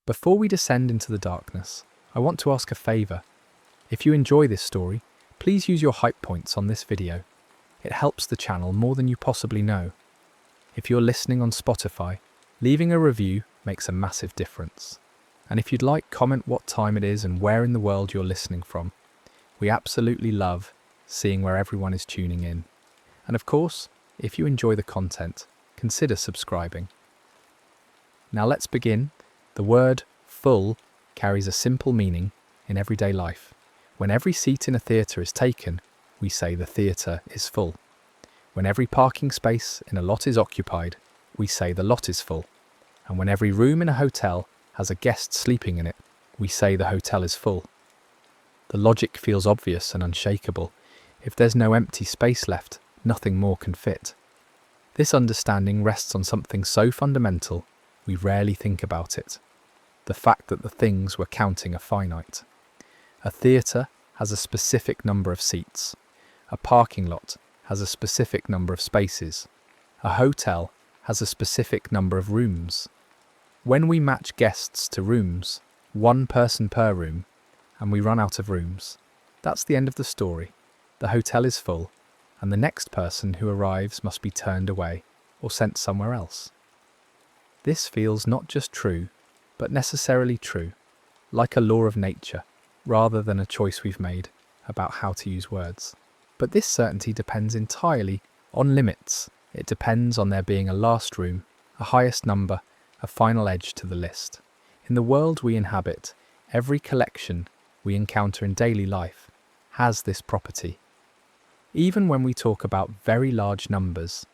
Before we descend into the darkness, I want to ask a favour. If you enjoy this story, please use your hype points on this video. It helps the channel more than you possibly know. If you're listening on Spotify, leaving a review makes a massive difference. And if you'd like, comment what time it is and where in the world you're listening from. We absolutely love seeing where everyone is tuning in. And of course, if you enjoy the content, consider subscribing. Now let's begin. The word full carries a simple meaning in everyday life. When every seat in a theatre is taken, we say the theatre is full. When every parking space in a lot is occupied, we say the lot is full. And when every room in a hotel has a guest sleeping in it, we say the hotel is full. The logic feels obvious and unshakable. If there's no empty space left, nothing more can fit. This understanding rests on something so fundamental, we rarely think about it. The fact that the things we're counting are finite. A theatre has a specific number of seats. A parking lot has a specific number of spaces. A hotel has a specific number of rooms. When we match guests to rooms, one person per room, and we run out of rooms, that's the end of the story. The hotel is full, and the next person who arrives must be turned away or sent somewhere else. This feels not just true, but necessarily true, like a law of nature, rather than a choice we've made about how to use words. But this certainty depends entirely on limits. It depends on there being a last room, a highest number, a final edge to the list. In the world we inhabit, every collection we encounter in daily life has this property. Even when we talk about very large numbers,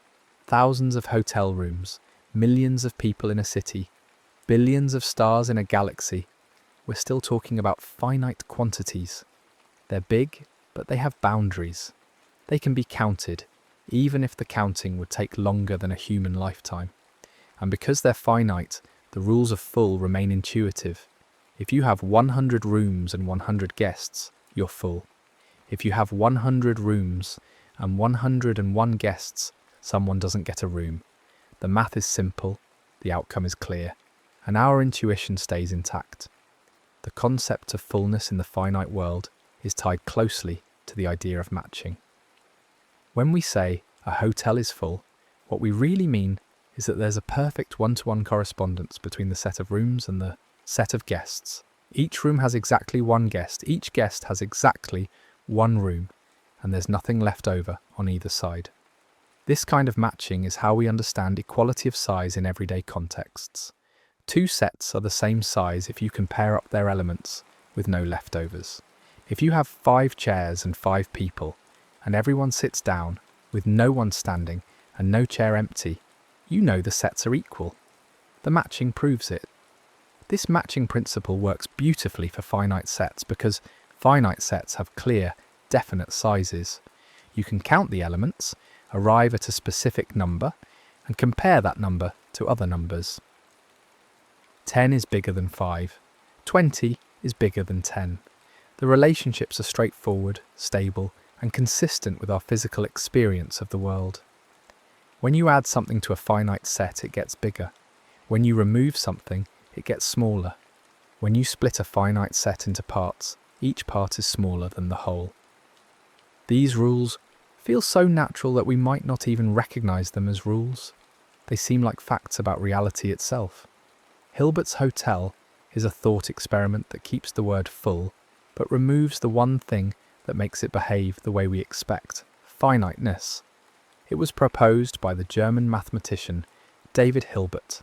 thousands of hotel rooms, millions of people in a city, billions of stars in a galaxy, we're still talking about finite quantities. They're big, but they have boundaries. They can be counted, even if the counting would take longer than a human lifetime. And because they're finite, the rules of full remain intuitive. If you have 100 rooms and 100 guests, you're full. If you have 100 rooms and 101 guests, someone doesn't get a room. The math is simple, the outcome is clear, and our intuition stays intact. The concept of fullness in the finite world is tied closely to the idea of matching. When we say a hotel is full, what we really mean is that there's a perfect one-to-one correspondence between the set of rooms and the set of guests. Each room has exactly one guest, each guest has exactly one room, and there's nothing left over on either side. This kind of matching is how we understand equality of size in everyday contexts. Two sets are the same size if you can pair up their elements with no leftovers. If you have 5 chairs and 5 people, and everyone sits down with no one standing and no chair empty, you know the sets are equal. The matching proves it. This matching principle works beautifully for finite sets because finite sets have clear, definite sizes. You can count the elements, arrive at a specific number, and compare that number to other numbers. 10 is bigger than 5. 20 is bigger than 10. The relationships are straightforward, stable, and consistent with our physical experience of the world. When you add something to a finite set, it gets bigger. When you remove something, it gets smaller. When you split a finite set into parts, each part is smaller than the whole. These rules feel so natural that we might not even recognize them as rules. They seem like facts about reality itself. Hilbert's hotel is a thought experiment that keeps the word full, but removes the one thing that makes it behave the way we expect: finiteness. It was proposed by the German mathematician David Hilbert,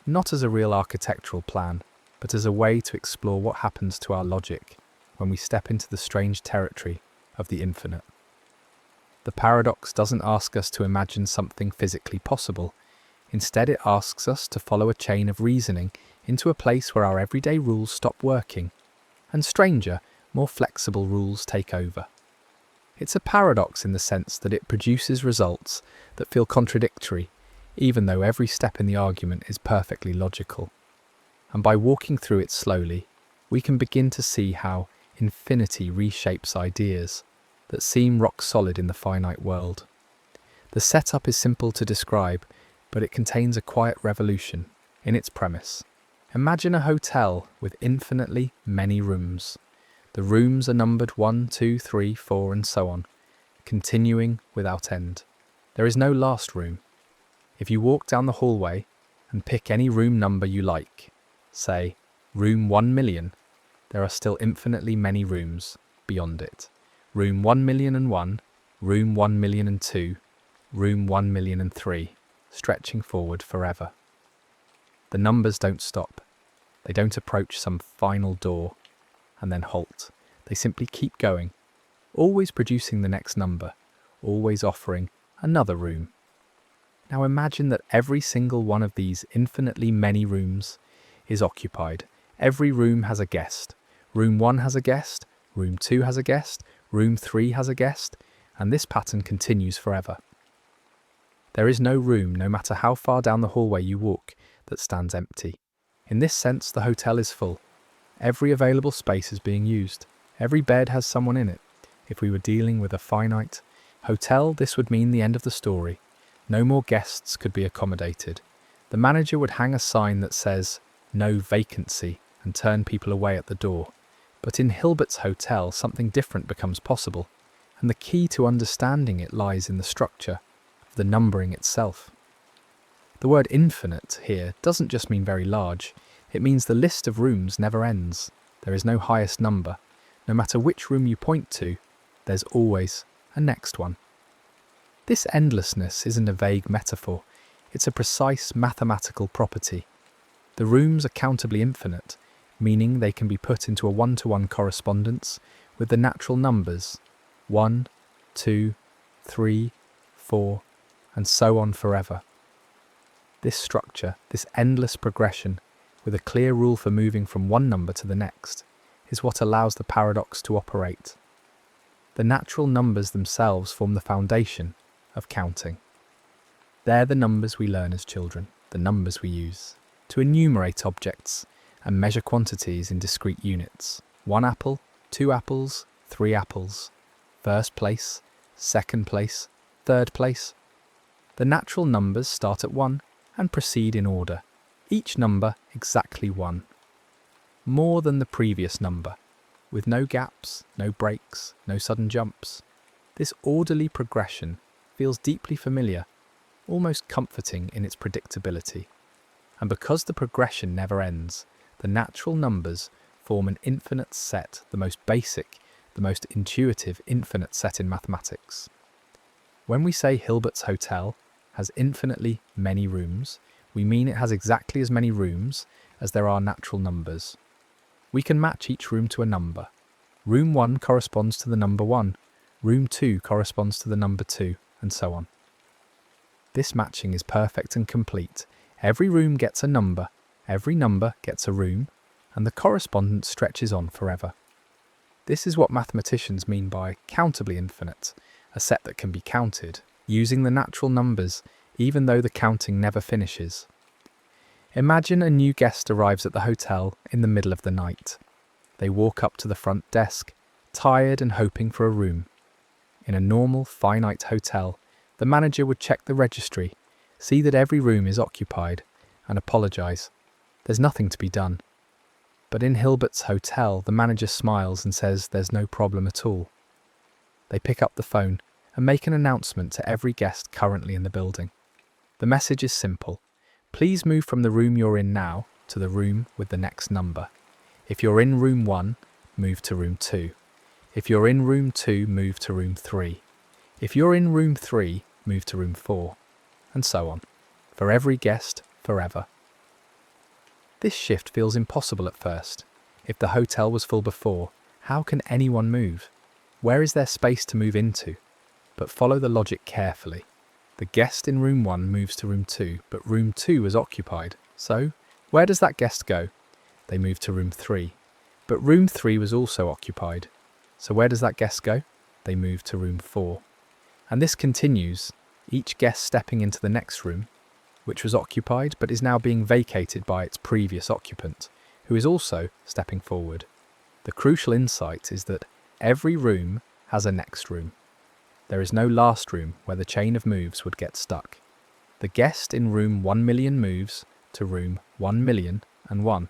not as a real architectural plan, but as a way to explore what happens to our logic when we step into the strange territory of the infinite. The paradox doesn't ask us to imagine something physically possible. Instead, it asks us to follow a chain of reasoning into a place where our everyday rules stop working, and stranger, more flexible rules take over. It's a paradox in the sense that it produces results that feel contradictory, even though every step in the argument is perfectly logical. And by walking through it slowly, we can begin to see how infinity reshapes ideas that seem rock solid in the finite world. The setup is simple to describe, but it contains a quiet revolution in its premise. Imagine a hotel with infinitely many rooms. The rooms are numbered 1, 2, 3, 4, and so on, continuing without end. There is no last room. If you walk down the hallway and pick any room number you like, say room 1,000,000, there are still infinitely many rooms beyond it. Room 1,000,001, room 1,000,002, room 1,000,003, stretching forward forever. The numbers don't stop. They don't approach some final door and then halt. They simply keep going, always producing the next number, always offering another room. Now imagine that every single one of these infinitely many rooms is occupied. Every room has a guest. Room 1 has a guest, room 2 has a guest, room 3 has a guest, and this pattern continues forever. There is no room, no matter how far down the hallway you walk, that stands empty. In this sense, the hotel is full. Every available space is being used. Every bed has someone in it. If we were dealing with a finite hotel, this would mean the end of the story. No more guests could be accommodated. The manager would hang a sign that says, "No vacancy," and turn people away at the door. But in Hilbert's hotel, something different becomes possible, and the key to understanding it lies in the structure of the numbering itself. The word infinite here doesn't just mean very large, it means the list of rooms never ends. There is no highest number. No matter which room you point to, there's always a next one. This endlessness isn't a vague metaphor, it's a precise mathematical property. The rooms are countably infinite, meaning they can be put into a one-to-one correspondence with the natural numbers 1, 2, 3, 4, and so on forever. This structure, this endless progression, with a clear rule for moving from one number to the next, is what allows the paradox to operate. The natural numbers themselves form the foundation of counting. They're the numbers we learn as children, the numbers we use to enumerate objects and measure quantities in discrete units. 1 apple, 2 apples, 3 apples, first place, second place, third place. The natural numbers start at 1 and proceed in order, each number exactly 1. More than the previous number, with no gaps, no breaks, no sudden jumps. This orderly progression feels deeply familiar, almost comforting in its predictability. And because the progression never ends, the natural numbers form an infinite set, the most basic, the most intuitive infinite set in mathematics. When we say Hilbert's hotel has infinitely many rooms, we mean it has exactly as many rooms as there are natural numbers. We can match each room to a number. Room 1 corresponds to the number 1, room 2 corresponds to the number 2, and so on. This matching is perfect and complete. Every room gets a number, every number gets a room, and the correspondence stretches on forever. This is what mathematicians mean by countably infinite, a set that can be counted, using the natural numbers, even though the counting never finishes. Imagine a new guest arrives at the hotel in the middle of the night. They walk up to the front desk, tired and hoping for a room. In a normal, finite hotel, the manager would check the registry, see that every room is occupied, and apologise. There's nothing to be done. But in Hilbert's hotel, the manager smiles and says there's no problem at all. They pick up the phone and make an announcement to every guest currently in the building. The message is simple. Please move from the room you're in now to the room with the next number. If you're in room 1, move to room 2. If you're in room 2, move to room 3. If you're in room 3, move to room 4. And so on. For every guest, forever. This shift feels impossible at first. If the hotel was full before, how can anyone move? Where is there space to move into? But follow the logic carefully. The guest in room 1 moves to room 2, but room 2 is occupied. So, where does that guest go? They move to room 3. But room 3 was also occupied. So where does that guest go? They move to room 4. And this continues, each guest stepping into the next room, which was occupied but is now being vacated by its previous occupant, who is also stepping forward. The crucial insight is that every room has a next room. There is no last room where the chain of moves would get stuck. The guest in room 1,000,000 moves to room 1,000,000 1.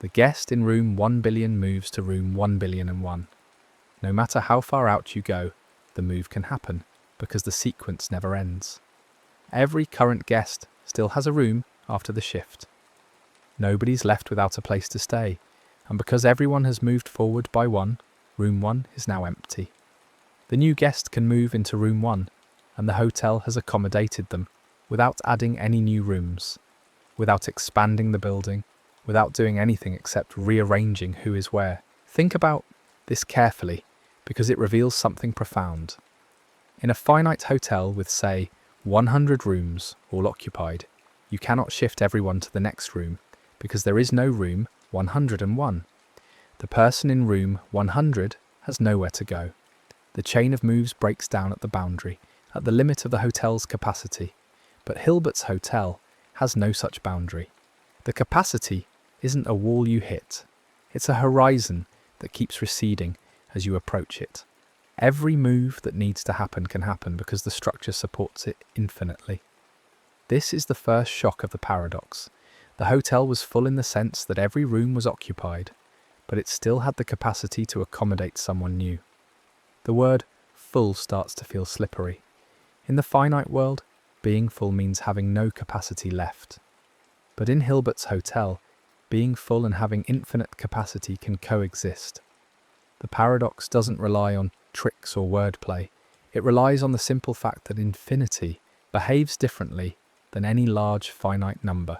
The guest in room 1 billion moves to room 1 billion and 1. No matter how far out you go, the move can happen because the sequence never ends. Every current guest still has a room after the shift. Nobody's left without a place to stay, and because everyone has moved forward by 1, room 1 is now empty. The new guest can move into room 1, and the hotel has accommodated them without adding any new rooms, without expanding the building, without doing anything except rearranging who is where. Think about this carefully, because it reveals something profound. In a finite hotel with, say, 100 rooms all occupied, you cannot shift everyone to the next room because there is no room 101. The person in room 100 has nowhere to go. The chain of moves breaks down at the boundary, at the limit of the hotel's capacity. But Hilbert's hotel has no such boundary. The capacity isn't a wall you hit. It's a horizon that keeps receding as you approach it. Every move that needs to happen can happen because the structure supports it infinitely. This is the first shock of the paradox. The hotel was full in the sense that every room was occupied, but it still had the capacity to accommodate someone new. The word full starts to feel slippery. In the finite world, being full means having no capacity left. But in Hilbert's hotel, being full and having infinite capacity can coexist. The paradox doesn't rely on tricks or wordplay. It relies on the simple fact that infinity behaves differently than any large finite number.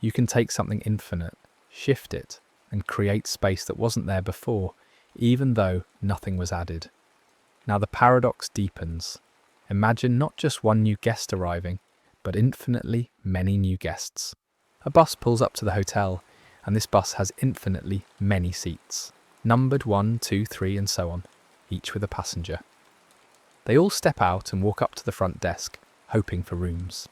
You can take something infinite, shift it, and create space that wasn't there before, even though nothing was added. Now the paradox deepens. Imagine not just one new guest arriving, but infinitely many new guests. A bus pulls up to the hotel, and this bus has infinitely many seats, numbered 1, 2, 3, and so on, each with a passenger. They all step out and walk up to the front desk, hoping for rooms.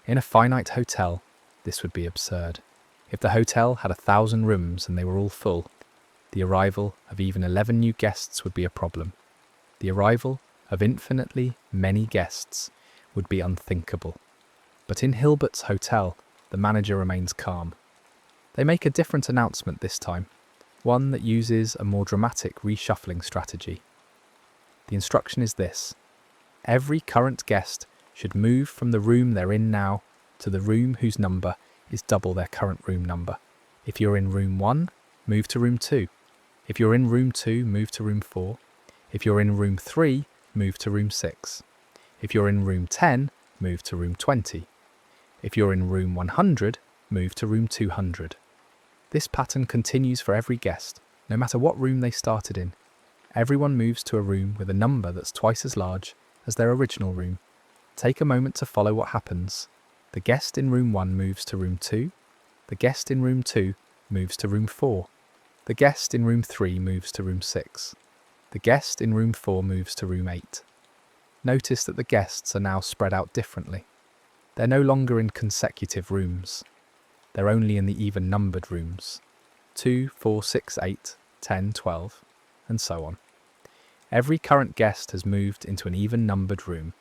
In a finite hotel, this would be absurd. If the hotel had 1,000 rooms and they were all full, the arrival of even 11 new guests would be a problem. The arrival of infinitely many guests would be unthinkable. But in Hilbert's hotel, the manager remains calm. They make a different announcement this time, one that uses a more dramatic reshuffling strategy. The instruction is this: every current guest should move from the room they're in now to the room whose number is double their current room number. If you're in room 1, move to room 2. If you're in room 2, move to room 4. If you're in room 3, move to room 6. If you're in room 10, move to room 20. If you're in room 100, move to room 200. This pattern continues for every guest, no matter what room they started in. Everyone moves to a room with a number that's twice as large as their original room. Take a moment to follow what happens. The guest in room 1 moves to room 2. The guest in room 2 moves to room 4. The guest in room 3 moves to room 6. The guest in room 4 moves to room 8. Notice that the guests are now spread out differently. They're no longer in consecutive rooms. They're only in the even-numbered rooms. 2, 4, 6, 8, 10, 12, and so on. Every current guest has moved into an even-numbered room,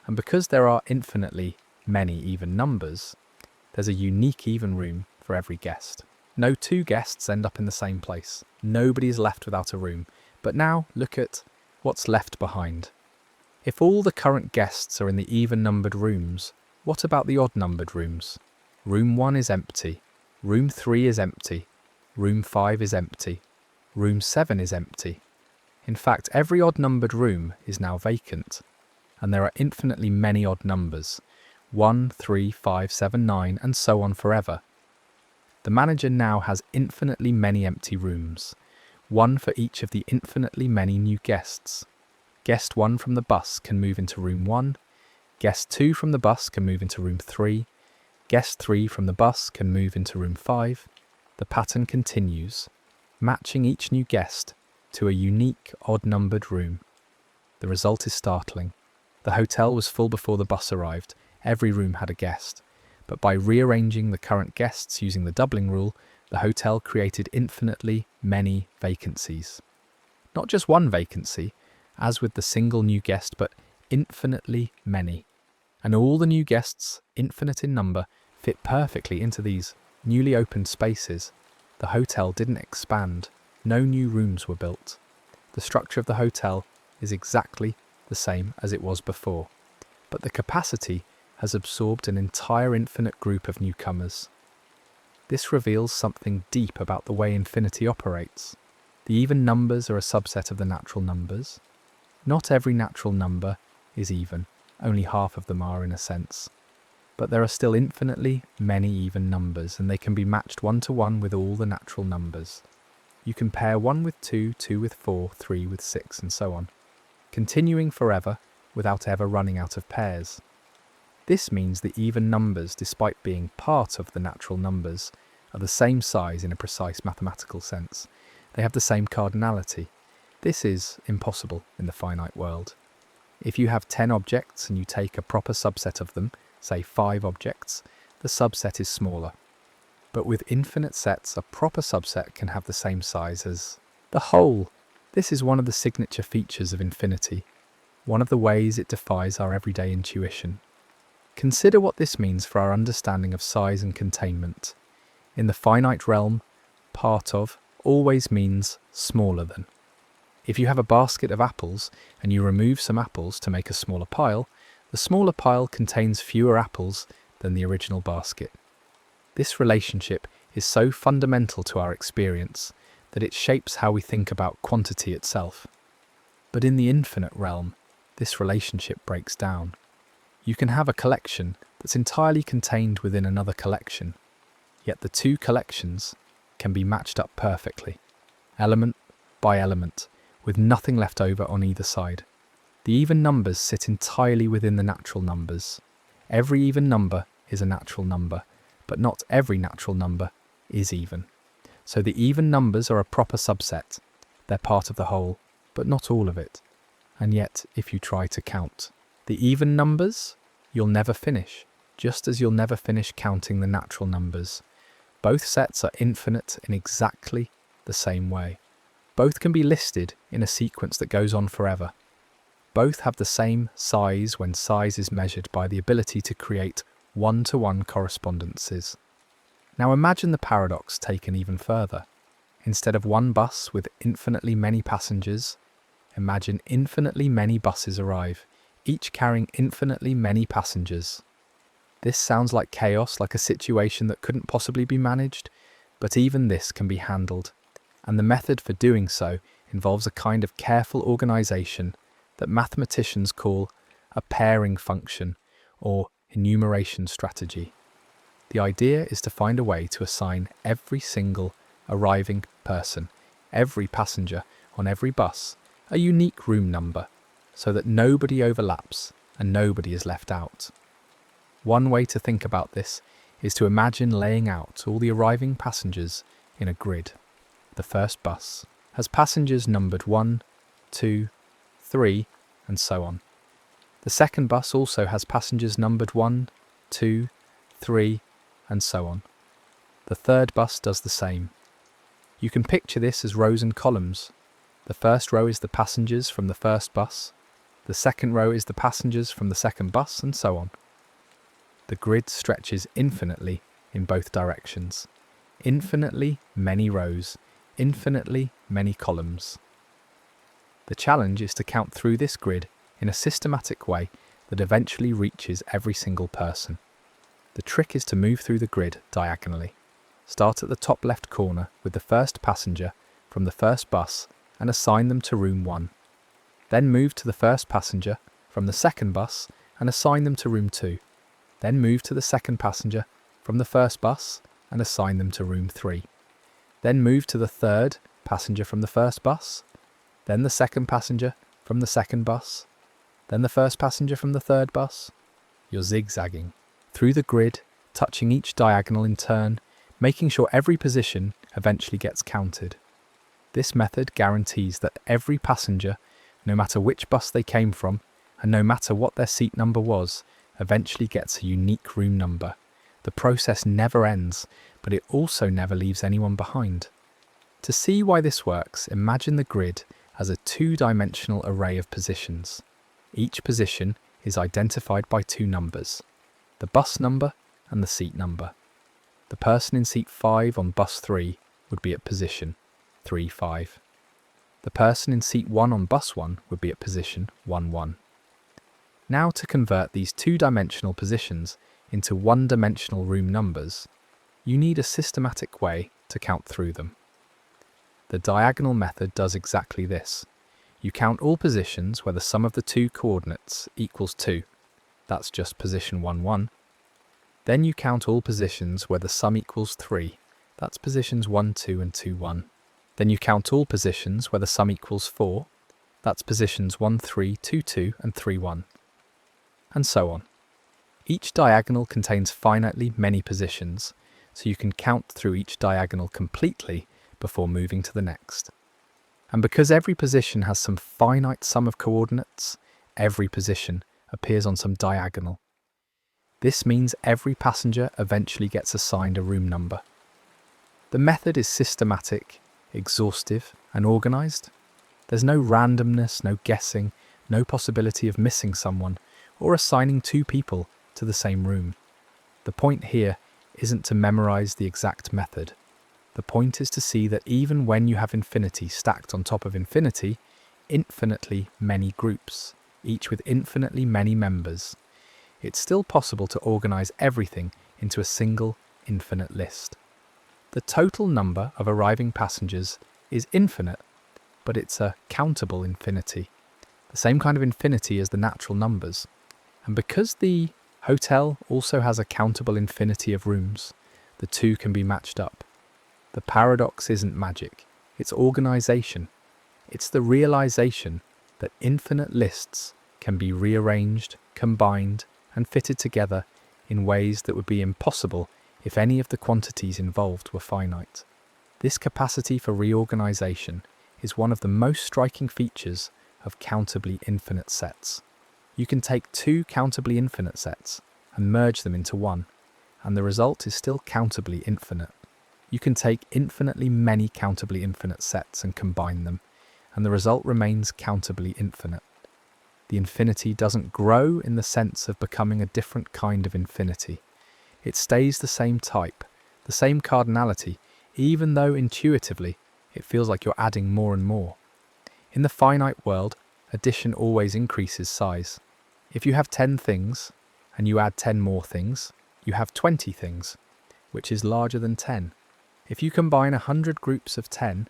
and because there are infinitely many even numbers, there's a unique even room for every guest. No two guests end up in the same place. Nobody is left without a room. But now look at what's left behind. If all the current guests are in the even-numbered rooms, what about the odd-numbered rooms? Room 1 is empty. Room 3 is empty. Room 5 is empty. Room 7 is empty. In fact, every odd-numbered room is now vacant. And there are infinitely many odd numbers. 1, 3, 5, 7, 9, and so on forever. The manager now has infinitely many empty rooms, one for each of the infinitely many new guests. Guest 1 from the bus can move into room 1, guest 2 from the bus can move into room 3, guest 3 from the bus can move into room 5. The pattern continues, matching each new guest to a unique odd-numbered room. The result is startling. The hotel was full before the bus arrived. Every room had a guest. But by rearranging the current guests using the doubling rule, the hotel created infinitely many vacancies. Not just one vacancy, as with the single new guest, but infinitely many. And all the new guests, infinite in number, fit perfectly into these newly opened spaces. The hotel didn't expand. No new rooms were built. The structure of the hotel is exactly the same as it was before, but the capacity has absorbed an entire infinite group of newcomers. This reveals something deep about the way infinity operates. The even numbers are a subset of the natural numbers. Not every natural number is even, only half of them are in a sense. But there are still infinitely many even numbers, and they can be matched one-to-one with all the natural numbers. You can pair 1 with 2, 2 with 4, 3 with 6, and so on, continuing forever without ever running out of pairs. This means the even numbers, despite being part of the natural numbers, are the same size in a precise mathematical sense. They have the same cardinality. This is impossible in the finite world. If you have 10 objects and you take a proper subset of them, say 5 objects, the subset is smaller. But with infinite sets, a proper subset can have the same size as the whole. This is one of the signature features of infinity, one of the ways it defies our everyday intuition. Consider what this means for our understanding of size and containment. In the finite realm, part of always means smaller than. If you have a basket of apples and you remove some apples to make a smaller pile, the smaller pile contains fewer apples than the original basket. This relationship is so fundamental to our experience that it shapes how we think about quantity itself. But in the infinite realm, this relationship breaks down. You can have a collection that's entirely contained within another collection, yet the two collections can be matched up perfectly, element by element, with nothing left over on either side. The even numbers sit entirely within the natural numbers. Every even number is a natural number, but not every natural number is even. So the even numbers are a proper subset. They're part of the whole, but not all of it. And yet, if you try to count the even numbers, you'll never finish, just as you'll never finish counting the natural numbers. Both sets are infinite in exactly the same way. Both can be listed in a sequence that goes on forever. Both have the same size when size is measured by the ability to create one-to-one correspondences. Now imagine the paradox taken even further. Instead of one bus with infinitely many passengers, imagine infinitely many buses arrive, each carrying infinitely many passengers. This sounds like chaos, like a situation that couldn't possibly be managed, but even this can be handled, and the method for doing so involves a kind of careful organisation that mathematicians call a pairing function or enumeration strategy. The idea is to find a way to assign every single arriving person, every passenger on every bus, a unique room number, so that nobody overlaps and nobody is left out. One way to think about this is to imagine laying out all the arriving passengers in a grid. The first bus has passengers numbered 1, 2, 3, and so on. The second bus also has passengers numbered 1, 2, 3, and so on. The third bus does the same. You can picture this as rows and columns. The first row is the passengers from the first bus. The second row is the passengers from the second bus, and so on. The grid stretches infinitely in both directions. Infinitely many rows, infinitely many columns. The challenge is to count through this grid in a systematic way that eventually reaches every single person. The trick is to move through the grid diagonally. Start at the top left corner with the first passenger from the first bus and assign them to room 1. Then move to the first passenger from the second bus and assign them to room 2. Then move to the second passenger from the first bus and assign them to room 3. Then move to the third passenger from the first bus, then the second passenger from the second bus, then the first passenger from the third bus. You're zigzagging through the grid, touching each diagonal in turn, making sure every position eventually gets counted. This method guarantees that every passenger, no matter which bus they came from, and no matter what their seat number was, eventually gets a unique room number. The process never ends, but it also never leaves anyone behind. To see why this works, imagine the grid as a two-dimensional array of positions. Each position is identified by two numbers, the bus number and the seat number. The person in seat 5 on bus 3 would be at position 3-5. The person in seat 1 on bus 1 would be at position 1-1. Now to convert these two-dimensional positions into one-dimensional room numbers, you need a systematic way to count through them. The diagonal method does exactly this. You count all positions where the sum of the two coordinates equals 2. That's just position 1-1. Then you count all positions where the sum equals 3. That's positions 1-2 and 2-1. Then you count all positions where the sum equals 4. That's positions 1-3, 2-2 and 3-1. And so on. Each diagonal contains finitely many positions, so you can count through each diagonal completely before moving to the next. And because every position has some finite sum of coordinates, every position appears on some diagonal. This means every passenger eventually gets assigned a room number. The method is systematic, exhaustive, and organised. There's no randomness, no guessing, no possibility of missing someone, or assigning two people to the same room. The point here isn't to memorise the exact method. The point is to see that even when you have infinity stacked on top of infinity, infinitely many groups, each with infinitely many members, it's still possible to organise everything into a single infinite list. The total number of arriving passengers is infinite, but it's a countable infinity, the same kind of infinity as the natural numbers. And because the hotel also has a countable infinity of rooms, the two can be matched up. The paradox isn't magic, it's organisation. It's the realisation that infinite lists can be rearranged, combined, and fitted together in ways that would be impossible if any of the quantities involved were finite. This capacity for reorganisation is one of the most striking features of countably infinite sets. You can take two countably infinite sets and merge them into one, and the result is still countably infinite. You can take infinitely many countably infinite sets and combine them, and the result remains countably infinite. The infinity doesn't grow in the sense of becoming a different kind of infinity. It stays the same type, the same cardinality, even though intuitively it feels like you're adding more and more. In the finite world, addition always increases size. If you have 10 things, and you add 10 more things, you have 20 things, which is larger than 10. If you combine 100 groups of 10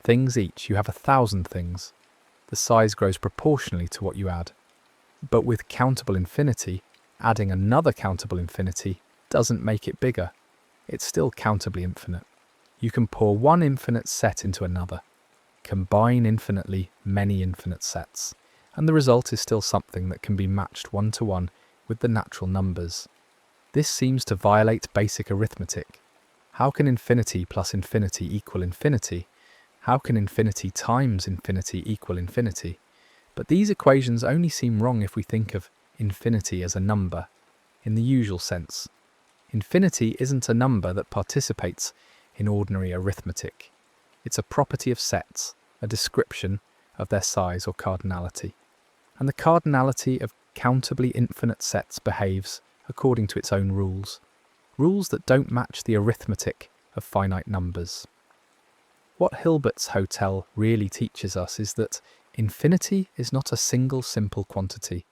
things each, you have 1,000 things. The size grows proportionally to what you add. But with countable infinity, adding another countable infinity doesn't make it bigger. It's still countably infinite. You can pour one infinite set into another, combine infinitely many infinite sets, and the result is still something that can be matched one-to-one with the natural numbers. This seems to violate basic arithmetic. How can infinity plus infinity equal infinity? How can infinity times infinity equal infinity? But these equations only seem wrong if we think of infinity as a number, in the usual sense. Infinity isn't a number that participates in ordinary arithmetic. It's a property of sets, a description of their size or cardinality. And the cardinality of countably infinite sets behaves according to its own rules, rules that don't match the arithmetic of finite numbers. What Hilbert's hotel really teaches us is that infinity is not a single simple quantity.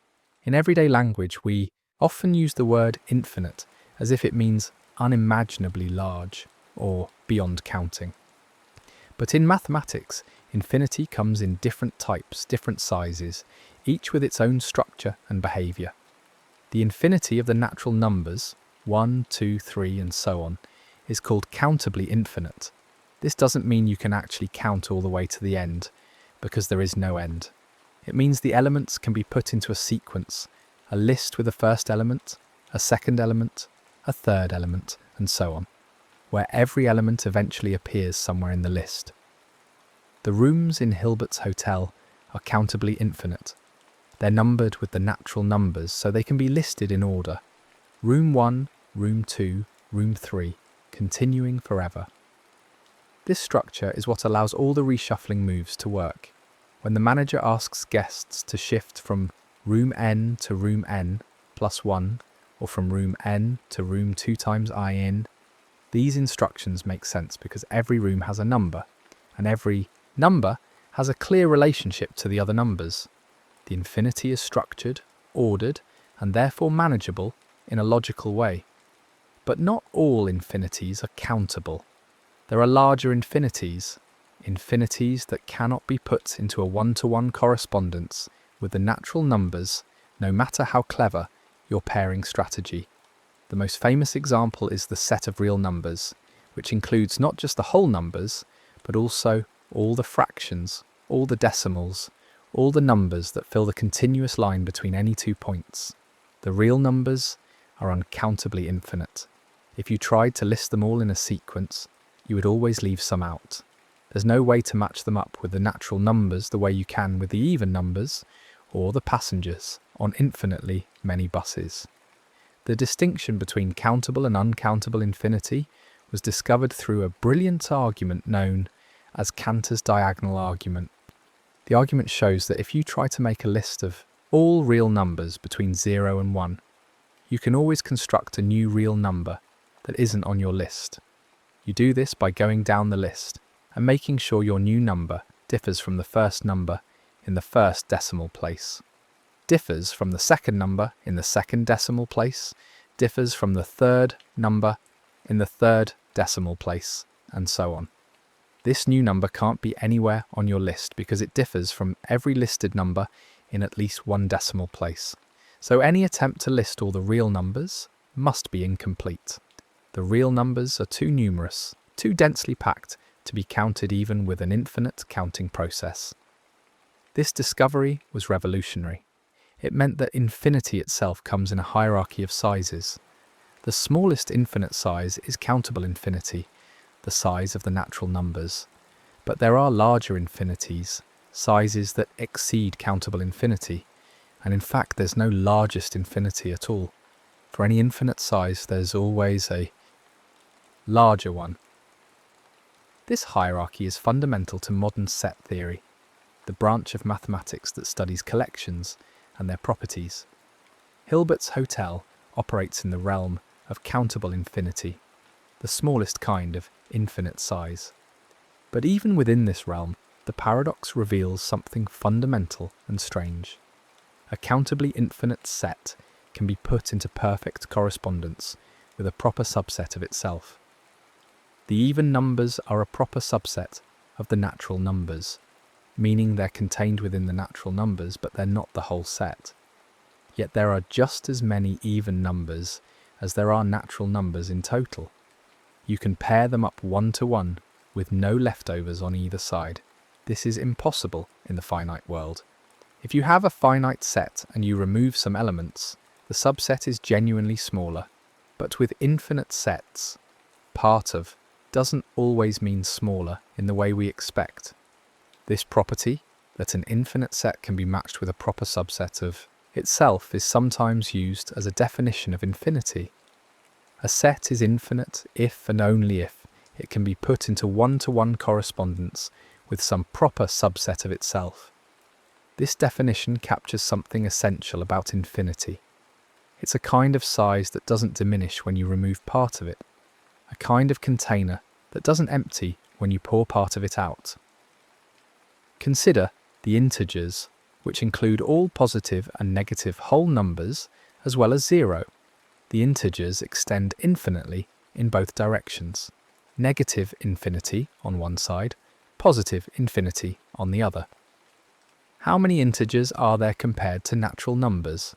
In everyday language, we often use the word infinite as if it means unimaginably large or beyond counting. But in mathematics, infinity comes in different types, different sizes, each with its own structure and behaviour. The infinity of the natural numbers, 1, 2, 3 and so on, is called countably infinite. This doesn't mean you can actually count all the way to the end, because there is no end. It means the elements can be put into a sequence, a list with a first element, a second element, a third element, and so on, where every element eventually appears somewhere in the list. The rooms in Hilbert's hotel are countably infinite. They're numbered with the natural numbers, so they can be listed in order. Room 1, Room 2, Room 3, continuing forever. This structure is what allows all the reshuffling moves to work. When the manager asks guests to shift from room N to room N plus 1, or from room N to room 2 times I in, These instructions make sense because every room has a number, and every number has a clear relationship to the other numbers. The infinity is structured, ordered, and therefore manageable in a logical way. But not all infinities are countable. There are larger infinities that cannot be put into a one-to-one correspondence with the natural numbers, no matter how clever your pairing strategy. The most famous example is the set of real numbers, which includes not just the whole numbers, but also all the fractions, all the decimals, all the numbers that fill the continuous line between any 2 points. The real numbers are uncountably infinite. If you tried to list them all in a sequence, you would always leave some out. There's no way to match them up with the natural numbers the way you can with the even numbers or the passengers on infinitely many buses. The distinction between countable and uncountable infinity was discovered through a brilliant argument known as Cantor's diagonal argument. The argument shows that if you try to make a list of all real numbers between 0 and 1, you can always construct a new real number that isn't on your list. You do this by going down the list and making sure your new number differs from the first number in the first decimal place, differs from the second number in the second decimal place, differs from the third number in the third decimal place, and so on. This new number can't be anywhere on your list because it differs from every listed number in at least one decimal place. So any attempt to list all the real numbers must be incomplete. The real numbers are too numerous, too densely packed to be counted even with an infinite counting process. This discovery was revolutionary. It meant that infinity itself comes in a hierarchy of sizes. The smallest infinite size is countable infinity, the size of the natural numbers. But there are larger infinities, sizes that exceed countable infinity, and in fact there's no largest infinity at all. For any infinite size there's always a larger one. This hierarchy is fundamental to modern set theory, the branch of mathematics that studies collections and their properties. Hilbert's hotel operates in the realm of countable infinity, the smallest kind of infinite size. But even within this realm, the paradox reveals something fundamental and strange. A countably infinite set can be put into perfect correspondence with a proper subset of itself. The even numbers are a proper subset of the natural numbers, meaning they're contained within the natural numbers, but they're not the whole set. Yet there are just as many even numbers as there are natural numbers in total. You can pair them up one-to-one with no leftovers on either side. This is impossible in the finite world. If you have a finite set and you remove some elements, the subset is genuinely smaller. But with infinite sets, part of doesn't always mean smaller in the way we expect. This property, that an infinite set can be matched with a proper subset of itself, is sometimes used as a definition of infinity. A set is infinite if and only if it can be put into one-to-one correspondence with some proper subset of itself. This definition captures something essential about infinity. It's a kind of size that doesn't diminish when you remove part of it, a kind of container that doesn't empty when you pour part of it out. Consider the integers, which include all positive and negative whole numbers as well as 0. The integers extend infinitely in both directions. Negative infinity on one side, positive infinity on the other. How many integers are there compared to natural numbers?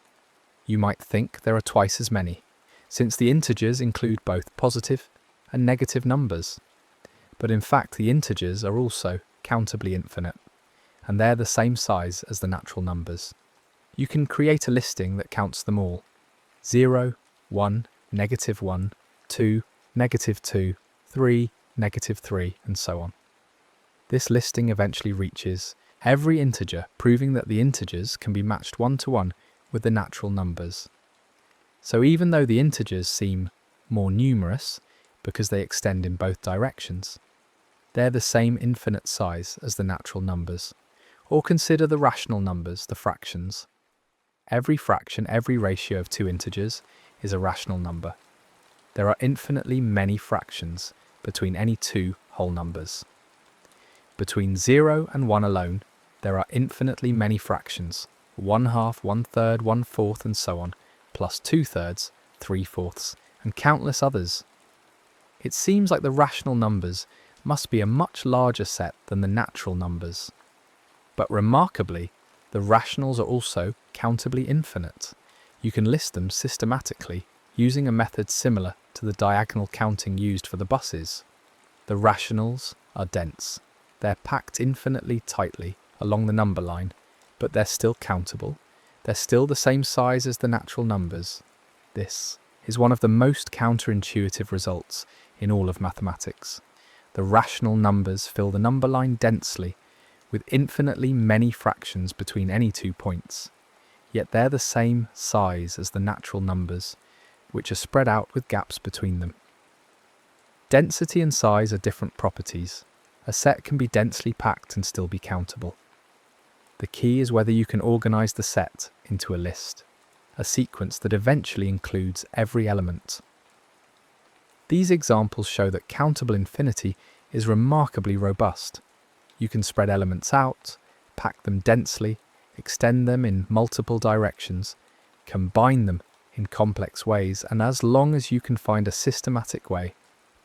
You might think there are twice as many, since the integers include both positive and negative numbers. But in fact the integers are also countably infinite, and they're the same size as the natural numbers. You can create a listing that counts them all. 0, 1, -1, 2, -2, 3, -3, and so on. This listing eventually reaches every integer, proving that the integers can be matched one-to-one with the natural numbers. So even though the integers seem more numerous because they extend in both directions, they're the same infinite size as the natural numbers. Or consider the rational numbers, the fractions. Every fraction, every ratio of two integers is a rational number. There are infinitely many fractions between any two whole numbers. Between 0 and 1 alone, there are infinitely many fractions, 1/2, 1/3, 1/4 and so on, plus 2/3, 3/4, and countless others. It seems like the rational numbers must be a much larger set than the natural numbers. But remarkably, the rationals are also countably infinite. You can list them systematically using a method similar to the diagonal counting used for the buses. The rationals are dense. They're packed infinitely tightly along the number line, but they're still countable. They're still the same size as the natural numbers. This is one of the most counterintuitive results in all of mathematics. The rational numbers fill the number line densely, with infinitely many fractions between any 2 points. Yet they're the same size as the natural numbers, which are spread out with gaps between them. Density and size are different properties. A set can be densely packed and still be countable. The key is whether you can organize the set into a list, a sequence that eventually includes every element. These examples show that countable infinity is remarkably robust. You can spread elements out, pack them densely, extend them in multiple directions, combine them in complex ways, and as long as you can find a systematic way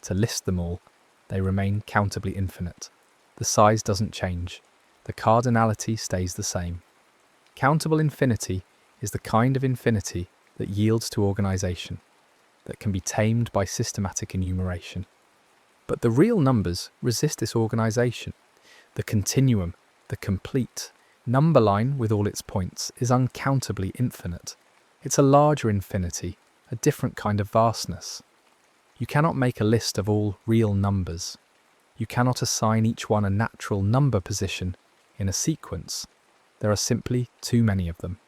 to list them all, they remain countably infinite. The size doesn't change. The cardinality stays the same. Countable infinity is the kind of infinity that yields to organization, that can be tamed by systematic enumeration. But the real numbers resist this organization. The continuum, the complete number line with all its points, is uncountably infinite. It's a larger infinity, a different kind of vastness. You cannot make a list of all real numbers. You cannot assign each one a natural number position in a sequence. There are simply too many of them.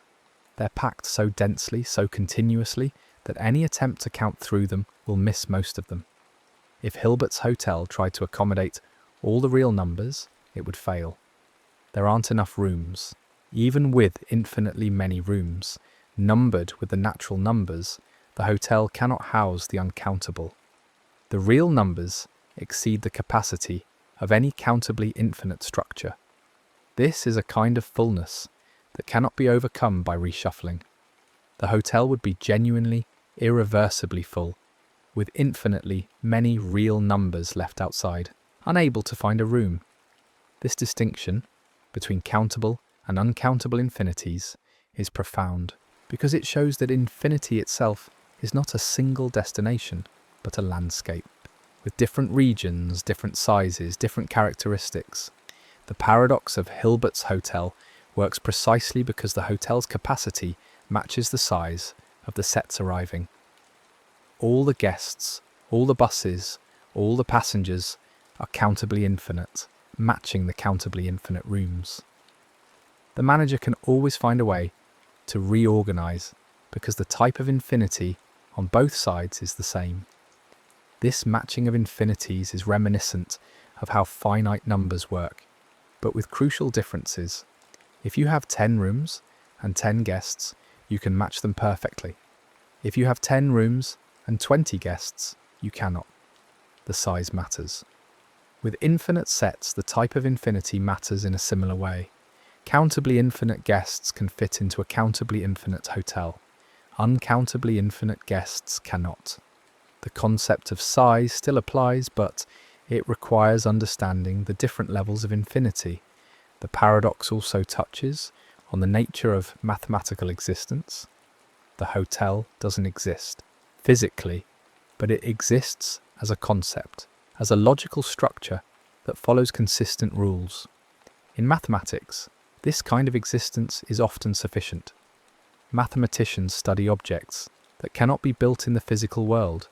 They're packed so densely, so continuously, that any attempt to count through them will miss most of them. If Hilbert's hotel tried to accommodate all the real numbers, it would fail. There aren't enough rooms. Even with infinitely many rooms, numbered with the natural numbers, the hotel cannot house the uncountable. The real numbers exceed the capacity of any countably infinite structure. This is a kind of fullness that cannot be overcome by reshuffling. The hotel would be genuinely, irreversibly full, with infinitely many real numbers left outside, unable to find a room. This distinction between countable and uncountable infinities is profound, because it shows that infinity itself is not a single destination, but a landscape, with different regions, different sizes, different characteristics. The paradox of Hilbert's hotel works precisely because the hotel's capacity matches the size of the sets arriving. All the guests, all the buses, all the passengers are countably infinite, matching the countably infinite rooms. The manager can always find a way to reorganize because the type of infinity on both sides is the same. This matching of infinities is reminiscent of how finite numbers work, but with crucial differences. If you have 10 rooms and 10 guests, you can match them perfectly. If you have 10 rooms and 20 guests, you cannot. The size matters. With infinite sets, the type of infinity matters in a similar way. Countably infinite guests can fit into a countably infinite hotel. Uncountably infinite guests cannot. The concept of size still applies, but it requires understanding the different levels of infinity. The paradox also touches on the nature of mathematical existence. The hotel doesn't exist physically, but it exists as a concept, as a logical structure that follows consistent rules. In mathematics, this kind of existence is often sufficient. Mathematicians study objects that cannot be built in the physical world.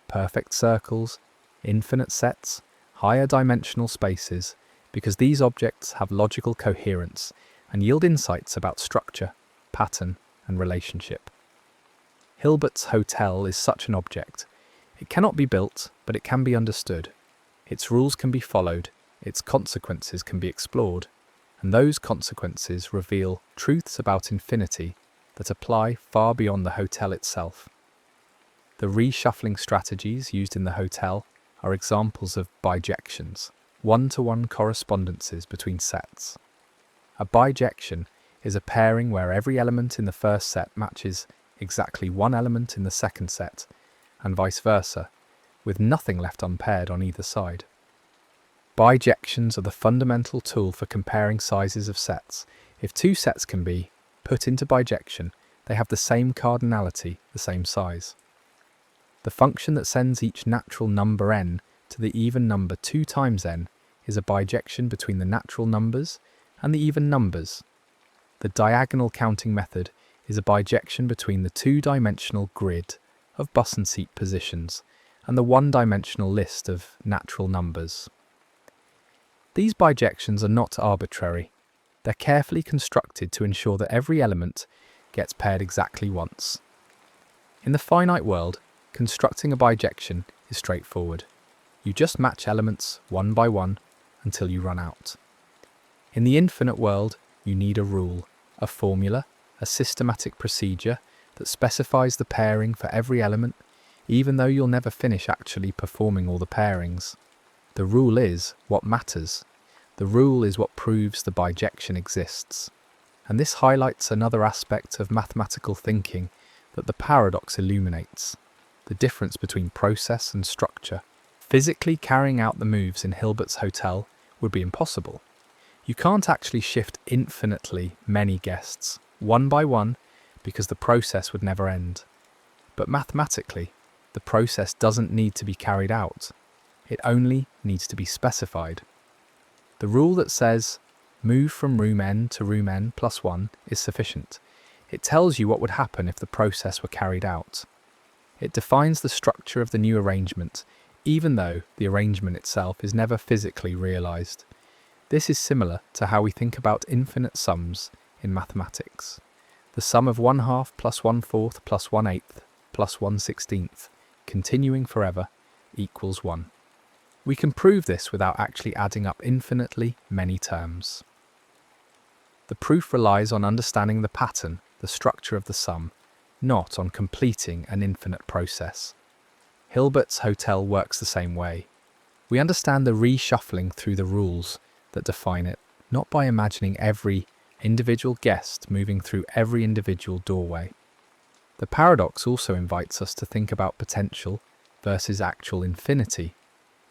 Perfect circles, infinite sets, higher dimensional spaces, because these objects have logical coherence and yield insights about structure, pattern, and relationship. Hilbert's hotel is such an object. It cannot be built, but it can be understood. Its rules can be followed, its consequences can be explored, and those consequences reveal truths about infinity that apply far beyond the hotel itself. The reshuffling strategies used in the hotel are examples of bijections, one-to-one correspondences between sets. A bijection is a pairing where every element in the first set matches exactly one element in the second set, and vice versa, with nothing left unpaired on either side. Bijections are the fundamental tool for comparing sizes of sets. If two sets can be put into bijection, they have the same cardinality, the same size. The function that sends each natural number n to the even number 2 times n is a bijection between the natural numbers and the even numbers. The diagonal counting method is a bijection between the two-dimensional grid of bus and seat positions and the one-dimensional list of natural numbers. These bijections are not arbitrary. They're carefully constructed to ensure that every element gets paired exactly once. In the finite world, constructing a bijection is straightforward. You just match elements one by one until you run out. In the infinite world, you need a rule, a formula, a systematic procedure that specifies the pairing for every element, even though you'll never finish actually performing all the pairings. The rule is what matters. The rule is what proves the bijection exists. And this highlights another aspect of mathematical thinking that the paradox illuminates: the difference between process and structure. Physically carrying out the moves in Hilbert's hotel would be impossible. You can't actually shift infinitely many guests, one by one, because the process would never end. But mathematically, the process doesn't need to be carried out. It only needs to be specified. The rule that says, move from room n to room n plus 1 is sufficient. It tells you what would happen if the process were carried out. It defines the structure of the new arrangement, even though the arrangement itself is never physically realized. This is similar to how we think about infinite sums in mathematics. The sum of 1/2 plus 1/4 plus 1/8 plus 1/16, continuing forever, equals 1. We can prove this without actually adding up infinitely many terms. The proof relies on understanding the pattern, the structure of the sum, not on completing an infinite process. Hilbert's hotel works the same way. We understand the reshuffling through the rules that define it, not by imagining every individual guest moving through every individual doorway. The paradox also invites us to think about potential versus actual infinity,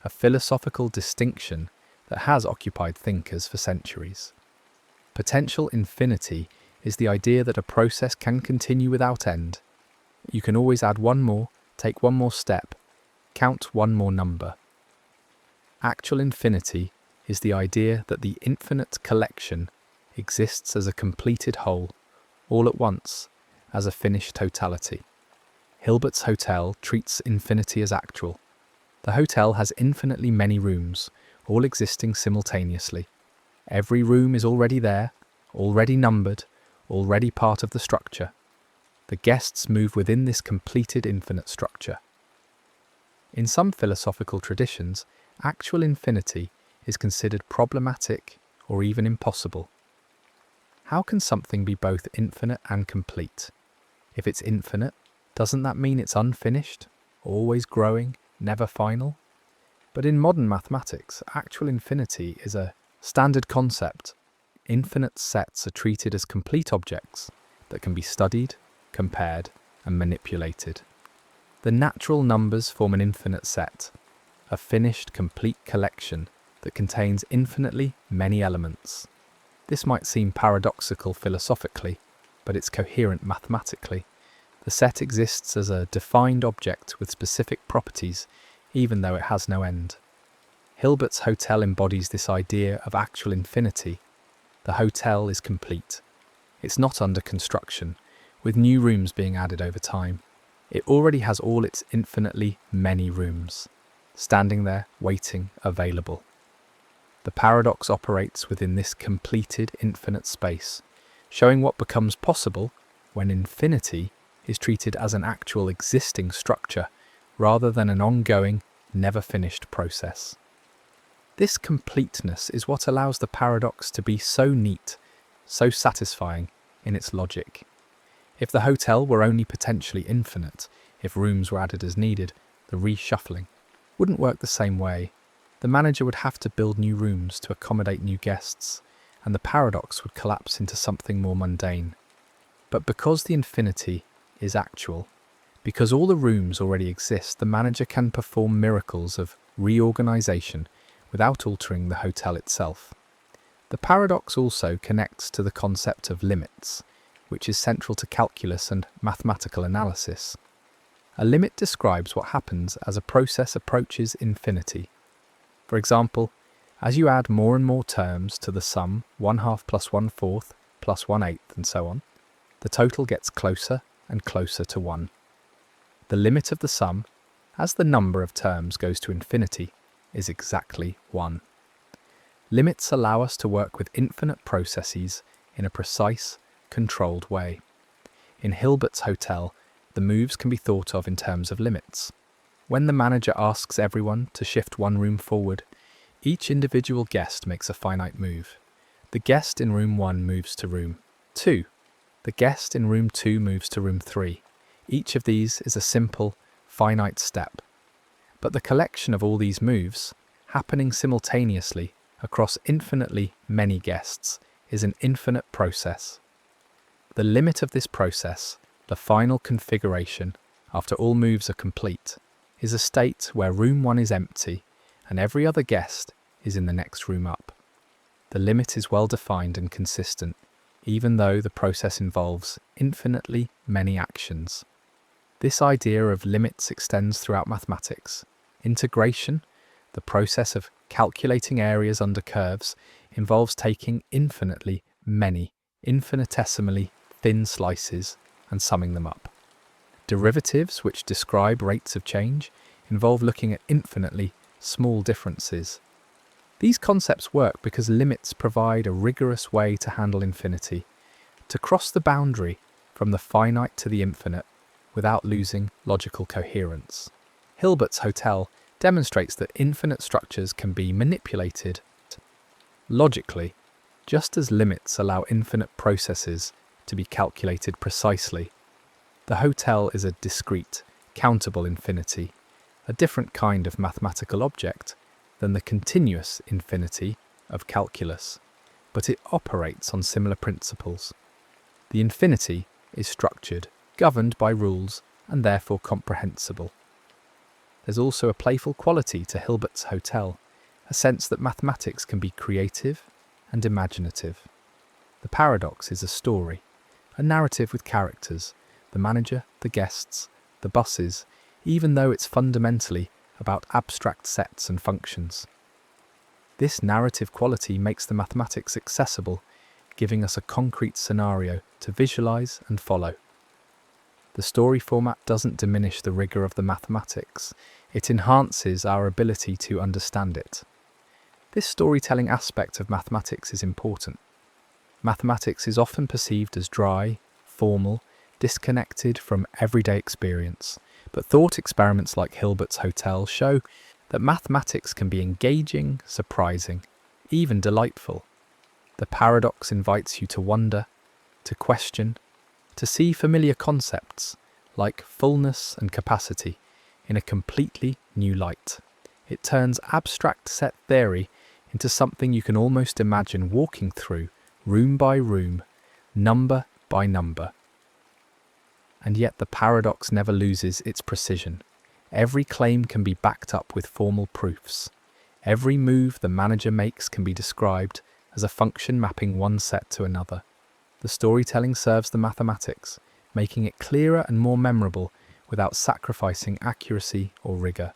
a philosophical distinction that has occupied thinkers for centuries. Potential infinity is the idea that a process can continue without end. You can always add one more, take one more step, count one more number. Actual infinity is the idea that the infinite collection exists as a completed whole, all at once, as a finished totality. Hilbert's hotel treats infinity as actual. The hotel has infinitely many rooms, all existing simultaneously. Every room is already there, already numbered, already part of the structure. The guests move within this completed infinite structure. In some philosophical traditions, actual infinity is considered problematic or even impossible. How can something be both infinite and complete? If it's infinite, doesn't that mean it's unfinished, always growing, never final? But in modern mathematics, actual infinity is a standard concept. Infinite sets are treated as complete objects that can be studied, compared, and manipulated. The natural numbers form an infinite set, a finished, complete collection that contains infinitely many elements. This might seem paradoxical philosophically, but it's coherent mathematically. The set exists as a defined object with specific properties, even though it has no end. Hilbert's hotel embodies this idea of actual infinity. The hotel is complete. It's not under construction, with new rooms being added over time. It already has all its infinitely many rooms, standing there, waiting, available. The paradox operates within this completed infinite space, showing what becomes possible when infinity is treated as an actual existing structure rather than an ongoing, never-finished process. This completeness is what allows the paradox to be so neat, so satisfying in its logic. If the hotel were only potentially infinite, if rooms were added as needed, the reshuffling, wouldn't work the same way. The manager would have to build new rooms to accommodate new guests, and the paradox would collapse into something more mundane. But because the infinity is actual, because all the rooms already exist, the manager can perform miracles of reorganization without altering the hotel itself. The paradox also connects to the concept of limits, which is central to calculus and mathematical analysis. A limit describes what happens as a process approaches infinity. For example, as you add more and more terms to the sum 1/2 plus 1/4 plus 1/8 and so on, the total gets closer and closer to 1. The limit of the sum, as the number of terms goes to infinity, is exactly 1. Limits allow us to work with infinite processes in a precise, controlled way. In Hilbert's hotel, the moves can be thought of in terms of limits. When the manager asks everyone to shift one room forward, each individual guest makes a finite move. The guest in room 1 moves to room 2. The guest in room 2 moves to room 3. Each of these is a simple, finite step. But the collection of all these moves, happening simultaneously across infinitely many guests, is an infinite process. The limit of this process, the final configuration, after all moves are complete, is a state where room 1 is empty and every other guest is in the next room up. The limit is well defined and consistent, even though the process involves infinitely many actions. This idea of limits extends throughout mathematics. Integration, the process of calculating areas under curves, involves taking infinitely many, infinitesimally thin slices and summing them up. Derivatives, which describe rates of change, involve looking at infinitely small differences. These concepts work because limits provide a rigorous way to handle infinity, to cross the boundary from the finite to the infinite without losing logical coherence. Hilbert's hotel demonstrates that infinite structures can be manipulated logically, just as limits allow infinite processes to be calculated precisely. The hotel is a discrete, countable infinity, a different kind of mathematical object than the continuous infinity of calculus, but it operates on similar principles. The infinity is structured, governed by rules, and therefore comprehensible. There's also a playful quality to Hilbert's hotel, a sense that mathematics can be creative and imaginative. The paradox is a story, a narrative with characters, the manager, the guests, the buses, even though it's fundamentally about abstract sets and functions. This narrative quality makes the mathematics accessible, giving us a concrete scenario to visualize and follow. The story format doesn't diminish the rigor of the mathematics, it enhances our ability to understand it. This storytelling aspect of mathematics is important. Mathematics is often perceived as dry, formal, disconnected from everyday experience, but thought experiments like Hilbert's hotel show that mathematics can be engaging, surprising, even delightful. The paradox invites you to wonder, to question, to see familiar concepts like fullness and capacity in a completely new light. It turns abstract set theory into something you can almost imagine walking through, room by room, number by number. And yet the paradox never loses its precision. Every claim can be backed up with formal proofs. Every move the manager makes can be described as a function mapping one set to another. The storytelling serves the mathematics, making it clearer and more memorable without sacrificing accuracy or rigor.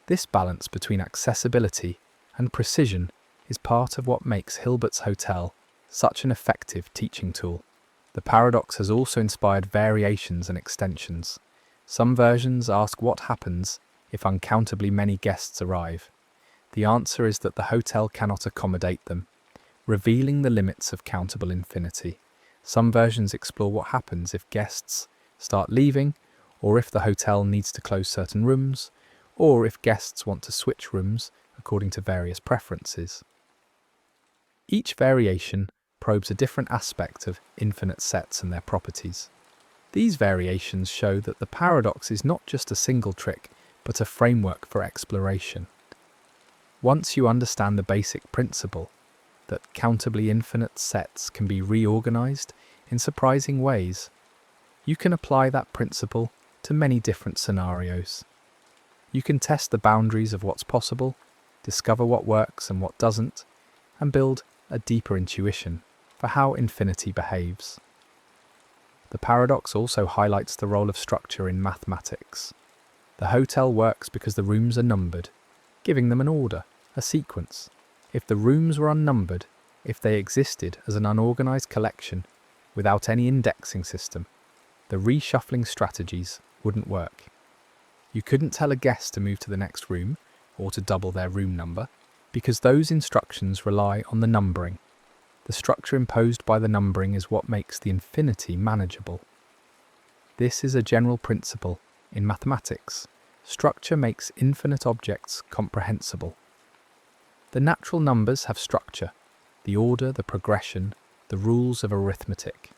This balance between accessibility and precision is part of what makes Hilbert's hotel such an effective teaching tool. The paradox has also inspired variations and extensions. Some versions ask what happens if uncountably many guests arrive. The answer is that the hotel cannot accommodate them, revealing the limits of countable infinity. Some versions explore what happens if guests start leaving, or if the hotel needs to close certain rooms, or if guests want to switch rooms according to various preferences. Each variation probes a different aspect of infinite sets and their properties. These variations show that the paradox is not just a single trick, but a framework for exploration. Once you understand the basic principle that countably infinite sets can be reorganized in surprising ways, you can apply that principle to many different scenarios. You can test the boundaries of what's possible, discover what works and what doesn't, and build a deeper intuition for how infinity behaves. The paradox also highlights the role of structure in mathematics. The hotel works because the rooms are numbered, giving them an order, a sequence. If the rooms were unnumbered, if they existed as an unorganized collection without any indexing system, the reshuffling strategies wouldn't work. You couldn't tell a guest to move to the next room or to double their room number because those instructions rely on the numbering. The structure imposed by the numbering is what makes the infinity manageable. This is a general principle in mathematics. Structure makes infinite objects comprehensible. The natural numbers have structure, the order, the progression, the rules of arithmetic.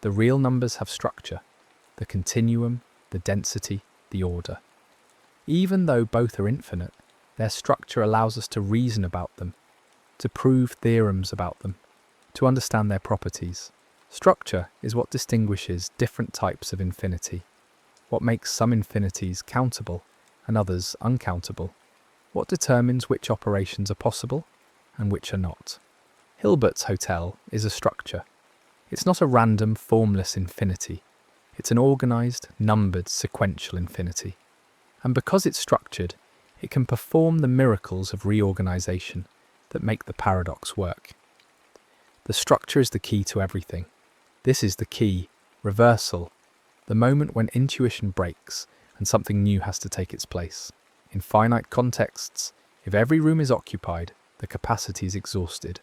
The real numbers have structure, the continuum, the density, the order. Even though both are infinite, their structure allows us to reason about them, to prove theorems about them, to understand their properties. Structure is what distinguishes different types of infinity, what makes some infinities countable and others uncountable, what determines which operations are possible and which are not. Hilbert's hotel is a structure. It's not a random, formless infinity. It's an organized, numbered, sequential infinity. And because it's structured, it can perform the miracles of reorganization that make the paradox work. The structure is the key to everything. This is the key, reversal, the moment when intuition breaks and something new has to take its place. In finite contexts, if every room is occupied, the capacity is exhausted.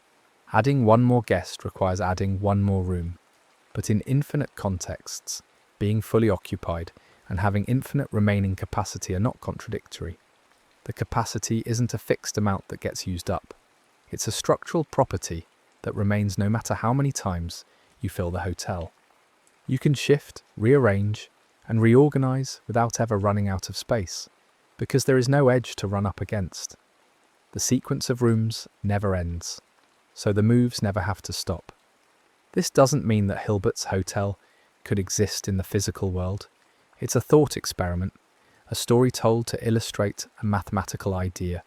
Adding one more guest requires adding one more room. But in infinite contexts, being fully occupied and having infinite remaining capacity are not contradictory. The capacity isn't a fixed amount that gets used up. It's a structural property that remains no matter how many times you fill the hotel. You can shift, rearrange, and reorganize without ever running out of space, because there is no edge to run up against. The sequence of rooms never ends, so the moves never have to stop. This doesn't mean that Hilbert's hotel could exist in the physical world. It's a thought experiment, a story told to illustrate a mathematical idea.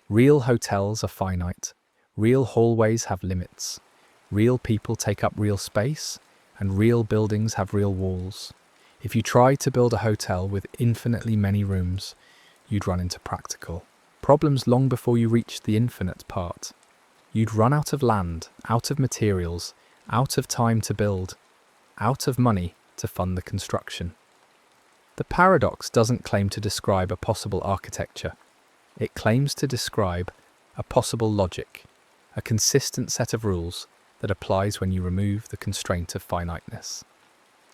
Real hotels are finite. Real hallways have limits. Real people take up real space, and real buildings have real walls. If you try to build a hotel with infinitely many rooms, you'd run into practical problems long before you reach the infinite part. You'd run out of land, out of materials, out of time to build, out of money to fund the construction. The paradox doesn't claim to describe a possible architecture. It claims to describe a possible logic, a consistent set of rules that applies when you remove the constraint of finiteness.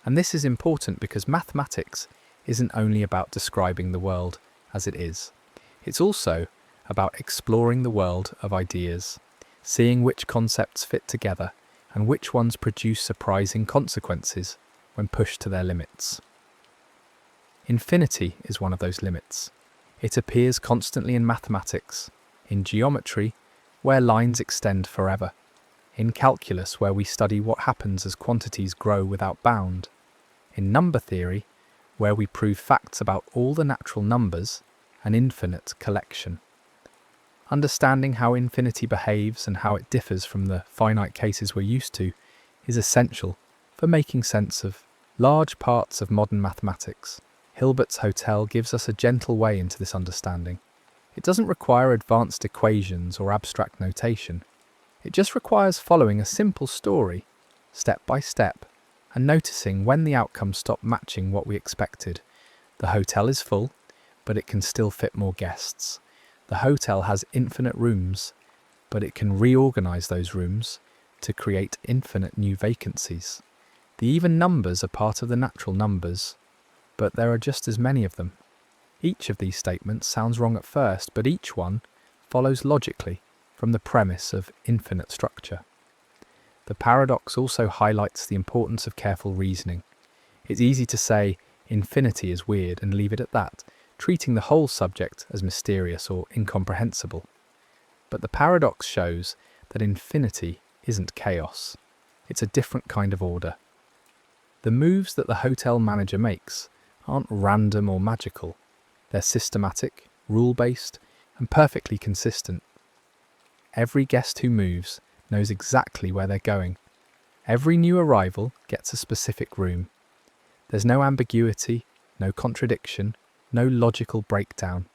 And this is important because mathematics isn't only about describing the world as it is. It's also about exploring the world of ideas, seeing which concepts fit together and which ones produce surprising consequences when pushed to their limits. Infinity is one of those limits. It appears constantly in mathematics, in geometry, where lines extend forever, in calculus, where we study what happens as quantities grow without bound, in number theory, where we prove facts about all the natural numbers, an infinite collection. Understanding how infinity behaves and how it differs from the finite cases we're used to is essential for making sense of large parts of modern mathematics. Hilbert's hotel gives us a gentle way into this understanding. It doesn't require advanced equations or abstract notation. It just requires following a simple story, step by step, and noticing when the outcomes stop matching what we expected. The hotel is full, but it can still fit more guests. The hotel has infinite rooms, but it can reorganize those rooms to create infinite new vacancies. The even numbers are part of the natural numbers, but there are just as many of them. Each of these statements sounds wrong at first, but each one follows logically from the premise of infinite structure. The paradox also highlights the importance of careful reasoning. It's easy to say infinity is weird and leave it at that, treating the whole subject as mysterious or incomprehensible. But the paradox shows that infinity isn't chaos. It's a different kind of order. The moves that the hotel manager makes aren't random or magical. They're systematic, rule-based, and perfectly consistent. Every guest who moves knows exactly where they're going. Every new arrival gets a specific room. There's no ambiguity, no contradiction, no logical breakdown.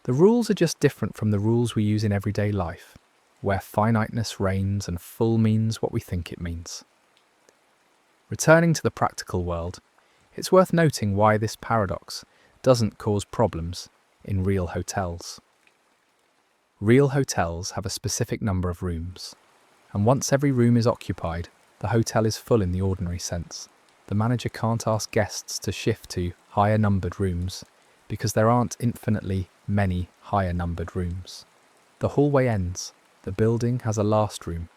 The rules are just different from the rules we use in everyday life, where finiteness reigns and full means what we think it means. Returning to the practical world, it's worth noting why this paradox doesn't cause problems in real hotels. Real hotels have a specific number of rooms, and once every room is occupied, the hotel is full in the ordinary sense. The manager can't ask guests to shift to higher numbered rooms because there aren't infinitely many higher numbered rooms. The hallway ends, the building has a last room,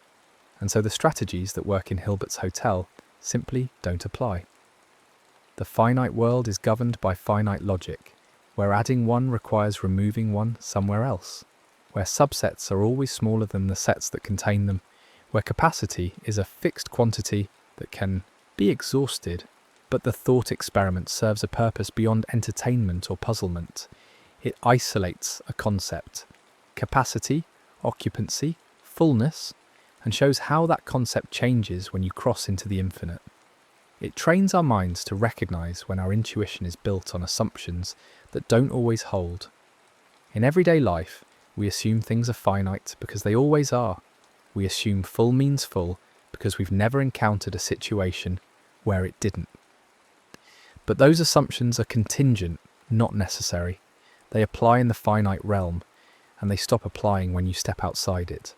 and so the strategies that work in Hilbert's hotel simply don't apply. The finite world is governed by finite logic, where adding one requires removing one somewhere else, where subsets are always smaller than the sets that contain them, where capacity is a fixed quantity that can be exhausted, but the thought experiment serves a purpose beyond entertainment or puzzlement. It isolates a concept, capacity, occupancy, fullness, and shows how that concept changes when you cross into the infinite. It trains our minds to recognize when our intuition is built on assumptions that don't always hold. In everyday life, we assume things are finite because they always are. We assume full means full because we've never encountered a situation where it didn't. But those assumptions are contingent, not necessary. They apply in the finite realm, and they stop applying when you step outside it.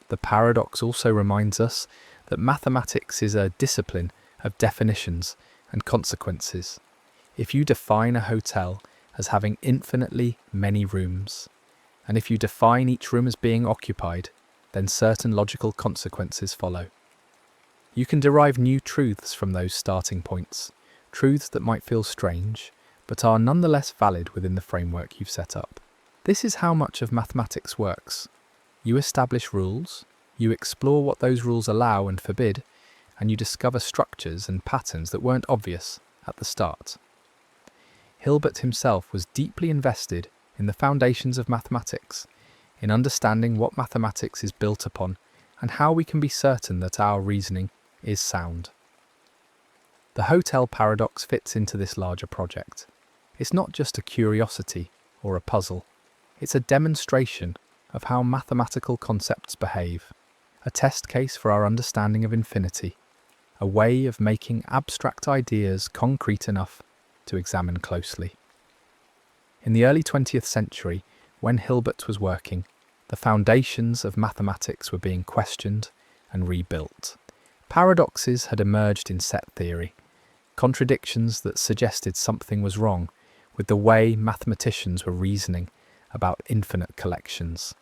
The paradox also reminds us that mathematics is a discipline of definitions and consequences. If you define a hotel as having infinitely many rooms, and if you define each room as being occupied, then certain logical consequences follow. You can derive new truths from those starting points, truths that might feel strange, but are nonetheless valid within the framework you've set up. This is how much of mathematics works. You establish rules, you explore what those rules allow and forbid, and you discover structures and patterns that weren't obvious at the start. Hilbert himself was deeply invested in the foundations of mathematics, in understanding what mathematics is built upon and how we can be certain that our reasoning is sound. The hotel paradox fits into this larger project. It's not just a curiosity or a puzzle. It's a demonstration of how mathematical concepts behave, a test case for our understanding of infinity, a way of making abstract ideas concrete enough to examine closely. In the early 20th century, when Hilbert was working, the foundations of mathematics were being questioned and rebuilt. Paradoxes had emerged in set theory, contradictions that suggested something was wrong with the way mathematicians were reasoning about infinite collections.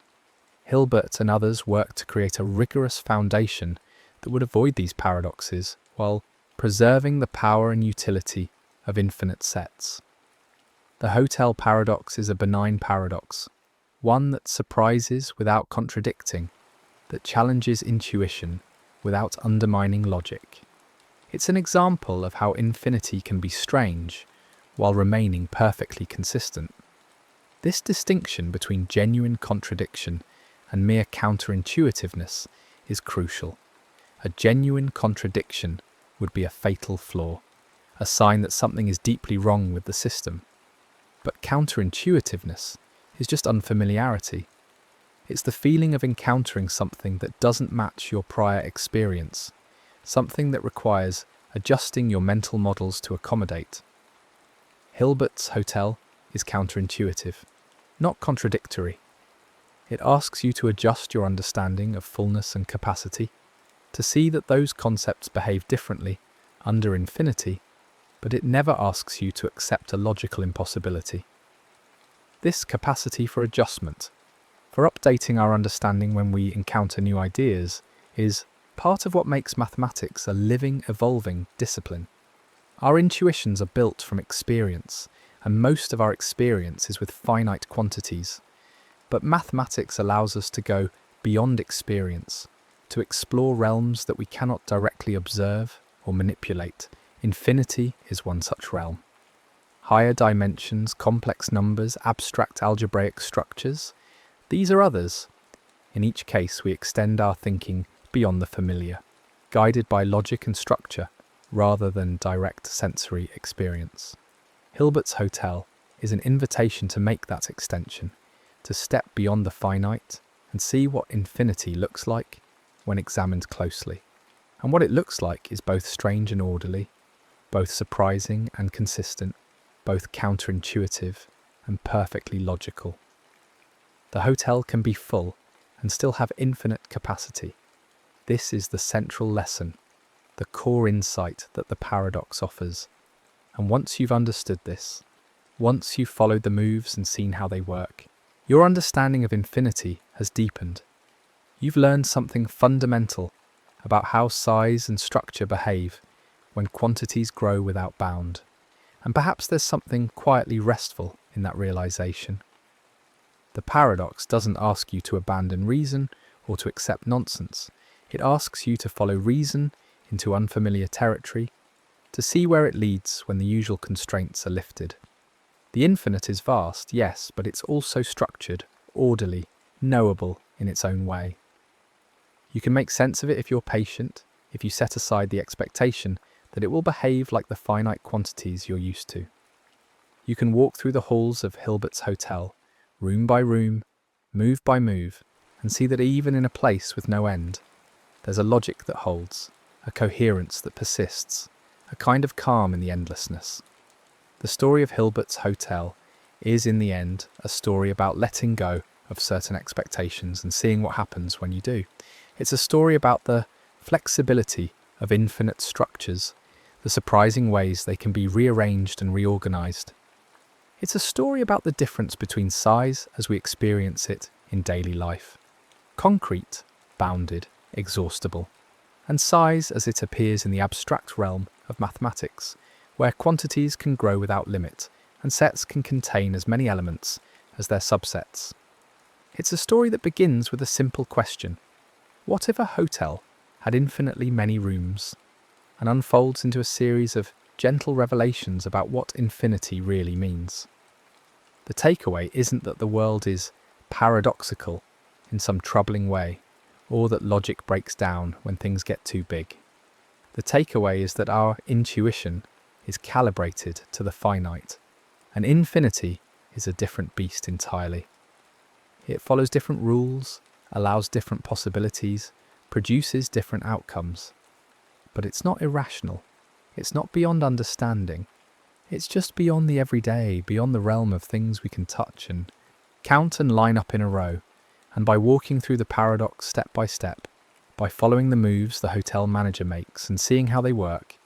Hilbert and others worked to create a rigorous foundation that would avoid these paradoxes while preserving the power and utility of infinite sets. The hotel paradox is a benign paradox, one that surprises without contradicting, that challenges intuition without undermining logic. It's an example of how infinity can be strange while remaining perfectly consistent. This distinction between genuine contradiction and mere counterintuitiveness is crucial. A genuine contradiction would be a fatal flaw, a sign that something is deeply wrong with the system. But counterintuitiveness is just unfamiliarity. It's the feeling of encountering something that doesn't match your prior experience, something that requires adjusting your mental models to accommodate. Hilbert's hotel is counterintuitive, not contradictory. It asks you to adjust your understanding of fullness and capacity, to see that those concepts behave differently under infinity, but it never asks you to accept a logical impossibility. This capacity for adjustment, for updating our understanding when we encounter new ideas, is part of what makes mathematics a living, evolving discipline. Our intuitions are built from experience, and most of our experience is with finite quantities. But mathematics allows us to go beyond experience, to explore realms that we cannot directly observe or manipulate. Infinity is one such realm. Higher dimensions, complex numbers, abstract algebraic structures, these are others. In each case, we extend our thinking beyond the familiar, guided by logic and structure rather than direct sensory experience. Hilbert's Hotel is an invitation to make that extension, to step beyond the finite and see what infinity looks like when examined closely. And what it looks like is both strange and orderly, both surprising and consistent, both counterintuitive and perfectly logical. The hotel can be full and still have infinite capacity. This is the central lesson, the core insight that the paradox offers. And once you've understood this, once you've followed the moves and seen how they work, your understanding of infinity has deepened. You've learned something fundamental about how size and structure behave when quantities grow without bound. And perhaps there's something quietly restful in that realization. The paradox doesn't ask you to abandon reason or to accept nonsense. It asks you to follow reason into unfamiliar territory, to see where it leads when the usual constraints are lifted. The infinite is vast, yes, but it's also structured, orderly, knowable in its own way. You can make sense of it if you're patient, if you set aside the expectation that it will behave like the finite quantities you're used to. You can walk through the halls of Hilbert's Hotel, room by room, move by move, and see that even in a place with no end, there's a logic that holds, a coherence that persists, a kind of calm in the endlessness. The story of Hilbert's Hotel is, in the end, a story about letting go of certain expectations and seeing what happens when you do. It's a story about the flexibility of infinite structures, the surprising ways they can be rearranged and reorganized. It's a story about the difference between size as we experience it in daily life, concrete, bounded, exhaustible, and size as it appears in the abstract realm of mathematics, where quantities can grow without limit and sets can contain as many elements as their subsets. It's a story that begins with a simple question: what if a hotel had infinitely many rooms? And unfolds into a series of gentle revelations about what infinity really means. The takeaway isn't that the world is paradoxical in some troubling way, or that logic breaks down when things get too big. The takeaway is that our intuition is calibrated to the finite, and infinity is a different beast entirely. It follows different rules, allows different possibilities, produces different outcomes. But it's not irrational, it's not beyond understanding, it's just beyond the everyday, beyond the realm of things we can touch and count and line up in a row. And by walking through the paradox step by step, by following the moves the hotel manager makes and seeing how they work,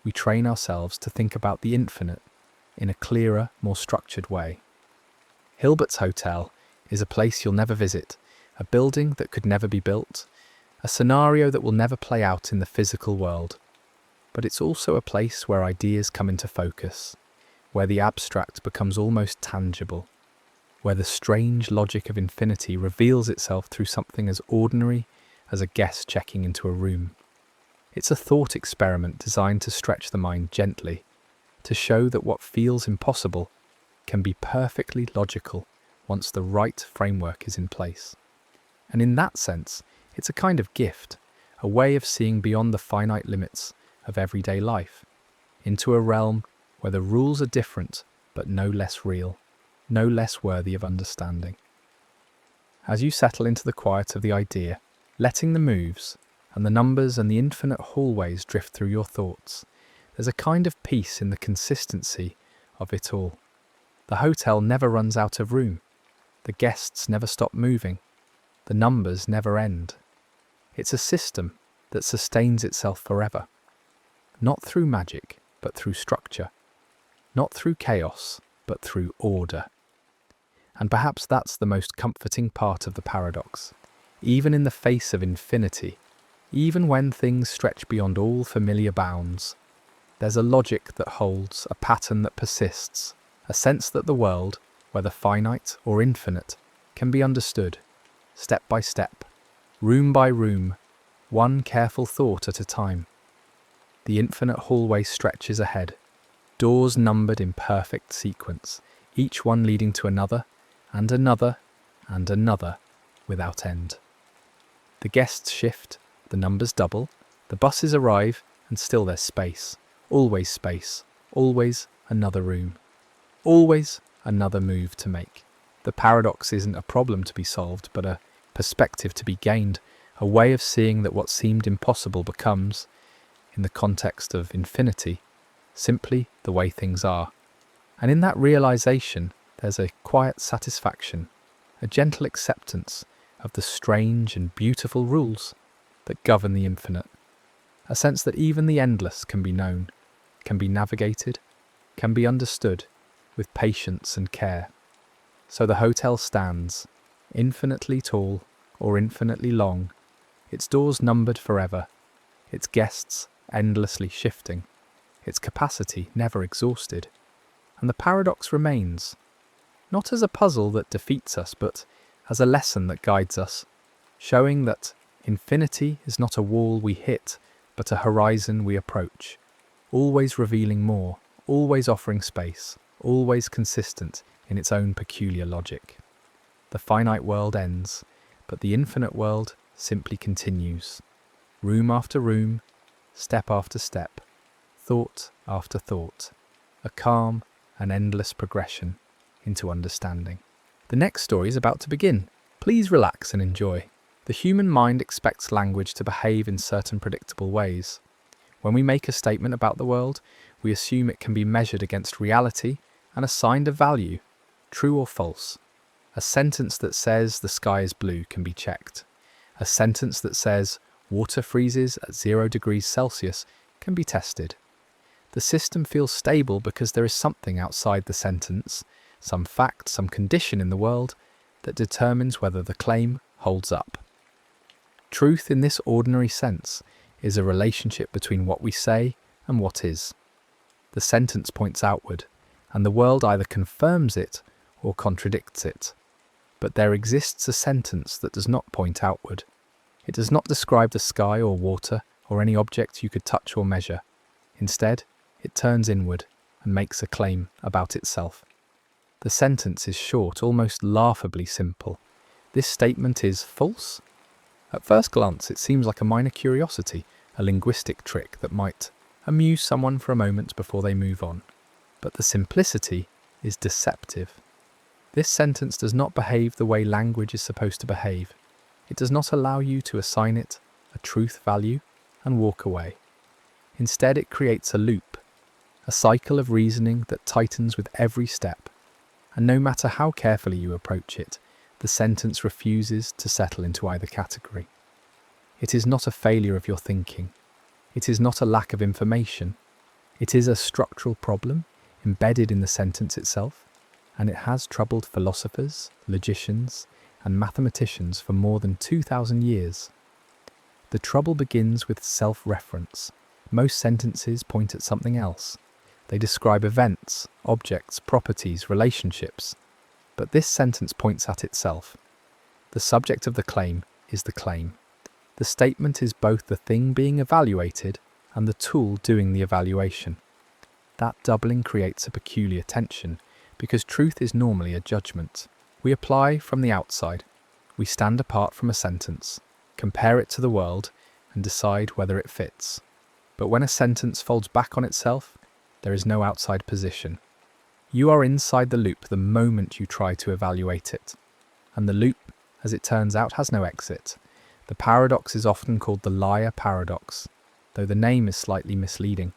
we train ourselves to think about the infinite in a clearer, more structured way. Hilbert's Hotel is a place you'll never visit, a building that could never be built, a scenario that will never play out in the physical world. But it's also a place where ideas come into focus, where the abstract becomes almost tangible, where the strange logic of infinity reveals itself through something as ordinary as a guest checking into a room. It's a thought experiment designed to stretch the mind gently, to show that what feels impossible can be perfectly logical once the right framework is in place. And in that sense, it's a kind of gift, a way of seeing beyond the finite limits of everyday life, into a realm where the rules are different but no less real, no less worthy of understanding. As you settle into the quiet of the idea, letting the moves and the numbers and the infinite hallways drift through your thoughts, there's a kind of peace in the consistency of it all. The hotel never runs out of room. The guests never stop moving. The numbers never end. It's a system that sustains itself forever. Not through magic, but through structure. Not through chaos, but through order. And perhaps that's the most comforting part of the paradox. Even in the face of infinity, even when things stretch beyond all familiar bounds, There's a logic that holds, a pattern that persists, a sense that the world, whether finite or infinite, can be understood, step by step, room by room, one careful thought at a time. The infinite hallway stretches ahead, doors numbered in perfect sequence, each one leading to another, and another, and another, without end. The guests shift, the numbers double, the buses arrive, and still there's space, always another room, always another move to make. The paradox isn't a problem to be solved, but a perspective to be gained, a way of seeing that what seemed impossible becomes, in the context of infinity, simply the way things are. And in that realization, there's a quiet satisfaction, a gentle acceptance of the strange and beautiful rules that govern the infinite. A sense that even the endless can be known, can be navigated, can be understood with patience and care. So the hotel stands, infinitely tall or infinitely long, its doors numbered forever, its guests endlessly shifting, its capacity never exhausted. And the paradox remains, not as a puzzle that defeats us, but as a lesson that guides us, showing that infinity is not a wall we hit, but a horizon we approach, always revealing more, always offering space, always consistent in its own peculiar logic. The finite world ends, but the infinite world simply continues. Room after room, step after step, thought after thought, a calm and endless progression into understanding. The next story is about to begin. Please relax and enjoy. The human mind expects language to behave in certain predictable ways. When we make a statement about the world, we assume it can be measured against reality and assigned a value, true or false. A sentence that says the sky is blue can be checked. A sentence that says water freezes at 0 degrees Celsius can be tested. The system feels stable because there is something outside the sentence, some fact, some condition in the world that determines whether the claim holds up. Truth in this ordinary sense is a relationship between what we say and what is. The sentence points outward, and the world either confirms it or contradicts it. But there exists a sentence that does not point outward. It does not describe the sky or water or any object you could touch or measure. Instead, it turns inward and makes a claim about itself. The sentence is short, almost laughably simple. This statement is false? At first glance, it seems like a minor curiosity, a linguistic trick that might amuse someone for a moment before they move on. But the simplicity is deceptive. This sentence does not behave the way language is supposed to behave. It does not allow you to assign it a truth value and walk away. Instead, it creates a loop, a cycle of reasoning that tightens with every step. And no matter how carefully you approach it, the sentence refuses to settle into either category. It is not a failure of your thinking. It is not a lack of information. It is a structural problem embedded in the sentence itself, and it has troubled philosophers, logicians, and mathematicians for more than 2,000 years. The trouble begins with self-reference. Most sentences point at something else. They describe events, objects, properties, relationships. But this sentence points at itself. The subject of the claim is the claim. The statement is both the thing being evaluated and the tool doing the evaluation. That doubling creates a peculiar tension, because truth is normally a judgment. We apply from the outside. We stand apart from a sentence, compare it to the world, and decide whether it fits. But when a sentence folds back on itself, there is no outside position. You are inside the loop the moment you try to evaluate it. And the loop, as it turns out, has no exit. The paradox is often called the liar paradox, though the name is slightly misleading.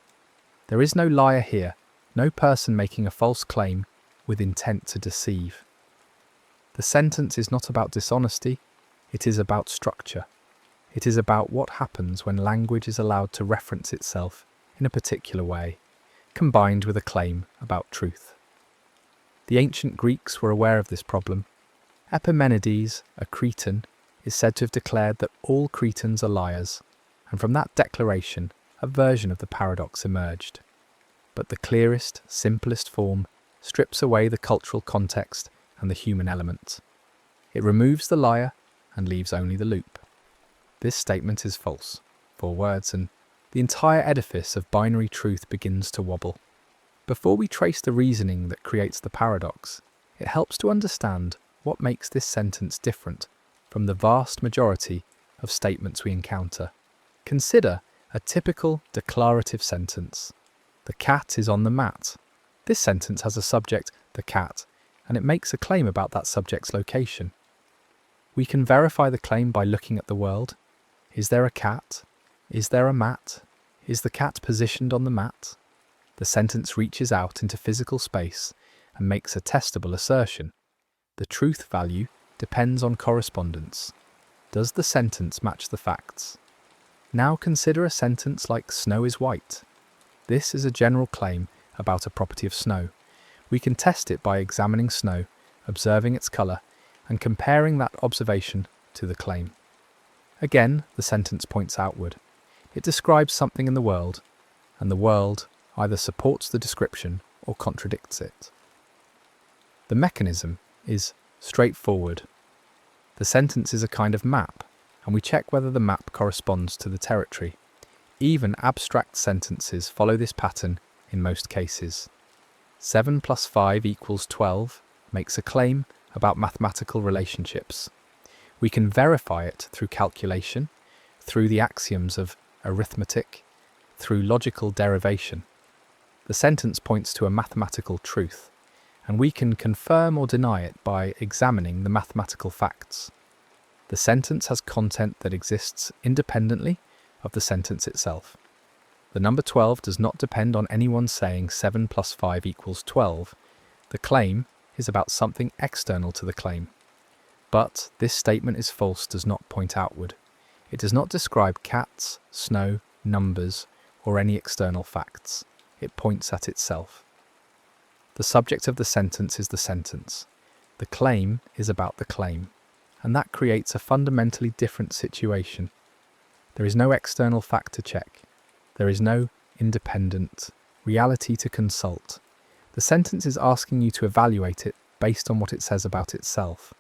There is no liar here, no person making a false claim with intent to deceive. The sentence is not about dishonesty, it is about structure. It is about what happens when language is allowed to reference itself in a particular way, combined with a claim about truth. The ancient Greeks were aware of this problem. Epimenides, a Cretan, is said to have declared that all Cretans are liars, and from that declaration, a version of the paradox emerged. but the clearest, simplest form strips away the cultural context and the human element. It removes the liar and leaves only the loop. This statement is false. 4 words, and the entire edifice of binary truth begins to wobble. Before we trace the reasoning that creates the paradox, it helps to understand what makes this sentence different from the vast majority of statements we encounter. Consider a typical declarative sentence. The cat is on the mat. This sentence has a subject, the cat, and it makes a claim about that subject's location. We can verify the claim by looking at the world. Is there a cat? Is there a mat? Is the cat positioned on the mat? The sentence reaches out into physical space and makes a testable assertion. The truth value depends on correspondence. Does the sentence match the facts? Now consider a sentence like snow is white. This is a general claim about a property of snow. We can test it by examining snow, observing its colour, and comparing that observation to the claim. Again, the sentence points outward. It describes something in the world, and the world either supports the description or contradicts it. The mechanism is straightforward. The sentence is a kind of map, and we check whether the map corresponds to the territory. Even abstract sentences follow this pattern in most cases. 7 plus 5 equals 12 makes a claim about mathematical relationships. We can verify it through calculation, through the axioms of arithmetic, through logical derivation. The sentence points to a mathematical truth, and we can confirm or deny it by examining the mathematical facts. The sentence has content that exists independently of the sentence itself. The number 12 does not depend on anyone saying 7 plus 5 equals 12. The claim is about something external to the claim. But this statement is false does not point outward. It does not describe cats, snow, numbers, or any external facts. It points at itself. The subject of the sentence is the sentence. The claim is about the claim, and that creates a fundamentally different situation. There is no external fact to check. There is no independent reality to consult. The sentence is asking you to evaluate it based on what it says about itself,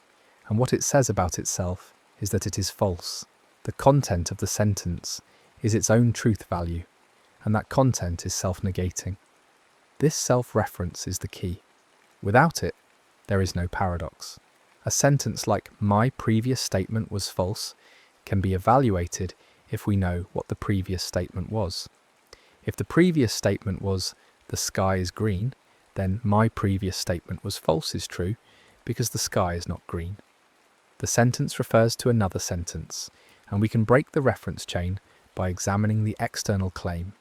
and what it says about itself is that it is false. The content of the sentence is its own truth value, and that content is self-negating. This self-reference is the key. Without it, there is no paradox. A sentence like "my previous statement was false" can be evaluated if we know what the previous statement was. If the previous statement was "the sky is green," then "my previous statement was false" is true because the sky is not green. The sentence refers to another sentence, and we can break the reference chain by examining the external claim.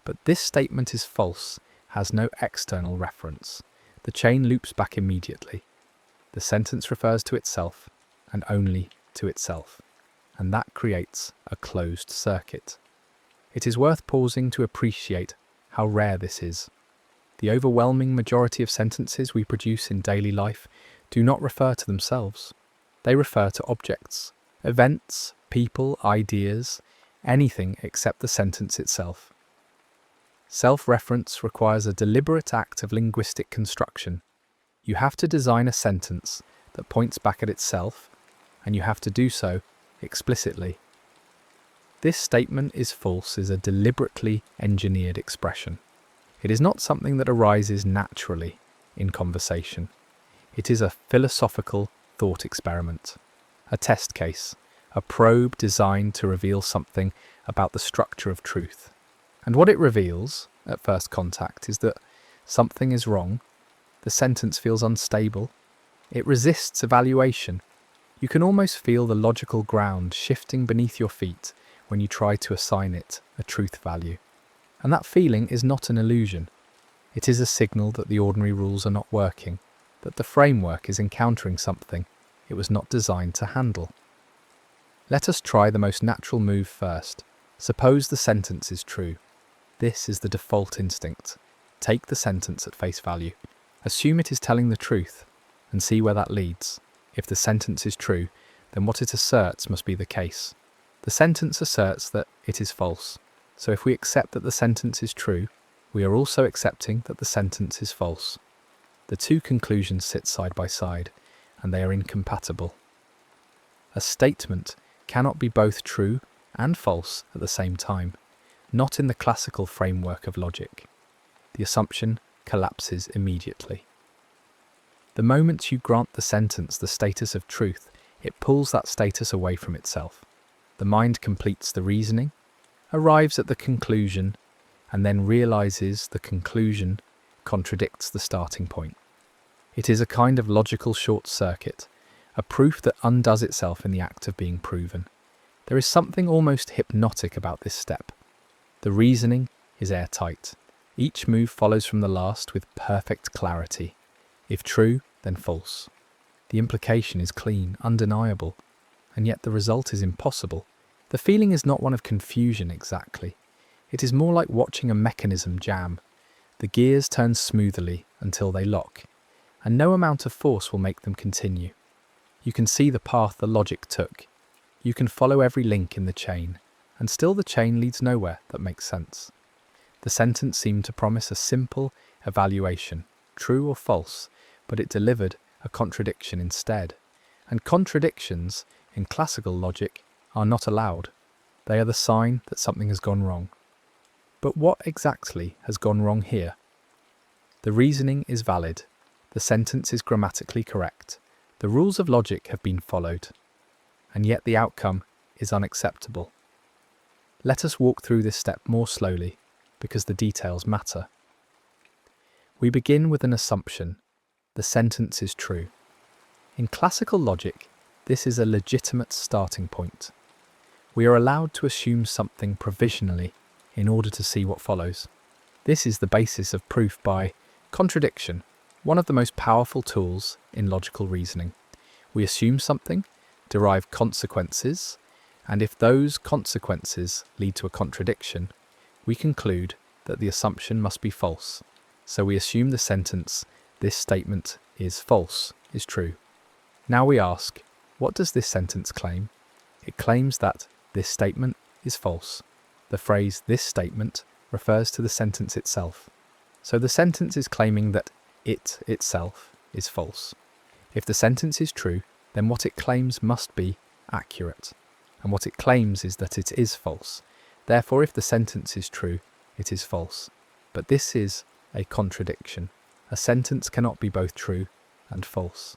But this statement is false, has no external reference. The chain loops back immediately. The sentence refers to itself, and only to itself, and that creates a closed circuit. It is worth pausing to appreciate how rare this is. The overwhelming majority of sentences we produce in daily life do not refer to themselves. They refer to objects, events, people, ideas, anything except the sentence itself. Self-reference requires a deliberate act of linguistic construction. You have to design a sentence that points back at itself, and you have to do so explicitly. This statement is false is a deliberately engineered expression. It is not something that arises naturally in conversation. It is a philosophical thought experiment, a test case, a probe designed to reveal something about the structure of truth. And what it reveals, at first contact, is that something is wrong. The sentence feels unstable. It resists evaluation. You can almost feel the logical ground shifting beneath your feet when you try to assign it a truth value. And that feeling is not an illusion. It is a signal that the ordinary rules are not working, that the framework is encountering something it was not designed to handle. Let us try the most natural move first. Suppose the sentence is true. This is the default instinct. Take the sentence at face value. Assume it is telling the truth, and see where that leads. If the sentence is true, then what it asserts must be the case. The sentence asserts that it is false. So if we accept that the sentence is true, we are also accepting that the sentence is false. The two conclusions sit side by side, and they are incompatible. A statement cannot be both true and false at the same time, not in the classical framework of logic. The assumption collapses immediately. The moment you grant the sentence the status of truth, it pulls that status away from itself. The mind completes the reasoning, arrives at the conclusion, and then realizes the conclusion contradicts the starting point. It is a kind of logical short circuit, a proof that undoes itself in the act of being proven. There is something almost hypnotic about this step. The reasoning is airtight. Each move follows from the last with perfect clarity. If true, then false. The implication is clean, undeniable, and yet the result is impossible. The feeling is not one of confusion exactly. It is more like watching a mechanism jam. The gears turn smoothly until they lock, and no amount of force will make them continue. You can see the path the logic took. You can follow every link in the chain, and still the chain leads nowhere that makes sense. The sentence seemed to promise a simple evaluation, true or false, but it delivered a contradiction instead. And contradictions, in classical logic, are not allowed. They are the sign that something has gone wrong. But what exactly has gone wrong here? The reasoning is valid. The sentence is grammatically correct. The rules of logic have been followed. And yet the outcome is unacceptable. Let us walk through this step more slowly, because the details matter. We begin with an assumption. The sentence is true. In classical logic, this is a legitimate starting point. We are allowed to assume something provisionally in order to see what follows. This is the basis of proof by contradiction, one of the most powerful tools in logical reasoning. We assume something, derive consequences, and if those consequences lead to a contradiction, we conclude that the assumption must be false. So we assume the sentence, "This statement is false," is true. Now we ask, what does this sentence claim? It claims that this statement is false. The phrase "this statement" refers to the sentence itself. So the sentence is claiming that it itself is false. If the sentence is true, then what it claims must be accurate. And what it claims is that it is false. Therefore, if the sentence is true, it is false. But this is a contradiction. A sentence cannot be both true and false.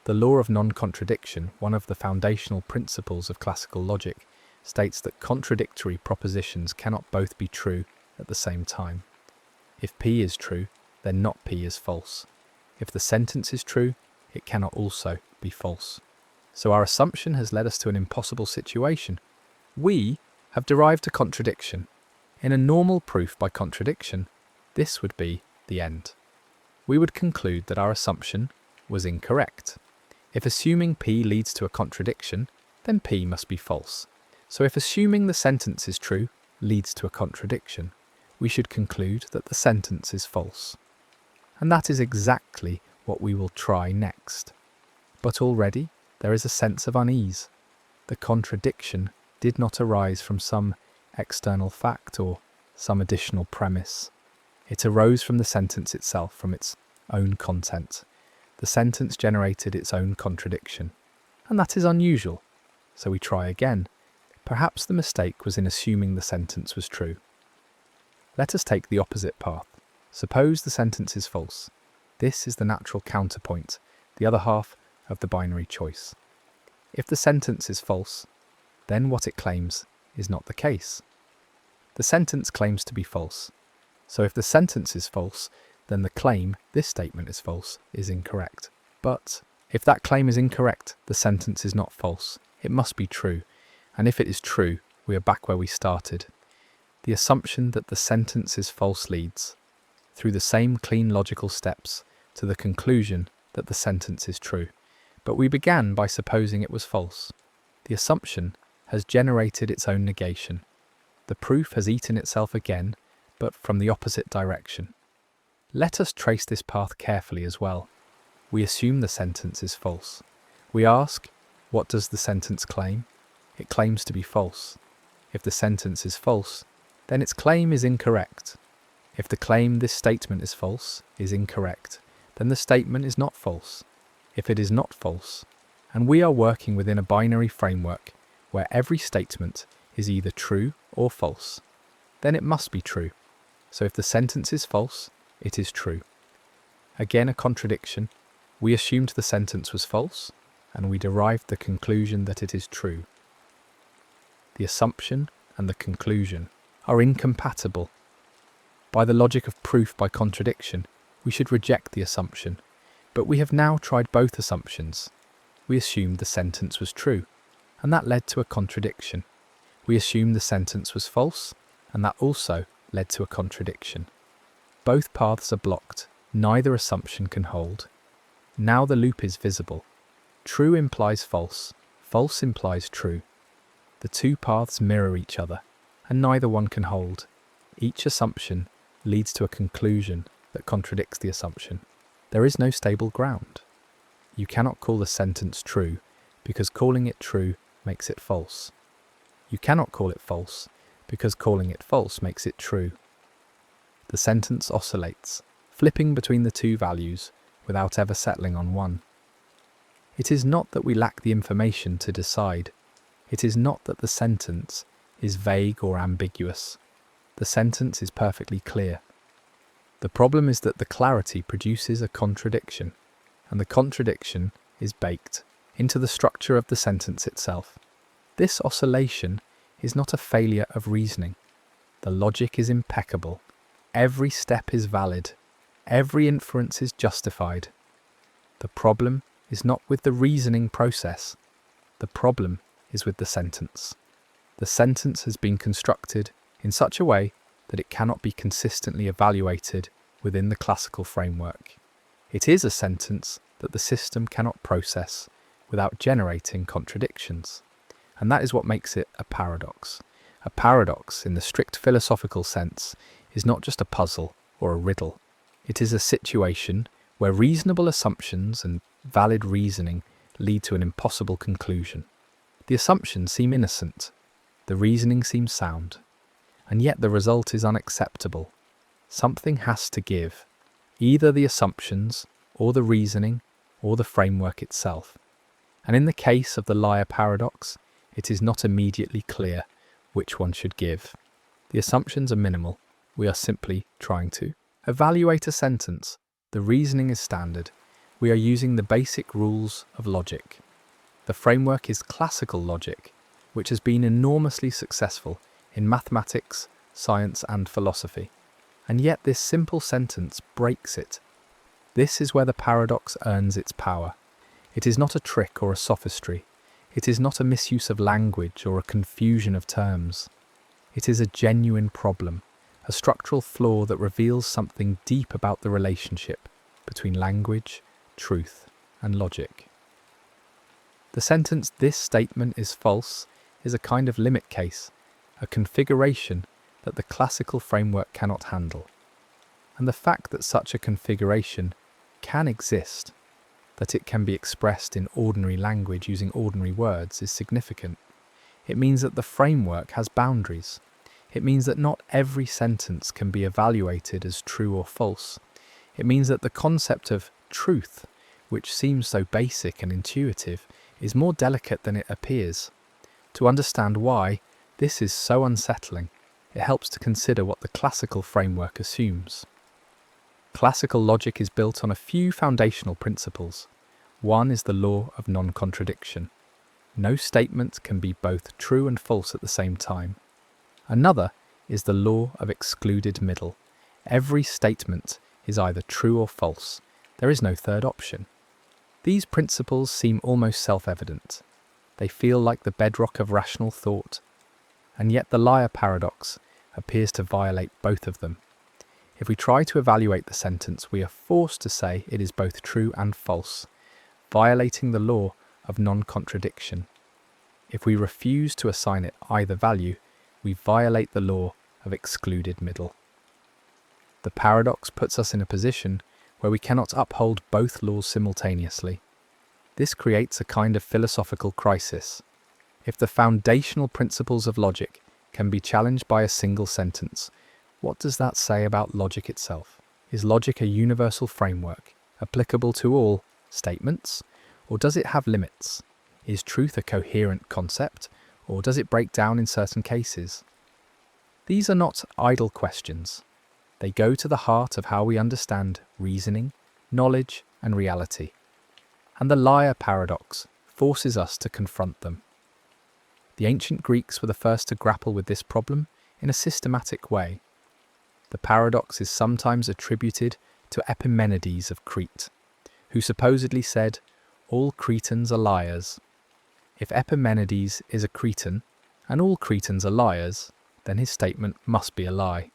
The law of non-contradiction, one of the foundational principles of classical logic, states that contradictory propositions cannot both be true at the same time. If P is true, then not P is false. If the sentence is true, it cannot also be false. So our assumption has led us to an impossible situation. We have derived a contradiction. In a normal proof by contradiction, this would be the end. We would conclude that our assumption was incorrect. If assuming P leads to a contradiction, then P must be false. So if assuming the sentence is true leads to a contradiction, we should conclude that the sentence is false. And that is exactly what we will try next. But already there is a sense of unease. The contradiction did not arise from some external fact or some additional premise. It arose from the sentence itself, from its own content. The sentence generated its own contradiction. And that is unusual. So we try again. Perhaps the mistake was in assuming the sentence was true. Let us take the opposite path. Suppose the sentence is false. This is the natural counterpoint, the other half of the binary choice. If the sentence is false, then what it claims is not the case. The sentence claims to be false. So if the sentence is false, then the claim, "this statement is false," is incorrect. But if that claim is incorrect, the sentence is not false. It must be true. And if it is true, we are back where we started. The assumption that the sentence is false leads, through the same clean logical steps, to the conclusion that the sentence is true. But we began by supposing it was false. The assumption has generated its own negation. The proof has eaten itself again, but from the opposite direction. Let us trace this path carefully as well. We assume the sentence is false. We ask, what does the sentence claim? It claims to be false. If the sentence is false, then its claim is incorrect. If the claim "this statement is false" is incorrect, then the statement is not false. If it is not false, and we are working within a binary framework where every statement is either true or false, then it must be true. So if the sentence is false, it is true. Again, a contradiction. We assumed the sentence was false, and we derived the conclusion that it is true. The assumption and the conclusion are incompatible. By the logic of proof by contradiction, we should reject the assumption, but we have now tried both assumptions. We assumed the sentence was true, and that led to a contradiction. We assumed the sentence was false, and that also led to a contradiction. Both paths are blocked. Neither assumption can hold. Now the loop is visible. True implies false. False implies true. The two paths mirror each other, and neither one can hold. Each assumption leads to a conclusion that contradicts the assumption. There is no stable ground. You cannot call the sentence true because calling it true makes it false. You cannot call it false because calling it false makes it true. The sentence oscillates, flipping between the two values without ever settling on one. It is not that we lack the information to decide. It is not that the sentence is vague or ambiguous. The sentence is perfectly clear. The problem is that the clarity produces a contradiction, and the contradiction is baked into the structure of the sentence itself. This oscillation is not a failure of reasoning. The logic is impeccable. Every step is valid. Every inference is justified. The problem is not with the reasoning process. The problem is with the sentence. The sentence has been constructed in such a way that it cannot be consistently evaluated within the classical framework. It is a sentence that the system cannot process without generating contradictions. And that is what makes it a paradox. A paradox, in the strict philosophical sense, is not just a puzzle or a riddle. It is a situation where reasonable assumptions and valid reasoning lead to an impossible conclusion. The assumptions seem innocent, the reasoning seems sound, and yet the result is unacceptable. Something has to give, either the assumptions, or the reasoning, or the framework itself. And in the case of the liar paradox, it is not immediately clear which one should give. The assumptions are minimal. We are simply trying to evaluate a sentence. The reasoning is standard. We are using the basic rules of logic. The framework is classical logic, which has been enormously successful in mathematics, science, and philosophy. And yet this simple sentence breaks it. This is where the paradox earns its power. It is not a trick or a sophistry. It is not a misuse of language or a confusion of terms. It is a genuine problem, a structural flaw that reveals something deep about the relationship between language, truth, and logic. The sentence "this statement is false" is a kind of limit case, a configuration that the classical framework cannot handle. And the fact that such a configuration can exist, that it can be expressed in ordinary language using ordinary words, is significant. It means that the framework has boundaries. It means that not every sentence can be evaluated as true or false. It means that the concept of truth, which seems so basic and intuitive, is more delicate than it appears. To understand why this is so unsettling, it helps to consider what the classical framework assumes. Classical logic is built on a few foundational principles. One is the law of non-contradiction. No statement can be both true and false at the same time. Another is the law of excluded middle. Every statement is either true or false. There is no third option. These principles seem almost self-evident. They feel like the bedrock of rational thought. And yet the liar paradox appears to violate both of them. If we try to evaluate the sentence, we are forced to say it is both true and false, violating the law of non-contradiction. If we refuse to assign it either value, we violate the law of excluded middle. The paradox puts us in a position where we cannot uphold both laws simultaneously. This creates a kind of philosophical crisis. If the foundational principles of logic can be challenged by a single sentence, What does that say about logic itself? Is logic a universal framework, applicable to all statements, or does it have limits? Is truth a coherent concept, or does it break down in certain cases? These are not idle questions. They go to the heart of how we understand reasoning, knowledge, and reality. And the liar paradox forces us to confront them. The ancient Greeks were the first to grapple with this problem in a systematic way. The paradox is sometimes attributed to Epimenides of Crete, who supposedly said, "All Cretans are liars." If Epimenides is a Cretan, and all Cretans are liars, then his statement must be a lie.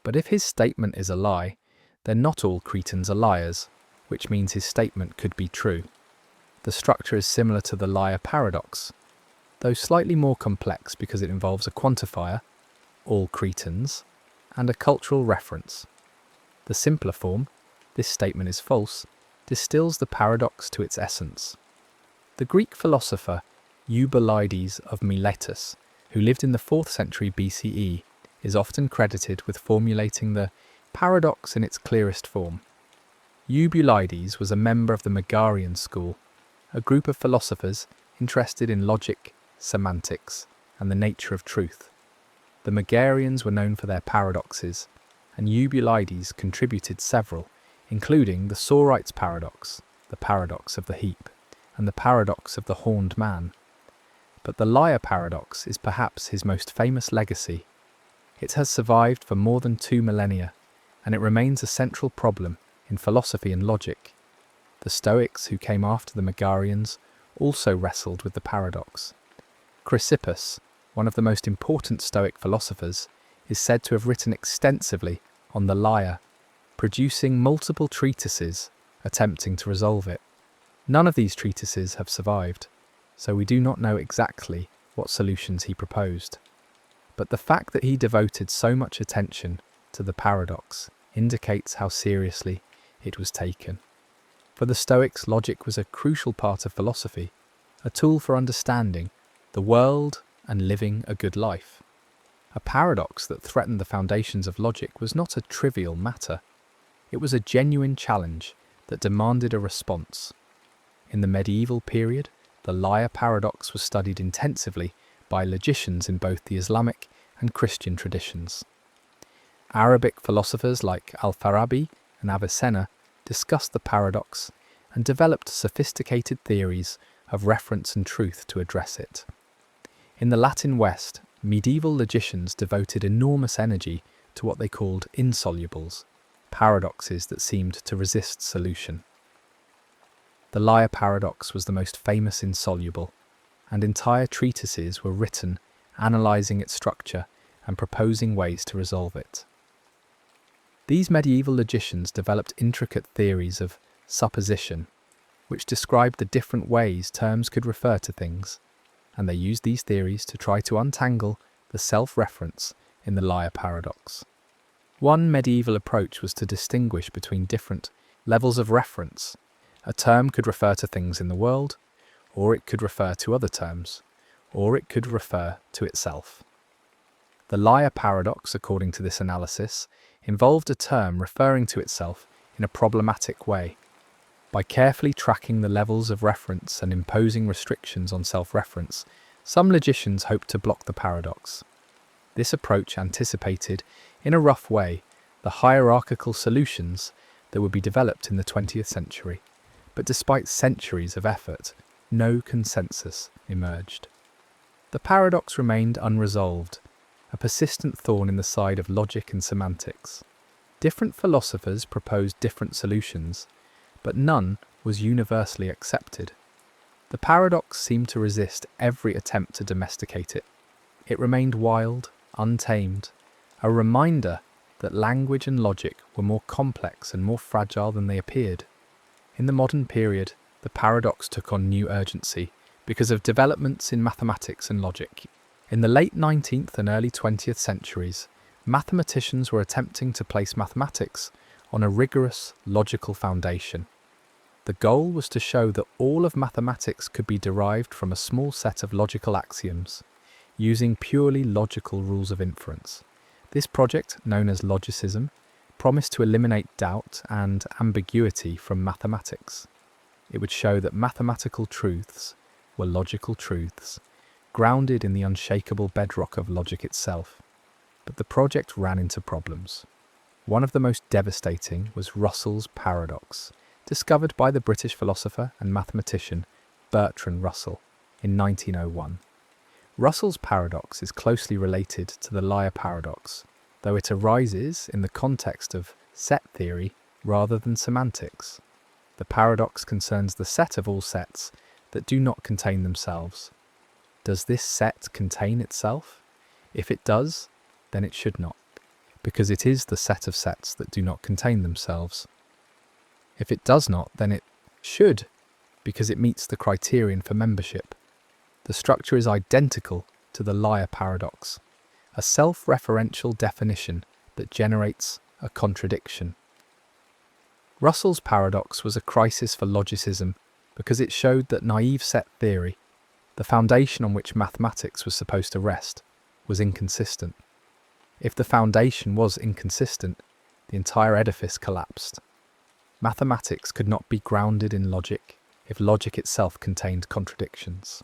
But if his statement is a lie, then not all Cretans are liars, which means his statement could be true. The structure is similar to the liar paradox, though slightly more complex because it involves a quantifier, all Cretans, and a cultural reference. The simpler form, this statement is false, distills the paradox to its essence. The Greek philosopher Eubulides of Miletus, who lived in the 4th century BCE, is often credited with formulating the paradox in its clearest form. Eubulides was a member of the Megarian school, a group of philosophers interested in logic, semantics, and the nature of truth. The Megarians were known for their paradoxes, and Eubulides contributed several, including the Sorite's paradox, the paradox of the heap, and the paradox of the horned man. But the liar paradox is perhaps his most famous legacy. It has survived for more than 2 millennia, and it remains a central problem in philosophy and logic. The Stoics, who came after the Megarians, also wrestled with the paradox. Chrysippus, one of the most important Stoic philosophers, is said to have written extensively on the liar, producing multiple treatises attempting to resolve it. None of these treatises have survived, so we do not know exactly what solutions he proposed. But the fact that he devoted so much attention to the paradox indicates how seriously it was taken. For the Stoics, logic was a crucial part of philosophy, a tool for understanding the world and living a good life. A paradox that threatened the foundations of logic was not a trivial matter. It was a genuine challenge that demanded a response. In the medieval period, the liar paradox was studied intensively by logicians in both the Islamic and Christian traditions. Arabic philosophers like Al-Farabi and Avicenna discussed the paradox and developed sophisticated theories of reference and truth to address it. In the Latin West, medieval logicians devoted enormous energy to what they called insolubles, paradoxes that seemed to resist solution. The liar paradox was the most famous insoluble, and entire treatises were written analysing its structure and proposing ways to resolve it. These medieval logicians developed intricate theories of supposition, which described the different ways terms could refer to things, and they used these theories to try to untangle the self-reference in the liar paradox. One medieval approach was to distinguish between different levels of reference. A term could refer to things in the world, or it could refer to other terms, or it could refer to itself. The liar paradox, according to this analysis, involved a term referring to itself in a problematic way. By carefully tracking the levels of reference and imposing restrictions on self-reference, some logicians hoped to block the paradox. This approach anticipated, in a rough way, the hierarchical solutions that would be developed in the 20th century. But despite centuries of effort, no consensus emerged. The paradox remained unresolved, a persistent thorn in the side of logic and semantics. Different philosophers proposed different solutions, but none was universally accepted. The paradox seemed to resist every attempt to domesticate it. It remained wild, untamed, a reminder that language and logic were more complex and more fragile than they appeared. In the modern period, the paradox took on new urgency because of developments in mathematics and logic. In the late 19th and early 20th centuries, mathematicians were attempting to place mathematics on a rigorous, logical foundation. The goal was to show that all of mathematics could be derived from a small set of logical axioms, using purely logical rules of inference. This project, known as logicism, promised to eliminate doubt and ambiguity from mathematics. It would show that mathematical truths were logical truths, grounded in the unshakable bedrock of logic itself. But the project ran into problems. One of the most devastating was Russell's paradox, discovered by the British philosopher and mathematician Bertrand Russell in 1901. Russell's paradox is closely related to the liar paradox, though it arises in the context of set theory rather than semantics. The paradox concerns the set of all sets that do not contain themselves. Does this set contain itself? If it does, then it should not, because it is the set of sets that do not contain themselves. If it does not, then it should, because it meets the criterion for membership. The structure is identical to the liar paradox, a self-referential definition that generates a contradiction. Russell's paradox was a crisis for logicism because it showed that naive set theory, the foundation on which mathematics was supposed to rest, was inconsistent. If the foundation was inconsistent, the entire edifice collapsed. Mathematics could not be grounded in logic if logic itself contained contradictions.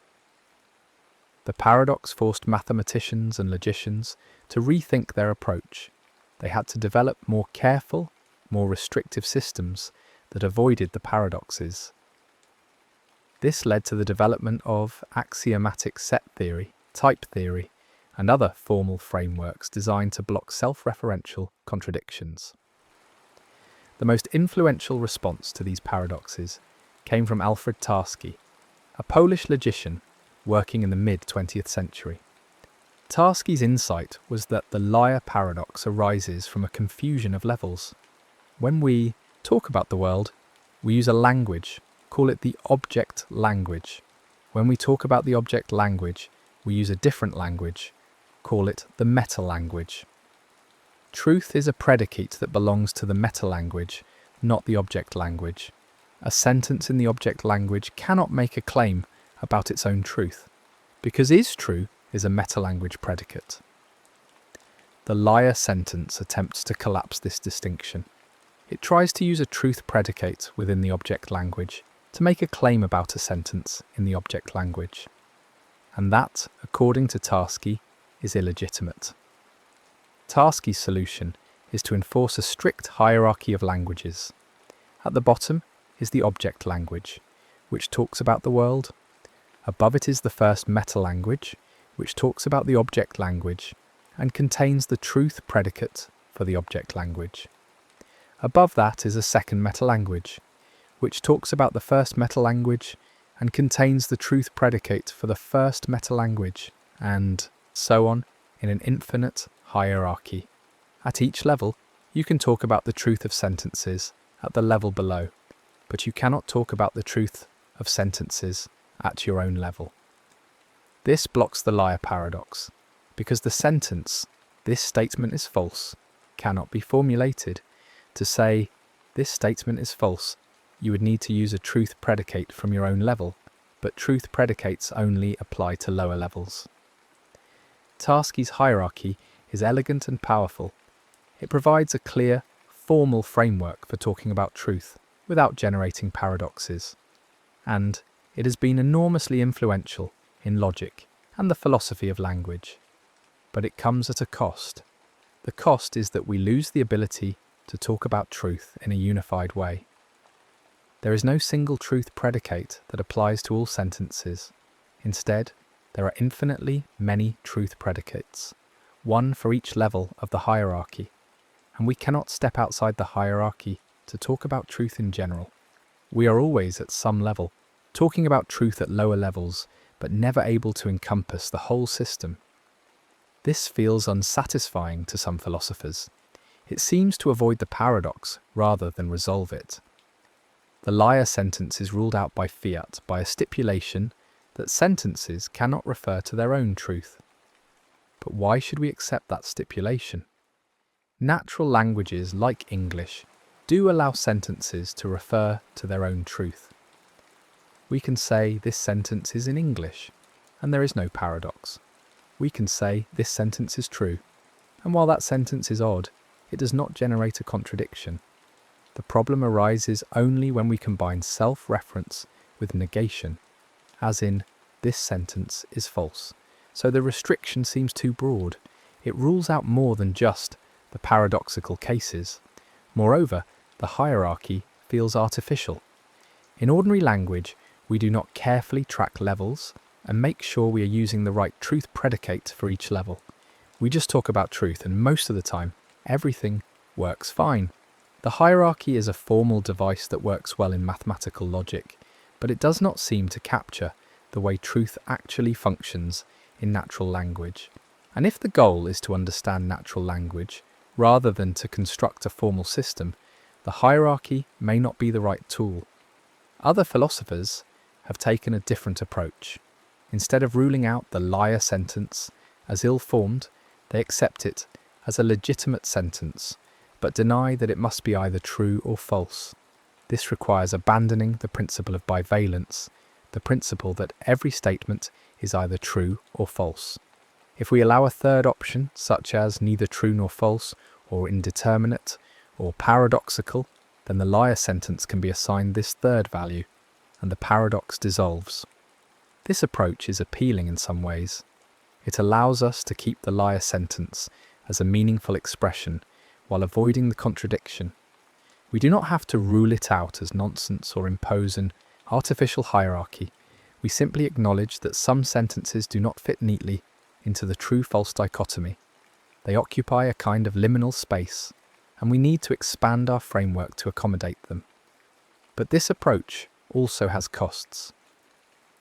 The paradox forced mathematicians and logicians to rethink their approach. They had to develop more careful, more restrictive systems that avoided the paradoxes. This led to the development of axiomatic set theory, type theory, and other formal frameworks designed to block self-referential contradictions. The most influential response to these paradoxes came from Alfred Tarski, a Polish logician working in the mid-20th century. Tarski's insight was that the liar paradox arises from a confusion of levels. When we talk about the world, we use a language, call it the object language. When we talk about the object language, we use a different language, call it the meta-language. Truth is a predicate that belongs to the meta-language, not the object language. A sentence in the object language cannot make a claim about its own truth, because is true is a meta-language predicate. The liar sentence attempts to collapse this distinction. It tries to use a truth predicate within the object language to make a claim about a sentence in the object language. And that, according to Tarski, is illegitimate. Tarski's solution is to enforce a strict hierarchy of languages. At the bottom is the object language, which talks about the world. Above it is the first meta-language, which talks about the object language and contains the truth predicate for the object language. Above that is a second meta-language, which talks about the first meta-language and contains the truth predicate for the first meta-language, and so on in an infinite hierarchy. At each level, you can talk about the truth of sentences at the level below, but you cannot talk about the truth of sentences at your own level. This blocks the liar paradox, because the sentence, "this statement is false," cannot be formulated. To say, "this statement is false," you would need to use a truth predicate from your own level, but truth predicates only apply to lower levels. Tarski's hierarchy is elegant and powerful. It provides a clear, formal framework for talking about truth without generating paradoxes. And it has been enormously influential in logic and the philosophy of language. But it comes at a cost. The cost is that we lose the ability to talk about truth in a unified way. There is no single truth predicate that applies to all sentences. Instead, there are infinitely many truth predicates, one for each level of the hierarchy, and we cannot step outside the hierarchy to talk about truth in general. We are always at some level, talking about truth at lower levels, but never able to encompass the whole system. This feels unsatisfying to some philosophers. It seems to avoid the paradox rather than resolve it. The liar sentence is ruled out by fiat by a stipulation that sentences cannot refer to their own truth. But why should we accept that stipulation? Natural languages like English do allow sentences to refer to their own truth. We can say this sentence is in English, and there is no paradox. We can say this sentence is true, And while that sentence is odd, it does not generate a contradiction. The problem arises only when we combine self-reference with negation, as in, this sentence is false. So the restriction seems too broad. It rules out more than just the paradoxical cases. Moreover, the hierarchy feels artificial. In ordinary language, we do not carefully track levels and make sure we are using the right truth predicate for each level. We just talk about truth, and most of the time, everything works fine. The hierarchy is a formal device that works well in mathematical logic, but it does not seem to capture the way truth actually functions in natural language. And if the goal is to understand natural language, rather than to construct a formal system, the hierarchy may not be the right tool. Other philosophers have taken a different approach. Instead of ruling out the liar sentence as ill-formed, they accept it as a legitimate sentence, but deny that it must be either true or false. This requires abandoning the principle of bivalence, the principle that every statement is either true or false. If we allow a third option, such as neither true nor false, or indeterminate, or paradoxical, then the liar sentence can be assigned this third value, and the paradox dissolves. This approach is appealing in some ways. It allows us to keep the liar sentence as a meaningful expression while avoiding the contradiction. We do not have to rule it out as nonsense or impose an artificial hierarchy. We simply acknowledge that some sentences do not fit neatly into the true-false dichotomy. They occupy a kind of liminal space, and we need to expand our framework to accommodate them. But this approach also has costs.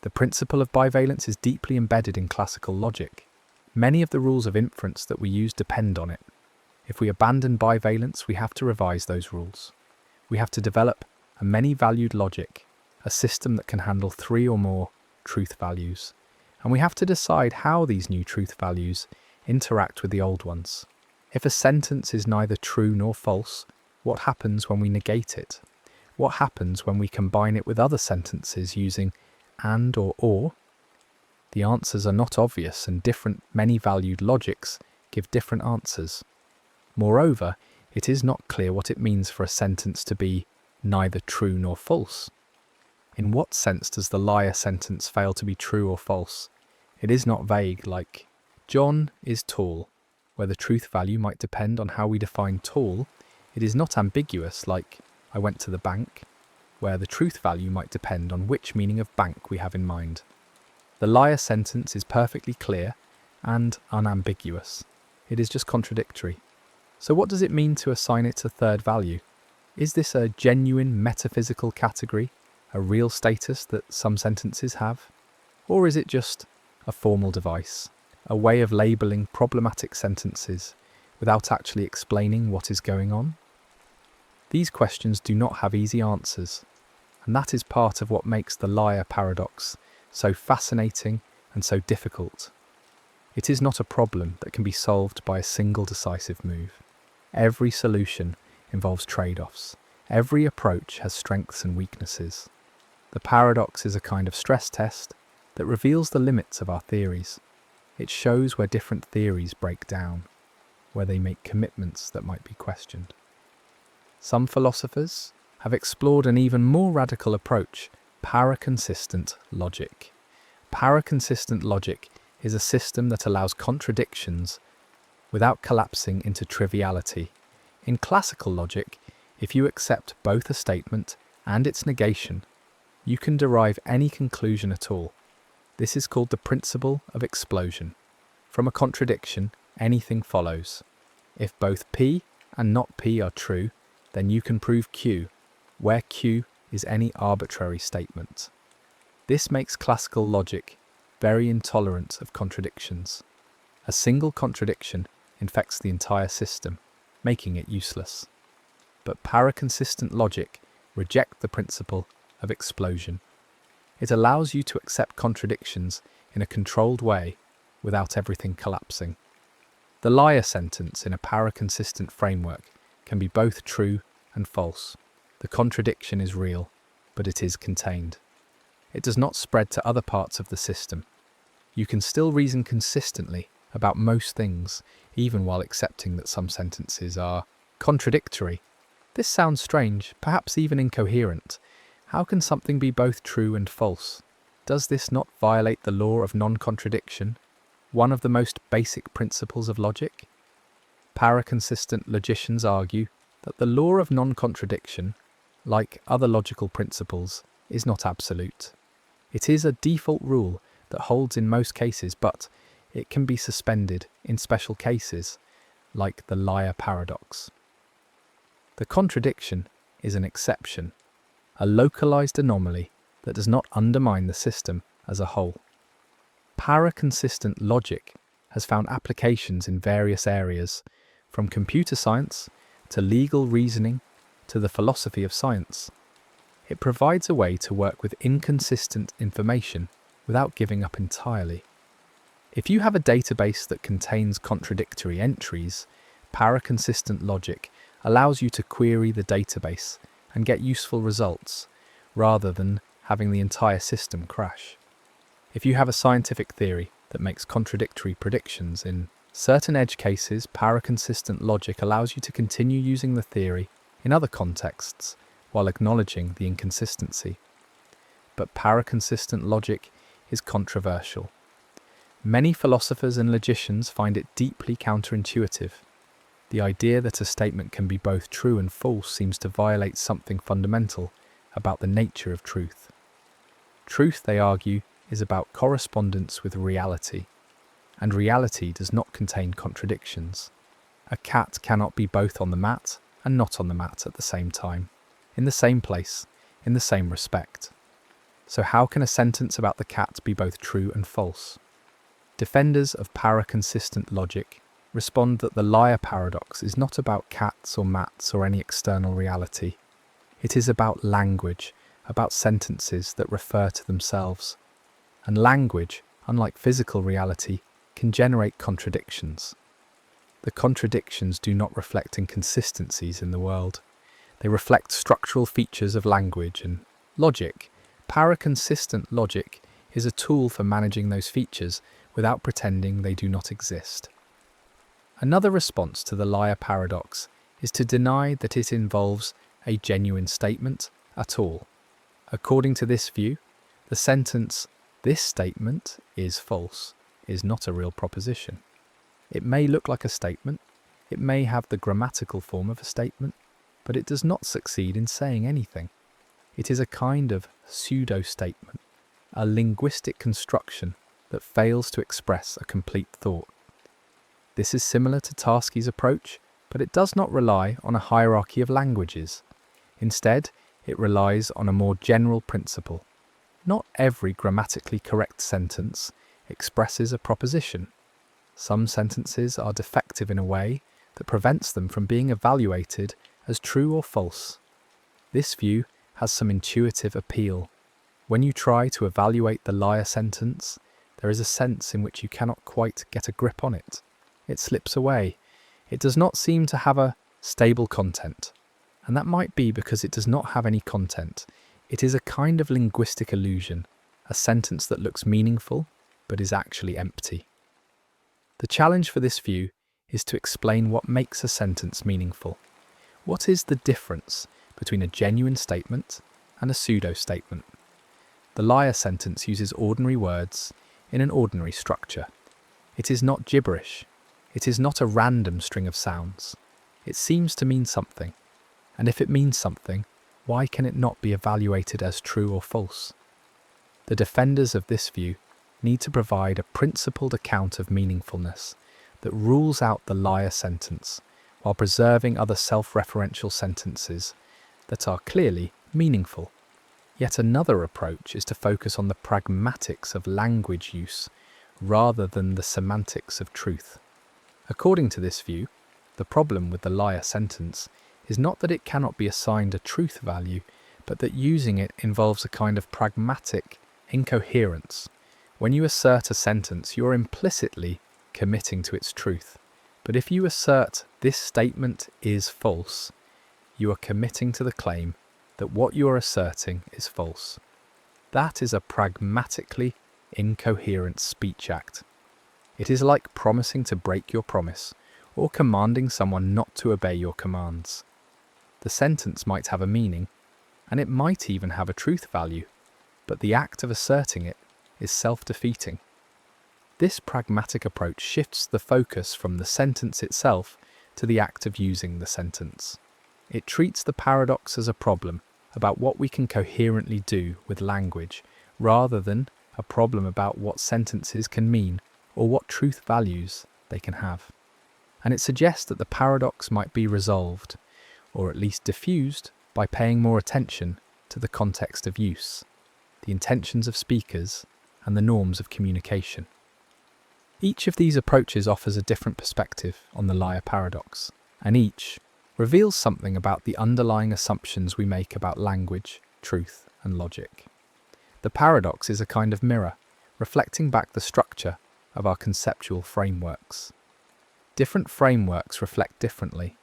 The principle of bivalence is deeply embedded in classical logic. Many of the rules of inference that we use depend on it. If we abandon bivalence, we have to revise those rules. We have to develop a many-valued logic, a system that can handle 3 or more truth values. And we have to decide how these new truth values interact with the old ones. If a sentence is neither true nor false, what happens when we negate it? What happens when we combine it with other sentences using and or? The answers are not obvious, and different many-valued logics give different answers. Moreover, it is not clear what it means for a sentence to be neither true nor false. In what sense does the liar sentence fail to be true or false? It is not vague, like, John is tall, where the truth value might depend on how we define tall. It is not ambiguous, like, I went to the bank, where the truth value might depend on which meaning of bank we have in mind. The liar sentence is perfectly clear and unambiguous. It is just contradictory. So what does it mean to assign it a third value? Is this a genuine metaphysical category, a real status that some sentences have? Or is it just a formal device, a way of labelling problematic sentences without actually explaining what is going on? These questions do not have easy answers, and that is part of what makes the liar paradox so fascinating and so difficult. It is not a problem that can be solved by a single decisive move. Every solution involves trade-offs. Every approach has strengths and weaknesses. The paradox is a kind of stress test that reveals the limits of our theories. It shows where different theories break down, where they make commitments that might be questioned. Some philosophers have explored an even more radical approach, paraconsistent logic. Paraconsistent logic is a system that allows contradictions without collapsing into triviality. In classical logic, if you accept both a statement and its negation, you can derive any conclusion at all. This is called the principle of explosion. From a contradiction, anything follows. If both P and not P are true, then you can prove Q, where Q is any arbitrary statement. This makes classical logic very intolerant of contradictions. A single contradiction infects the entire system, making it useless. But paraconsistent logic rejects the principle of explosion. It allows you to accept contradictions in a controlled way without everything collapsing. The liar sentence in a paraconsistent framework can be both true and false. The contradiction is real, but it is contained. It does not spread to other parts of the system. You can still reason consistently about most things, even while accepting that some sentences are contradictory. This sounds strange, perhaps even incoherent. How can something be both true and false? Does this not violate the law of non-contradiction, one of the most basic principles of logic? Paraconsistent logicians argue that the law of non-contradiction, like other logical principles, is not absolute. It is a default rule that holds in most cases, but it can be suspended in special cases, like the liar paradox. The contradiction is an exception, a localized anomaly that does not undermine the system as a whole. Paraconsistent logic has found applications in various areas, from computer science to legal reasoning to the philosophy of science. It provides a way to work with inconsistent information without giving up entirely. If you have a database that contains contradictory entries, paraconsistent logic allows you to query the database and get useful results, rather than having the entire system crash. If you have a scientific theory that makes contradictory predictions in certain edge cases, paraconsistent logic allows you to continue using the theory in other contexts while acknowledging the inconsistency. But paraconsistent logic is controversial. Many philosophers and logicians find it deeply counterintuitive. The idea that a statement can be both true and false seems to violate something fundamental about the nature of truth. Truth, they argue, is about correspondence with reality, and reality does not contain contradictions. A cat cannot be both on the mat and not on the mat at the same time, in the same place, in the same respect. So how can a sentence about the cat be both true and false? Defenders of paraconsistent logic respond that the liar paradox is not about cats or mats or any external reality. It is about language, about sentences that refer to themselves. And language, unlike physical reality, can generate contradictions. The contradictions do not reflect inconsistencies in the world. They reflect structural features of language and logic. Paraconsistent logic is a tool for managing those features without pretending they do not exist. Another response to the liar paradox is to deny that it involves a genuine statement at all. According to this view, the sentence, "This statement is false," is not a real proposition. It may look like a statement, it may have the grammatical form of a statement, but it does not succeed in saying anything. It is a kind of pseudo-statement, a linguistic construction that fails to express a complete thought. This is similar to Tarski's approach, but it does not rely on a hierarchy of languages. Instead, it relies on a more general principle. Not every grammatically correct sentence expresses a proposition. Some sentences are defective in a way that prevents them from being evaluated as true or false. This view has some intuitive appeal. When you try to evaluate the liar sentence, there is a sense in which you cannot quite get a grip on it. It slips away. It does not seem to have a stable content. And that might be because it does not have any content. It is a kind of linguistic illusion, a sentence that looks meaningful but is actually empty. The challenge for this view is to explain what makes a sentence meaningful. What is the difference between a genuine statement and a pseudo-statement? The liar sentence uses ordinary words in an ordinary structure. It is not gibberish. It is not a random string of sounds. It seems to mean something. And if it means something, why can it not be evaluated as true or false? The defenders of this view need to provide a principled account of meaningfulness that rules out the liar sentence while preserving other self-referential sentences that are clearly meaningful. Yet another approach is to focus on the pragmatics of language use rather than the semantics of truth. According to this view, the problem with the liar sentence is not that it cannot be assigned a truth value, but that using it involves a kind of pragmatic incoherence. When you assert a sentence, you're implicitly committing to its truth. But if you assert this statement is false, you are committing to the claim that what you are asserting is false. That is a pragmatically incoherent speech act. It is like promising to break your promise or commanding someone not to obey your commands. The sentence might have a meaning, and it might even have a truth value, but the act of asserting it is self-defeating. This pragmatic approach shifts the focus from the sentence itself to the act of using the sentence. It treats the paradox as a problem about what we can coherently do with language, rather than a problem about what sentences can mean or what truth values they can have. And it suggests that the paradox might be resolved, or at least diffused, by paying more attention to the context of use, the intentions of speakers, and the norms of communication. Each of these approaches offers a different perspective on the liar paradox, and each reveals something about the underlying assumptions we make about language, truth, and logic. The paradox is a kind of mirror, reflecting back the structure of our conceptual frameworks. Different frameworks reflect differently,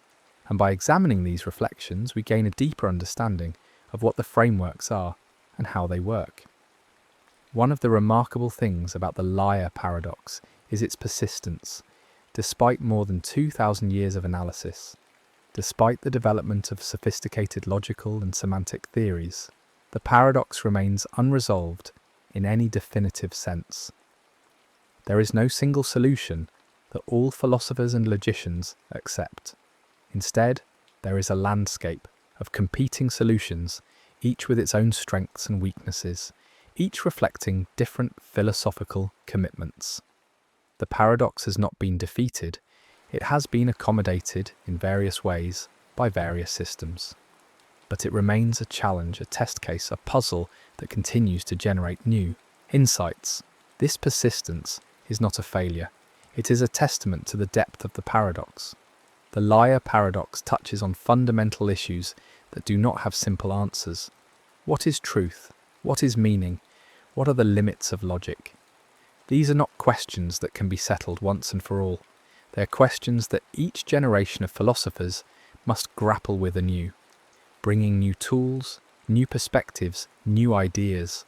and by examining these reflections, we gain a deeper understanding of what the frameworks are and how they work. One of the remarkable things about the liar paradox is its persistence. Despite more than 2,000 years of analysis, despite the development of sophisticated logical and semantic theories, the paradox remains unresolved in any definitive sense. There is no single solution that all philosophers and logicians accept. Instead, there is a landscape of competing solutions, each with its own strengths and weaknesses, each reflecting different philosophical commitments. The paradox has not been defeated, it has been accommodated in various ways by various systems. But it remains a challenge, a test case, a puzzle that continues to generate new insights. This persistence is not a failure, it is a testament to the depth of the paradox. The liar paradox touches on fundamental issues that do not have simple answers. What is truth? What is meaning? What are the limits of logic? These are not questions that can be settled once and for all. They are questions that each generation of philosophers must grapple with anew, bringing new tools, new perspectives, new ideas.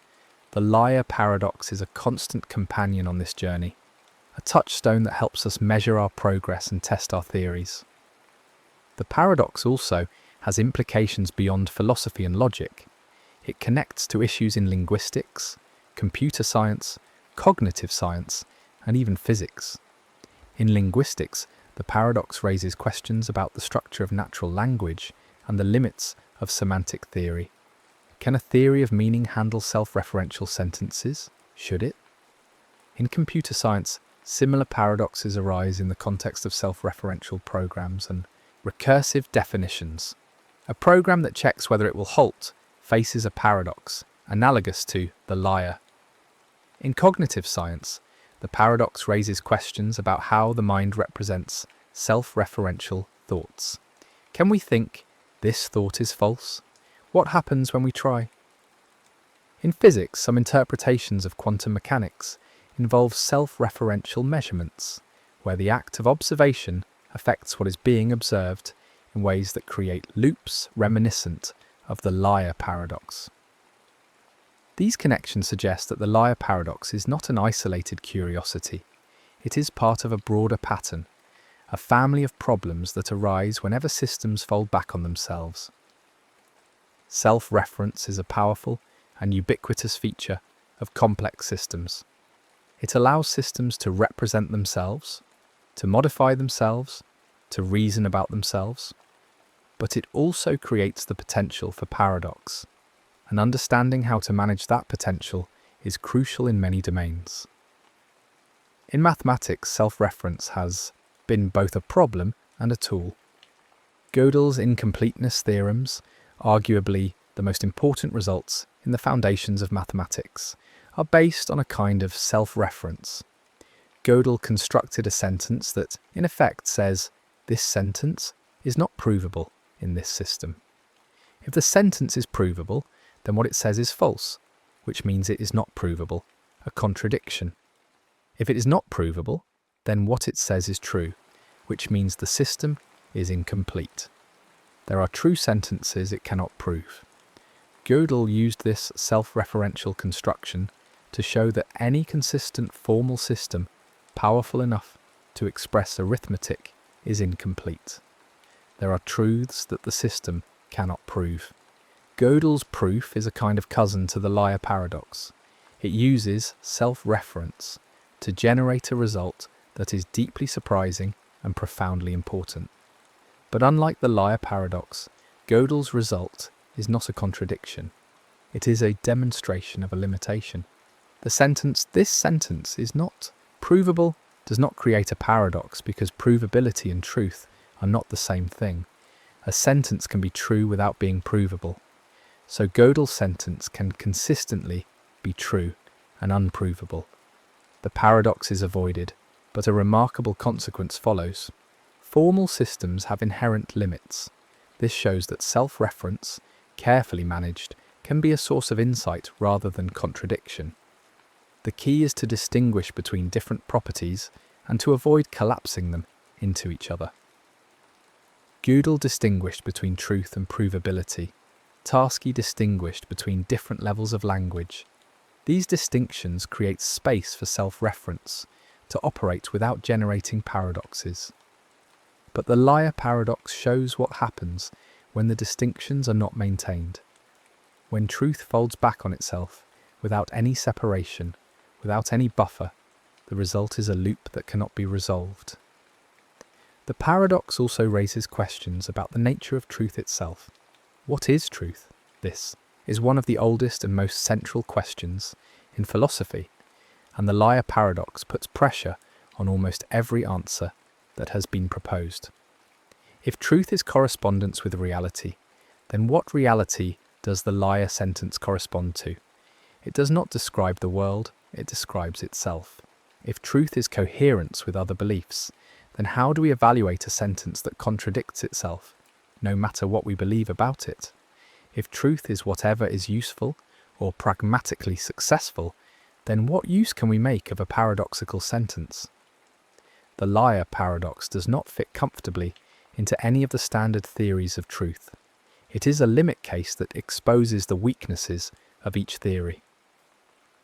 The liar paradox is a constant companion on this journey, a touchstone that helps us measure our progress and test our theories. The paradox also has implications beyond philosophy and logic. It connects to issues in linguistics, computer science, cognitive science, and even physics. In linguistics, the paradox raises questions about the structure of natural language and the limits of semantic theory. Can a theory of meaning handle self-referential sentences? Should it? In computer science, similar paradoxes arise in the context of self-referential programs and recursive definitions. A program that checks whether it will halt faces a paradox, analogous to the liar. In cognitive science, the paradox raises questions about how the mind represents self-referential thoughts. Can we think, this thought is false? What happens when we try? In physics, some interpretations of quantum mechanics involve self-referential measurements, where the act of observation affects what is being observed in ways that create loops reminiscent of the liar paradox. These connections suggest that the liar paradox is not an isolated curiosity. It is part of a broader pattern, a family of problems that arise whenever systems fold back on themselves. Self-reference is a powerful and ubiquitous feature of complex systems. It allows systems to represent themselves, to modify themselves, to reason about themselves. But it also creates the potential for paradox, and understanding how to manage that potential is crucial in many domains. In mathematics, self-reference has been both a problem and a tool. Gödel's incompleteness theorems, arguably the most important results in the foundations of mathematics, are based on a kind of self-reference. Gödel constructed a sentence that, in effect, says, this sentence is not provable in this system. If the sentence is provable, then what it says is false, which means it is not provable, a contradiction. If it is not provable, then what it says is true, which means the system is incomplete. There are true sentences it cannot prove. Gödel used this self-referential construction to show that any consistent formal system powerful enough to express arithmetic is incomplete. There are truths that the system cannot prove. Gödel's proof is a kind of cousin to the liar paradox. It uses self-reference to generate a result that is deeply surprising and profoundly important. But unlike the liar paradox, Gödel's result is not a contradiction. It is a demonstration of a limitation. This sentence is not provable, does not create a paradox because provability and truth are not the same thing. A sentence can be true without being provable. So Gödel's sentence can consistently be true and unprovable. The paradox is avoided, but a remarkable consequence follows. Formal systems have inherent limits. This shows that self-reference, carefully managed, can be a source of insight rather than contradiction. The key is to distinguish between different properties and to avoid collapsing them into each other. Gödel distinguished between truth and provability. Tarski distinguished between different levels of language. These distinctions create space for self-reference to operate without generating paradoxes. But the liar paradox shows what happens when the distinctions are not maintained. When truth folds back on itself without any separation, without any buffer, the result is a loop that cannot be resolved. The paradox also raises questions about the nature of truth itself. What is truth? This is one of the oldest and most central questions in philosophy, and the liar paradox puts pressure on almost every answer that has been proposed. If truth is correspondence with reality, then what reality does the liar sentence correspond to? It does not describe the world, it describes itself. If truth is coherence with other beliefs, then how do we evaluate a sentence that contradicts itself, no matter what we believe about it? If truth is whatever is useful or pragmatically successful, then what use can we make of a paradoxical sentence? The liar paradox does not fit comfortably into any of the standard theories of truth. It is a limit case that exposes the weaknesses of each theory.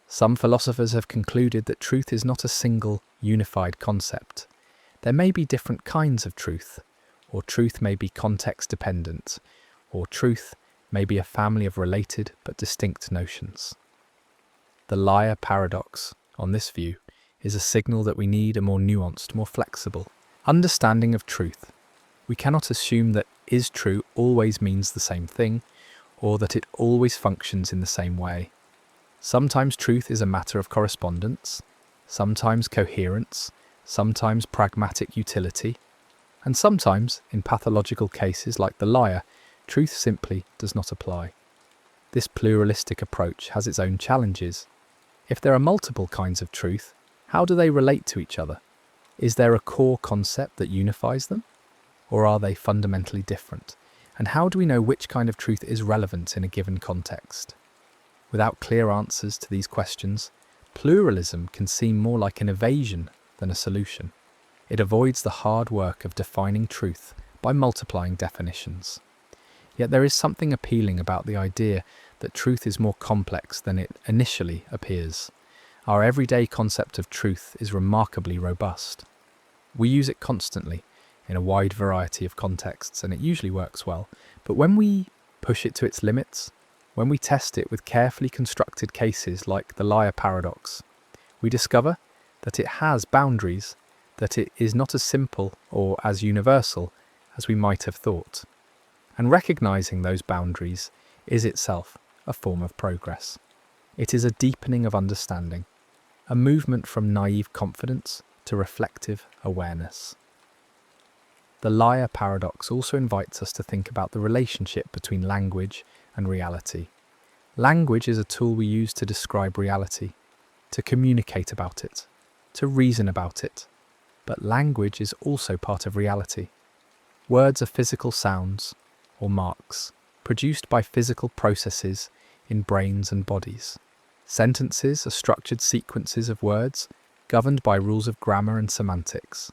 Some philosophers have concluded that truth is not a single, unified concept. There may be different kinds of truth, or truth may be context-dependent, or truth may be a family of related but distinct notions. The liar paradox, on this view, is a signal that we need a more nuanced, more flexible understanding of truth. We cannot assume that is true always means the same thing, or that it always functions in the same way. Sometimes truth is a matter of correspondence, sometimes coherence, sometimes pragmatic utility, and sometimes, in pathological cases like the liar, truth simply does not apply. This pluralistic approach has its own challenges. If there are multiple kinds of truth, how do they relate to each other? Is there a core concept that unifies them? Or are they fundamentally different? And how do we know which kind of truth is relevant in a given context? Without clear answers to these questions, pluralism can seem more like an evasion than a solution. It avoids the hard work of defining truth by multiplying definitions. Yet there is something appealing about the idea that truth is more complex than it initially appears. Our everyday concept of truth is remarkably robust. We use it constantly in a wide variety of contexts, and it usually works well. But when we push it to its limits, when we test it with carefully constructed cases like the liar paradox, we discover that it has boundaries, that it is not as simple or as universal as we might have thought. And recognizing those boundaries is itself a form of progress. It is a deepening of understanding, a movement from naive confidence to reflective awareness. The liar paradox also invites us to think about the relationship between language and reality. Language is a tool we use to describe reality, to communicate about it, to reason about it. But language is also part of reality. Words are physical sounds, or marks, produced by physical processes in brains and bodies. Sentences are structured sequences of words governed by rules of grammar and semantics,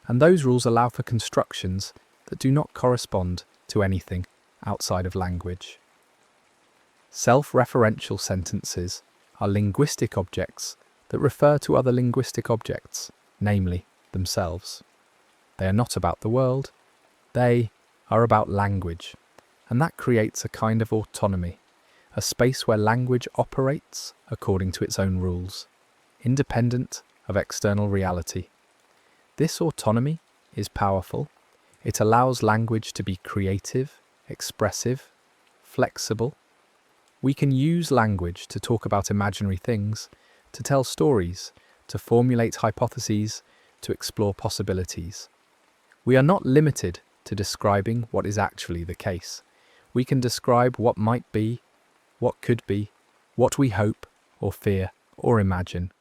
and those rules allow for constructions that do not correspond to anything outside of language. Self-referential sentences are linguistic objects that refer to other linguistic objects. namely themselves. They are not about the world, they are about language, and that creates a kind of autonomy, a space where language operates according to its own rules, independent of external reality. This autonomy is powerful. It allows language to be creative, expressive, flexible. We can use language to talk about imaginary things, to tell stories, to formulate hypotheses, to explore possibilities. We are not limited to describing what is actually the case. We can describe what might be, what could be, what we hope or fear or imagine.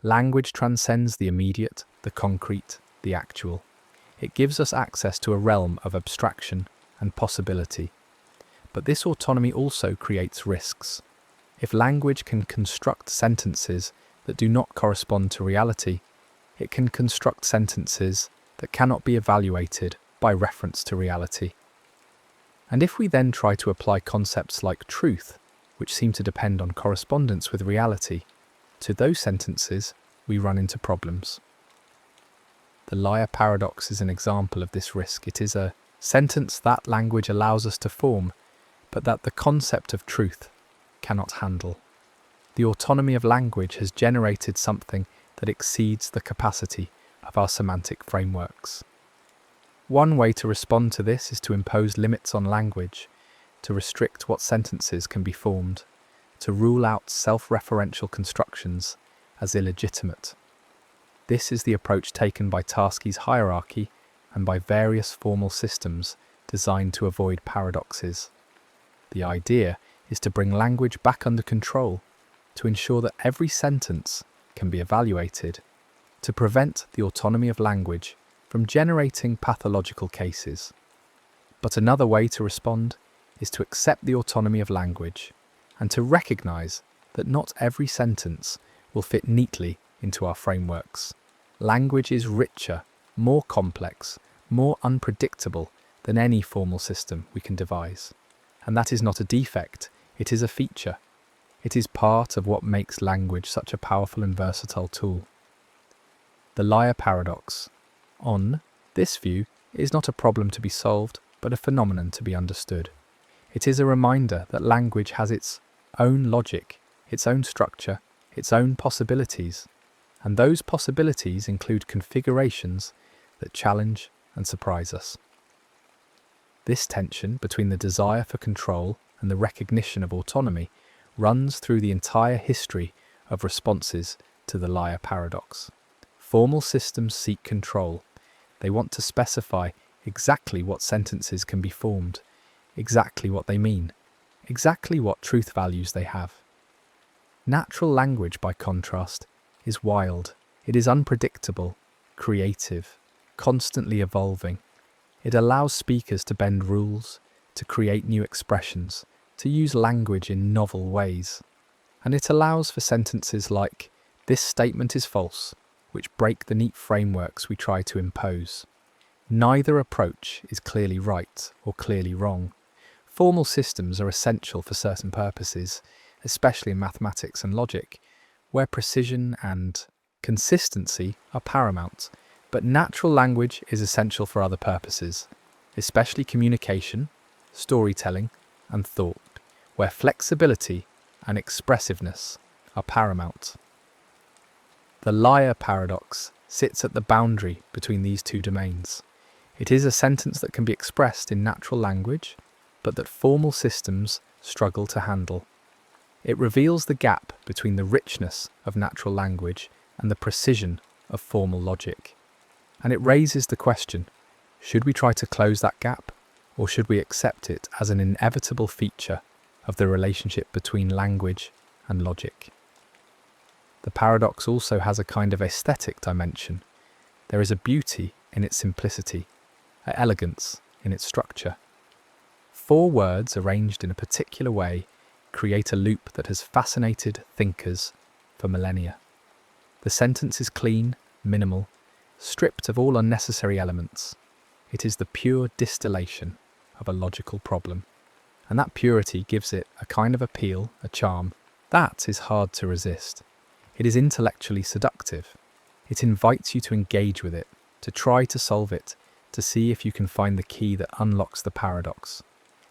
Language transcends the immediate, the concrete, the actual. It gives us access to a realm of abstraction and possibility. But this autonomy also creates risks. If language can construct sentences that do not correspond to reality, it can construct sentences that cannot be evaluated by reference to reality. And if we then try to apply concepts like truth, which seem to depend on correspondence with reality, to those sentences, we run into problems. The liar paradox is an example of this risk. It is a sentence that language allows us to form, but that the concept of truth cannot handle. The autonomy of language has generated something that exceeds the capacity of our semantic frameworks. One way to respond to this is to impose limits on language, to restrict what sentences can be formed, to rule out self-referential constructions as illegitimate. This is the approach taken by Tarski's hierarchy and by various formal systems designed to avoid paradoxes. The idea is to bring language back under control, to ensure that every sentence can be evaluated, to prevent the autonomy of language from generating pathological cases. But another way to respond is to accept the autonomy of language and to recognize that not every sentence will fit neatly into our frameworks. Language is richer, more complex, more unpredictable than any formal system we can devise. And that is not a defect, it is a feature. It is part of what makes language such a powerful and versatile tool. The liar paradox. On this view, is not a problem to be solved, but a phenomenon to be understood. It is a reminder that language has its own logic, its own structure, its own possibilities, and those possibilities include configurations that challenge and surprise us. This tension between the desire for control and the recognition of autonomy runs through the entire history of responses to the liar paradox. Formal systems seek control. They want to specify exactly what sentences can be formed, exactly what they mean, exactly what truth values they have. Natural language, by contrast, is wild. It is unpredictable, creative, constantly evolving. It allows speakers to bend rules, to create new expressions, to use language in novel ways. And it allows for sentences like, "This statement is false," which break the neat frameworks we try to impose. Neither approach is clearly right or clearly wrong. Formal systems are essential for certain purposes, especially in mathematics and logic, where precision and consistency are paramount. But natural language is essential for other purposes, especially communication, storytelling, and thought, where flexibility and expressiveness are paramount. The liar paradox sits at the boundary between these two domains. It is a sentence that can be expressed in natural language, but that formal systems struggle to handle. It reveals the gap between the richness of natural language and the precision of formal logic. And it raises the question, should we try to close that gap, or should we accept it as an inevitable feature of the relationship between language and logic? The paradox also has a kind of aesthetic dimension. There is a beauty in its simplicity, an elegance in its structure. 4 words arranged in a particular way create a loop that has fascinated thinkers for millennia. The sentence is clean, minimal, stripped of all unnecessary elements. It is the pure distillation of a logical problem. And that purity gives it a kind of appeal, a charm, that is hard to resist. It is intellectually seductive. It invites you to engage with it, to try to solve it, to see if you can find the key that unlocks the paradox.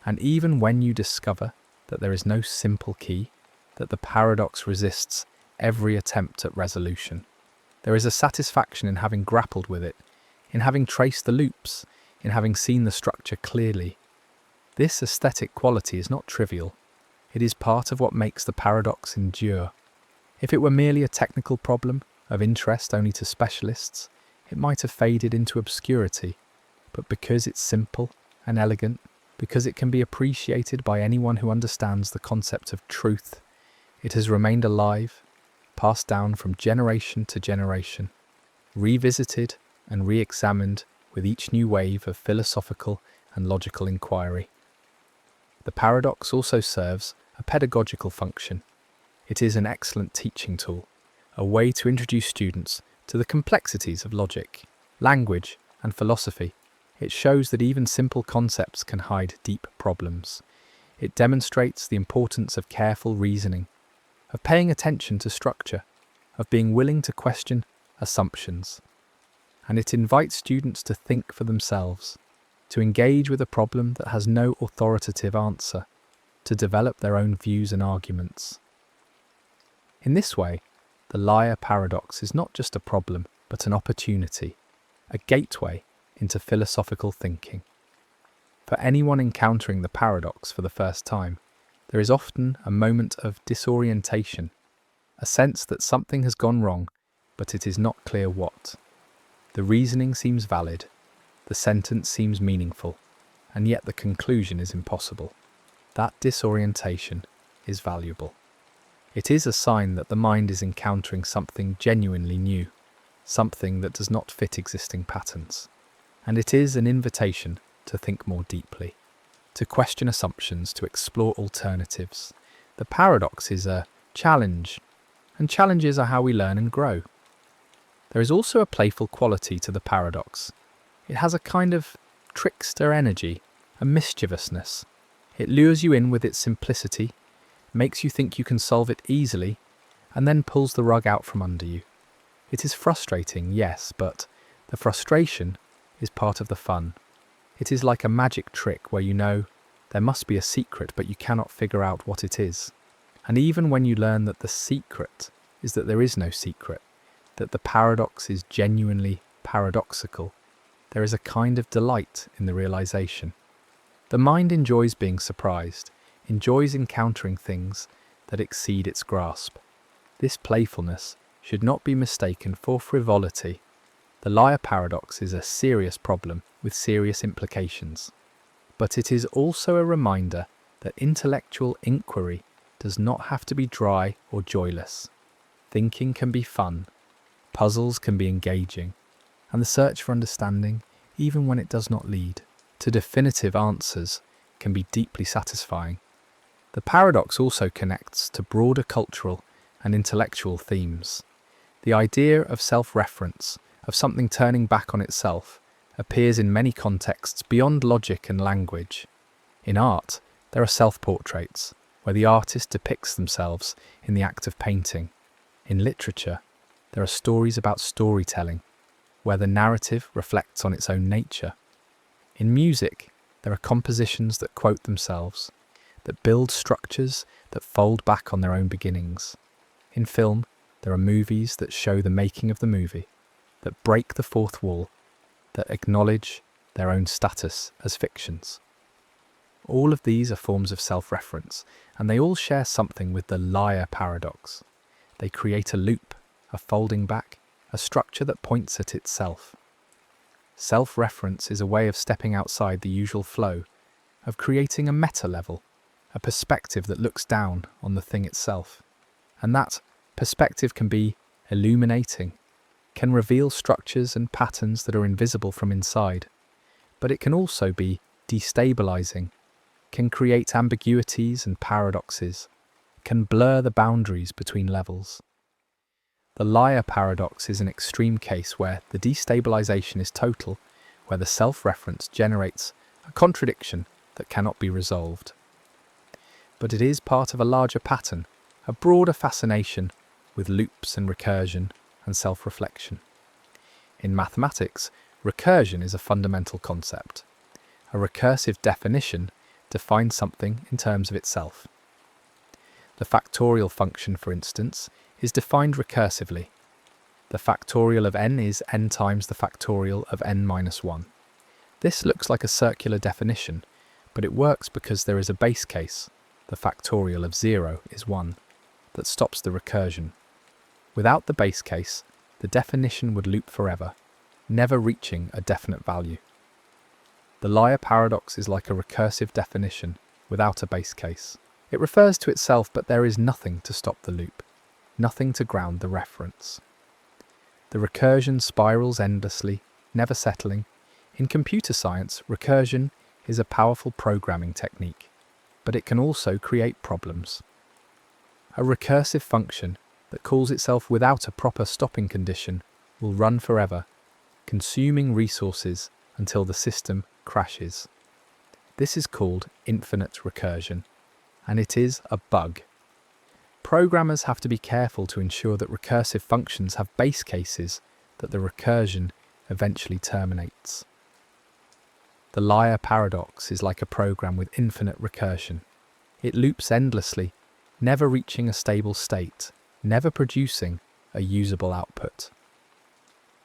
And even when you discover that there is no simple key, that the paradox resists every attempt at resolution, there is a satisfaction in having grappled with it, in having traced the loops, in having seen the structure clearly. This aesthetic quality is not trivial. It is part of what makes the paradox endure. If it were merely a technical problem, of interest only to specialists, it might have faded into obscurity. But because it's simple and elegant, because it can be appreciated by anyone who understands the concept of truth, it has remained alive, passed down from generation to generation, revisited and re-examined with each new wave of philosophical and logical inquiry. The paradox also serves a pedagogical function. It is an excellent teaching tool, a way to introduce students to the complexities of logic, language, and philosophy. It shows that even simple concepts can hide deep problems. It demonstrates the importance of careful reasoning, of paying attention to structure, of being willing to question assumptions. And it invites students to think for themselves, to engage with a problem that has no authoritative answer, to develop their own views and arguments. In this way, the liar paradox is not just a problem, but an opportunity, a gateway into philosophical thinking. For anyone encountering the paradox for the first time, there is often a moment of disorientation, a sense that something has gone wrong, but it is not clear what. The reasoning seems valid, the sentence seems meaningful, and yet the conclusion is impossible. That disorientation is valuable. It is a sign that the mind is encountering something genuinely new, something that does not fit existing patterns. And it is an invitation to think more deeply, to question assumptions, to explore alternatives. The paradox is a challenge, and challenges are how we learn and grow. There is also a playful quality to the paradox. It has a kind of trickster energy, a mischievousness. It lures you in with its simplicity, makes you think you can solve it easily, and then pulls the rug out from under you. It is frustrating, yes, but the frustration is part of the fun. It is like a magic trick where you know there must be a secret, but you cannot figure out what it is. And even when you learn that the secret is that there is no secret, that the paradox is genuinely paradoxical, there is a kind of delight in the realization. The mind enjoys being surprised, enjoys encountering things that exceed its grasp. This playfulness should not be mistaken for frivolity. The liar paradox is a serious problem with serious implications. But it is also a reminder that intellectual inquiry does not have to be dry or joyless. Thinking can be fun, puzzles can be engaging, and the search for understanding, even when it does not lead to definitive answers, can be deeply satisfying. The paradox also connects to broader cultural and intellectual themes. The idea of self-reference, of something turning back on itself, appears in many contexts beyond logic and language. In art, there are self-portraits, where the artist depicts themselves in the act of painting. In literature, there are stories about storytelling, where the narrative reflects on its own nature. In music, there are compositions that quote themselves, that build structures that fold back on their own beginnings. In film, there are movies that show the making of the movie, that break the fourth wall, that acknowledge their own status as fictions. All of these are forms of self-reference, and they all share something with the liar paradox. They create a loop, a folding back, a structure that points at itself. Self-reference is a way of stepping outside the usual flow, of creating a meta level, a perspective that looks down on the thing itself. And that perspective can be illuminating, can reveal structures and patterns that are invisible from inside, but it can also be destabilizing, can create ambiguities and paradoxes, can blur the boundaries between levels. The liar paradox is an extreme case where the destabilization is total, where the self-reference generates a contradiction that cannot be resolved. But it is part of a larger pattern, a broader fascination with loops and recursion, and self-reflection. In mathematics, recursion is a fundamental concept. A recursive definition defines something in terms of itself. The factorial function, for instance, is defined recursively. The factorial of n is n times the factorial of n minus 1. This looks like a circular definition, but it works because there is a base case, the factorial of 0 is 1, that stops the recursion. Without the base case, the definition would loop forever, never reaching a definite value. The liar paradox is like a recursive definition without a base case. It refers to itself, but there is nothing to stop the loop, nothing to ground the reference. The recursion spirals endlessly, never settling. In computer science, recursion is a powerful programming technique, but it can also create problems. A recursive function that calls itself without a proper stopping condition will run forever, consuming resources until the system crashes. This is called infinite recursion, and it is a bug. Programmers have to be careful to ensure that recursive functions have base cases that the recursion eventually terminates. The liar paradox is like a program with infinite recursion. It loops endlessly, never reaching a stable state, never producing a usable output.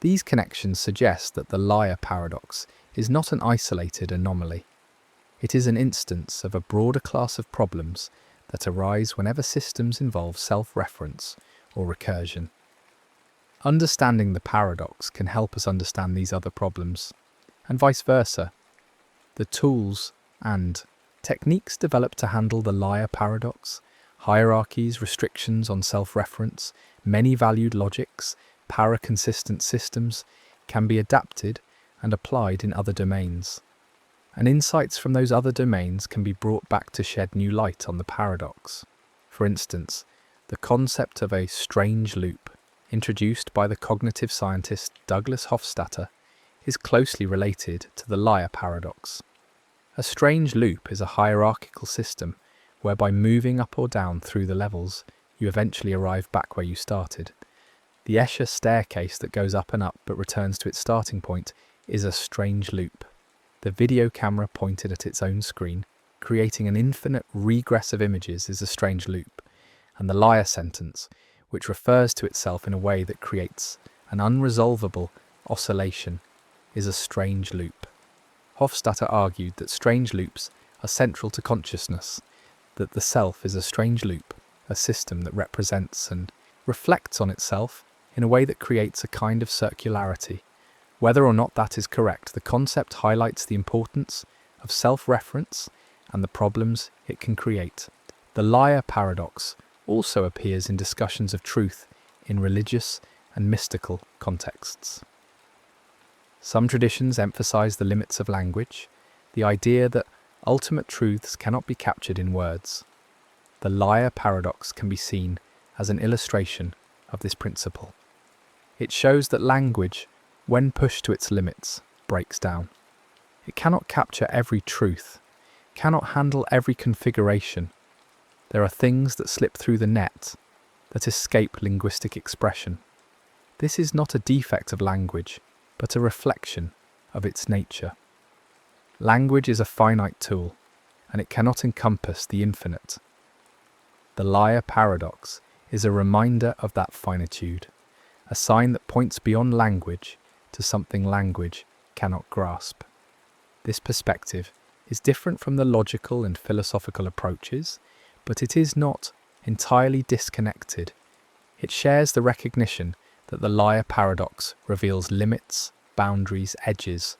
These connections suggest that the liar paradox is not an isolated anomaly. It is an instance of a broader class of problems that arise whenever systems involve self-reference or recursion. Understanding the paradox can help us understand these other problems, and vice versa. The tools and techniques developed to handle the liar paradox, hierarchies, restrictions on self-reference, many-valued logics, para-consistent systems, can be adapted and applied in other domains. And insights from those other domains can be brought back to shed new light on the paradox. For instance, the concept of a strange loop, introduced by the cognitive scientist Douglas Hofstadter, is closely related to the liar paradox. A strange loop is a hierarchical system where by moving up or down through the levels, you eventually arrive back where you started. The Escher staircase that goes up and up but returns to its starting point is a strange loop. The video camera pointed at its own screen, creating an infinite regress of images, is a strange loop, and the liar sentence, which refers to itself in a way that creates an unresolvable oscillation, is a strange loop. Hofstadter argued that strange loops are central to consciousness, that the self is a strange loop, a system that represents and reflects on itself in a way that creates a kind of circularity. Whether or not that is correct, the concept highlights the importance of self-reference and the problems it can create. The liar paradox also appears in discussions of truth in religious and mystical contexts. Some traditions emphasize the limits of language, the idea that ultimate truths cannot be captured in words. The liar paradox can be seen as an illustration of this principle. It shows that language, when pushed to its limits, breaks down. It cannot capture every truth, cannot handle every configuration. There are things that slip through the net, that escape linguistic expression. This is not a defect of language, but a reflection of its nature. Language is a finite tool, and it cannot encompass the infinite. The liar paradox is a reminder of that finitude, a sign that points beyond language to something language cannot grasp. This perspective is different from the logical and philosophical approaches, but it is not entirely disconnected. It shares the recognition that the liar paradox reveals limits, boundaries, edges.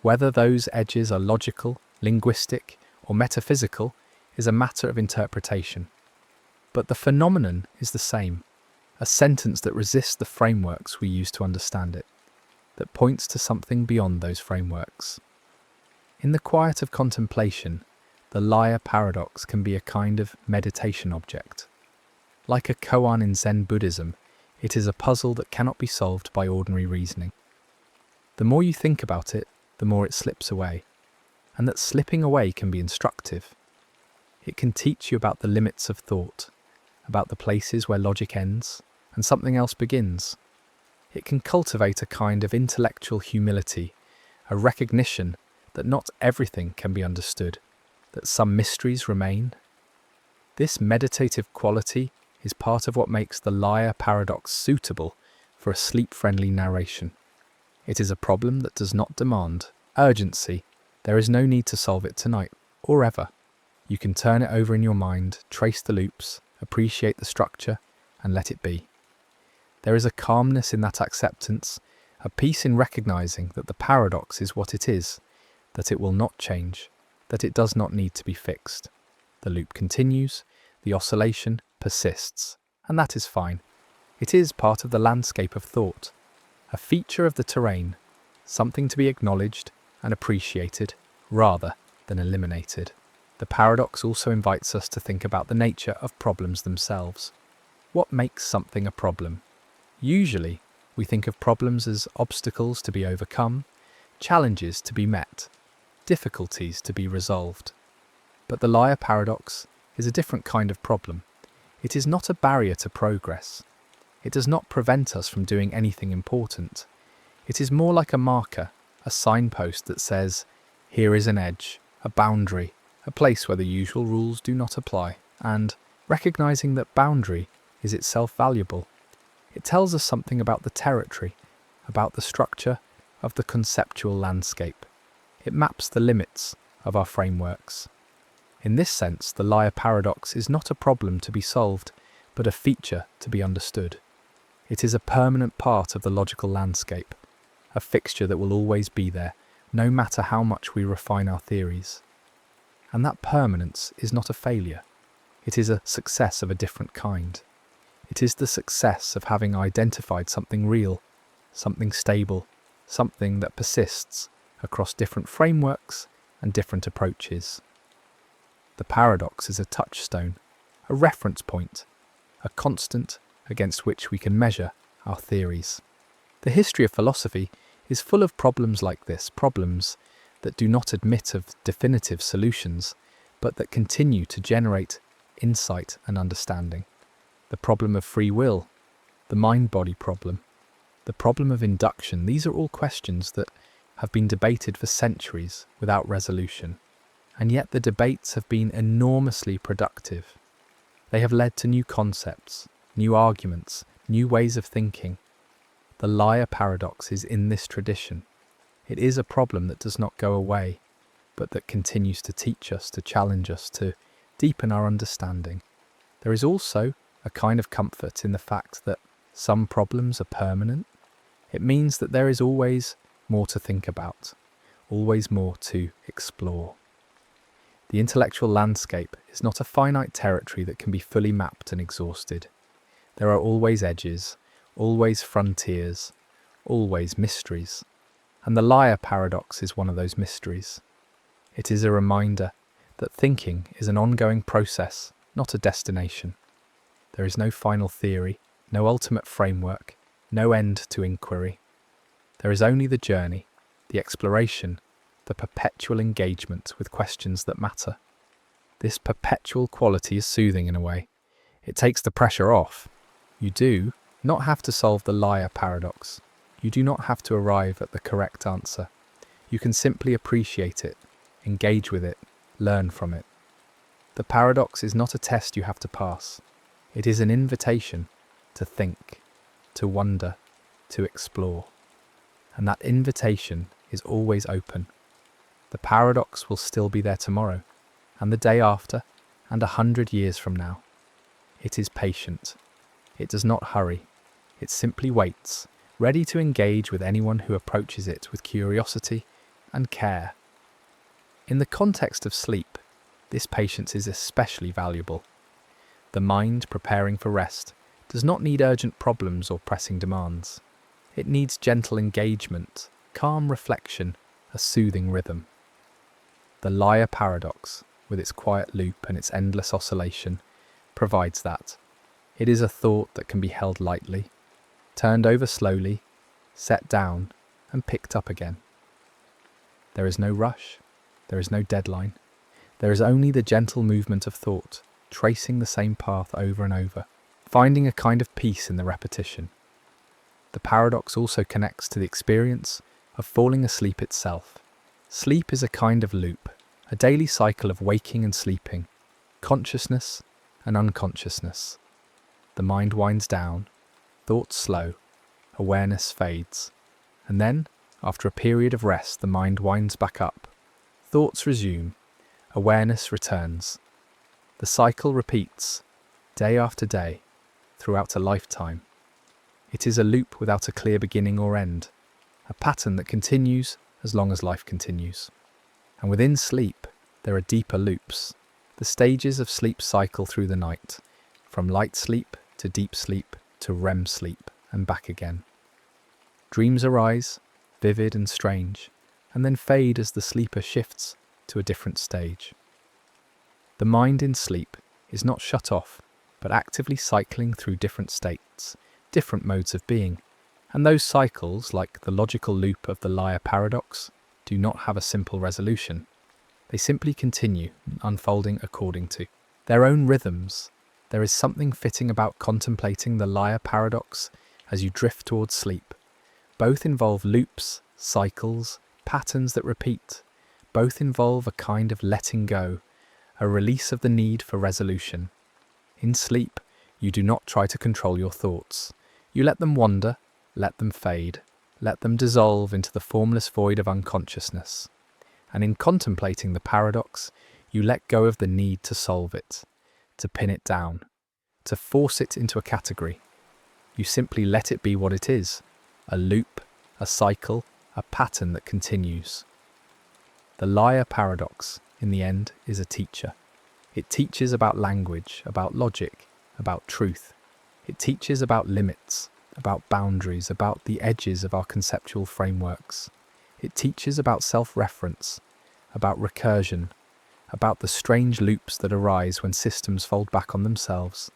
Whether those edges are logical, linguistic, or metaphysical is a matter of interpretation. But the phenomenon is the same, a sentence that resists the frameworks we use to understand it, that points to something beyond those frameworks. In the quiet of contemplation, the liar paradox can be a kind of meditation object. Like a koan in Zen Buddhism, it is a puzzle that cannot be solved by ordinary reasoning. The more you think about it, the more it slips away, and that slipping away can be instructive. It can teach you about the limits of thought, about the places where logic ends and something else begins. It can cultivate a kind of intellectual humility, a recognition that not everything can be understood, that some mysteries remain. This meditative quality is part of what makes the liar paradox suitable for a sleep-friendly narration. It is a problem that does not demand urgency. There is no need to solve it tonight or ever. You can turn it over in your mind, trace the loops, appreciate the structure, and let it be. There is a calmness in that acceptance, a peace in recognizing that the paradox is what it is, that it will not change, that it does not need to be fixed. The loop continues, the oscillation persists, and that is fine. It is part of the landscape of thought, a feature of the terrain, something to be acknowledged and appreciated rather than eliminated. The paradox also invites us to think about the nature of problems themselves. What makes something a problem? Usually, we think of problems as obstacles to be overcome, challenges to be met, difficulties to be resolved. But the liar paradox is a different kind of problem. It is not a barrier to progress. It does not prevent us from doing anything important. It is more like a marker, a signpost that says, here is an edge, a boundary, a place where the usual rules do not apply, and recognizing that boundary is itself valuable. It tells us something about the territory, about the structure of the conceptual landscape. It maps the limits of our frameworks. In this sense, the liar paradox is not a problem to be solved, but a feature to be understood. It is a permanent part of the logical landscape, a fixture that will always be there, no matter how much we refine our theories. And that permanence is not a failure. It is a success of a different kind. It is the success of having identified something real, something stable, something that persists across different frameworks and different approaches. The paradox is a touchstone, a reference point, a constant against which we can measure our theories. The history of philosophy is full of problems like this, problems that do not admit of definitive solutions, but that continue to generate insight and understanding. The problem of free will, the mind-body problem, the problem of induction, these are all questions that have been debated for centuries without resolution. And yet the debates have been enormously productive. They have led to new concepts, new arguments, new ways of thinking. The liar paradox is in this tradition. It is a problem that does not go away, but that continues to teach us, to challenge us, to deepen our understanding. There is also a kind of comfort in the fact that some problems are permanent. It means that there is always more to think about, always more to explore. The intellectual landscape is not a finite territory that can be fully mapped and exhausted. There are always edges, always frontiers, always mysteries. And the liar paradox is one of those mysteries. It is a reminder that thinking is an ongoing process, not a destination. There is no final theory, no ultimate framework, no end to inquiry. There is only the journey, the exploration, the perpetual engagement with questions that matter. This perpetual quality is soothing in a way. It takes the pressure off. You do not have to solve the liar paradox. You do not have to arrive at the correct answer. You can simply appreciate it, engage with it, learn from it. The paradox is not a test you have to pass. It is an invitation to think, to wonder, to explore. And that invitation is always open. The paradox will still be there tomorrow, and the day after, and 100 years from now. It is patient. It does not hurry. It simply waits, ready to engage with anyone who approaches it with curiosity and care. In the context of sleep, this patience is especially valuable. The mind preparing for rest does not need urgent problems or pressing demands. It needs gentle engagement, calm reflection, a soothing rhythm. The liar paradox, with its quiet loop and its endless oscillation, provides that. It is a thought that can be held lightly, turned over slowly, set down, and picked up again. There is no rush, there is no deadline. There is only the gentle movement of thought, tracing the same path over and over, finding a kind of peace in the repetition. The paradox also connects to the experience of falling asleep itself. Sleep is a kind of loop, a daily cycle of waking and sleeping, consciousness and unconsciousness. The mind winds down, thoughts slow, awareness fades, and then, after a period of rest, the mind winds back up. Thoughts resume, awareness returns. The cycle repeats, day after day, throughout a lifetime. It is a loop without a clear beginning or end, a pattern that continues as long as life continues. And within sleep, there are deeper loops. The stages of sleep cycle through the night, from light sleep to deep sleep to REM sleep and back again. Dreams arise, vivid and strange, and then fade as the sleeper shifts to a different stage. The mind in sleep is not shut off, but actively cycling through different states, different modes of being, and those cycles, like the logical loop of the liar paradox, do not have a simple resolution. They simply continue, unfolding according to their own rhythms. There is something fitting about contemplating the liar paradox as you drift towards sleep. Both involve loops, cycles, patterns that repeat. Both involve a kind of letting go, a release of the need for resolution. In sleep, you do not try to control your thoughts. You let them wander, let them fade, let them dissolve into the formless void of unconsciousness. And in contemplating the paradox, you let go of the need to solve it, to pin it down, to force it into a category. You simply let it be what it is, a loop, a cycle, a pattern that continues. The liar paradox, in the end, is a teacher. It teaches about language, about logic, about truth. It teaches about limits, about boundaries, about the edges of our conceptual frameworks. It teaches about self-reference, about recursion, about the strange loops that arise when systems fold back on themselves.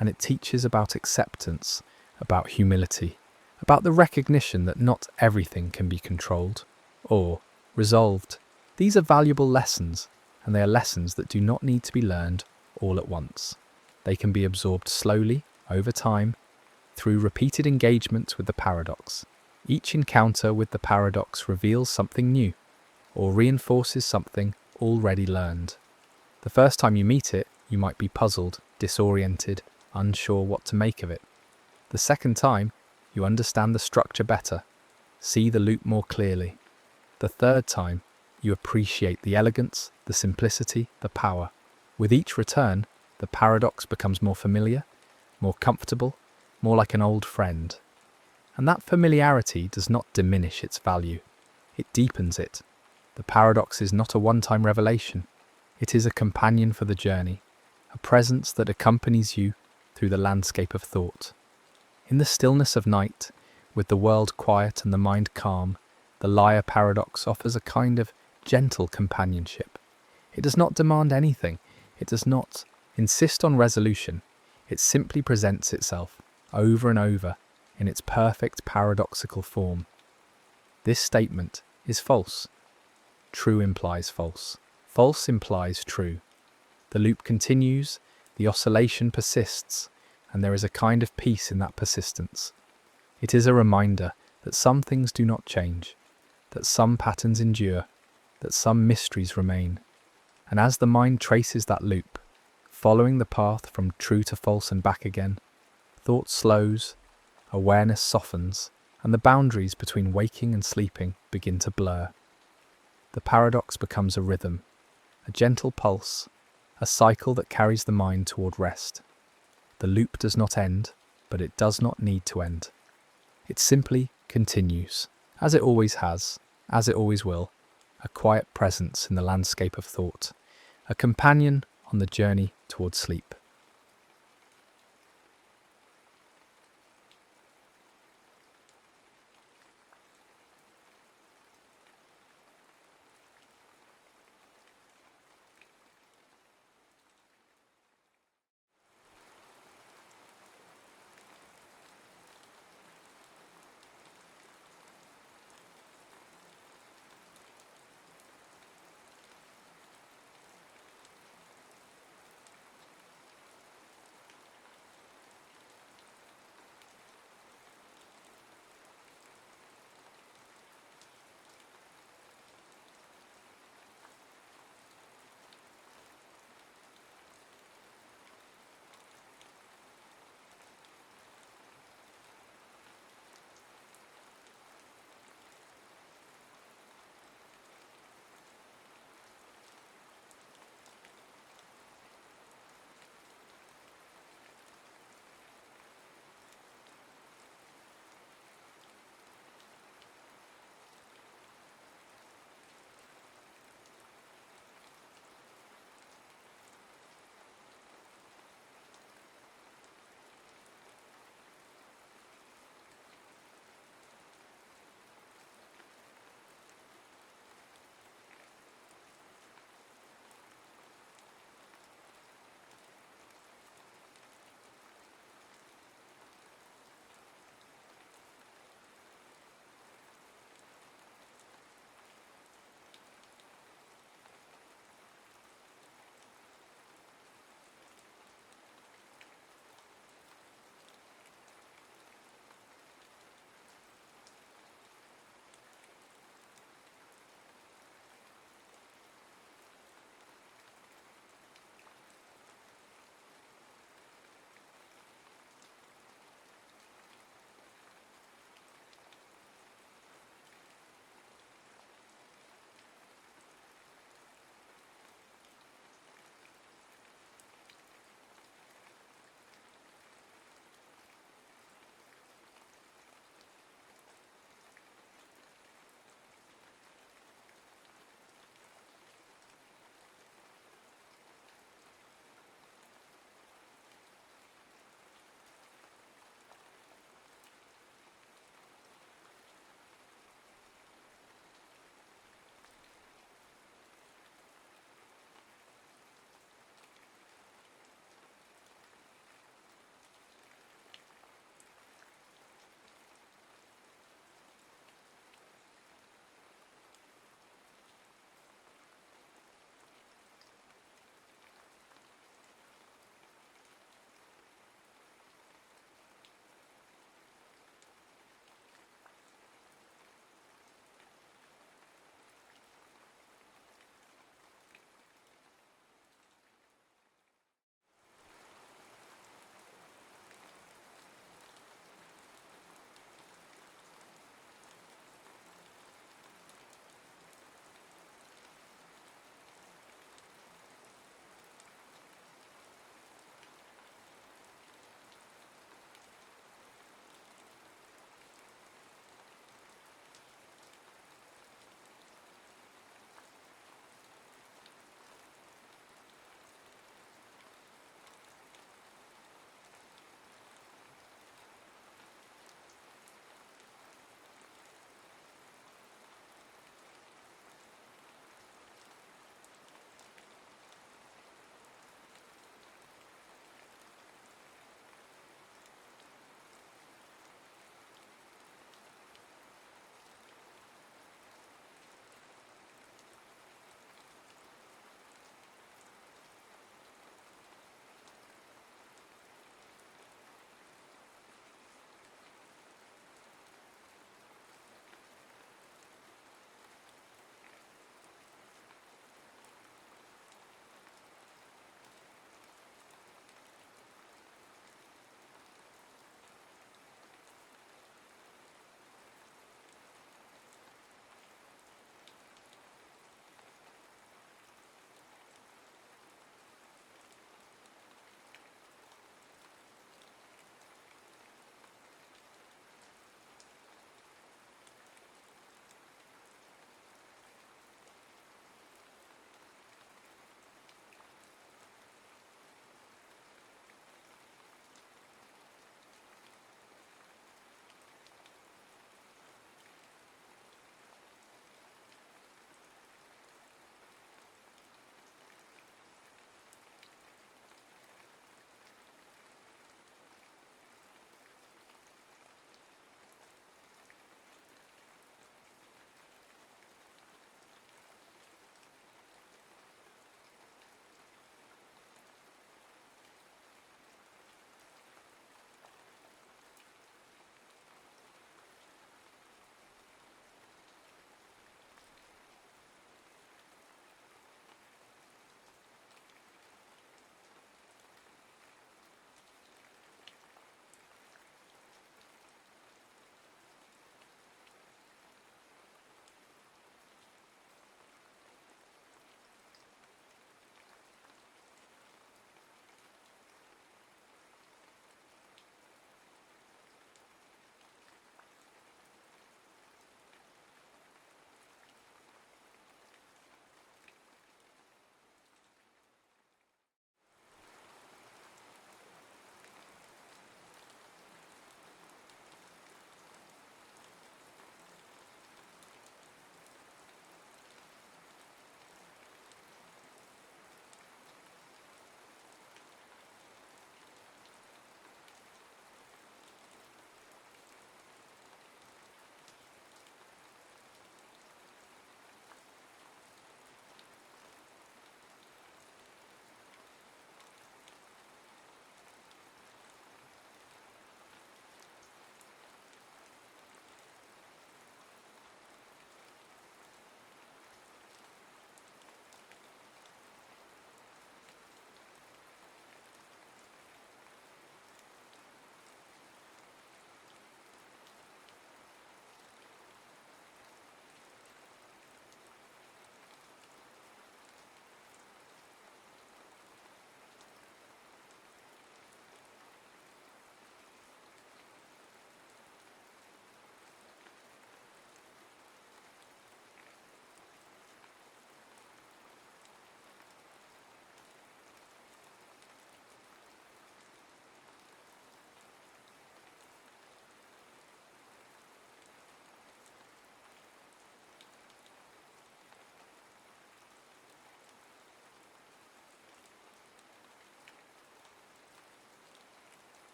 And it teaches about acceptance, about humility, about the recognition that not everything can be controlled or resolved. These are valuable lessons, and they are lessons that do not need to be learned all at once. They can be absorbed slowly, over time, through repeated engagement with the paradox. Each encounter with the paradox reveals something new, or reinforces something already learned. The first time you meet it, you might be puzzled, disoriented, unsure what to make of it. The second time, you understand the structure better, see the loop more clearly. The third time, you appreciate the elegance, the simplicity, the power. With each return, the paradox becomes more familiar, more comfortable, more like an old friend. And that familiarity does not diminish its value. It deepens it. The paradox is not a one-time revelation. It is a companion for the journey, a presence that accompanies you through the landscape of thought. In the stillness of night, with the world quiet and the mind calm, the liar paradox offers a kind of gentle companionship. It does not demand anything. It does not insist on resolution. It simply presents itself, over and over, in its perfect paradoxical form. This statement is false. True implies false. False implies true. The loop continues, the oscillation persists, and there is a kind of peace in that persistence. It is a reminder that some things do not change, that some patterns endure, that some mysteries remain. And as the mind traces that loop, following the path from true to false and back again, thought slows, awareness softens, and the boundaries between waking and sleeping begin to blur. The paradox becomes a rhythm, a gentle pulse, a cycle that carries the mind toward rest. The loop does not end, but it does not need to end. It simply continues, as it always has, as it always will, a quiet presence in the landscape of thought, a companion on the journey towards sleep.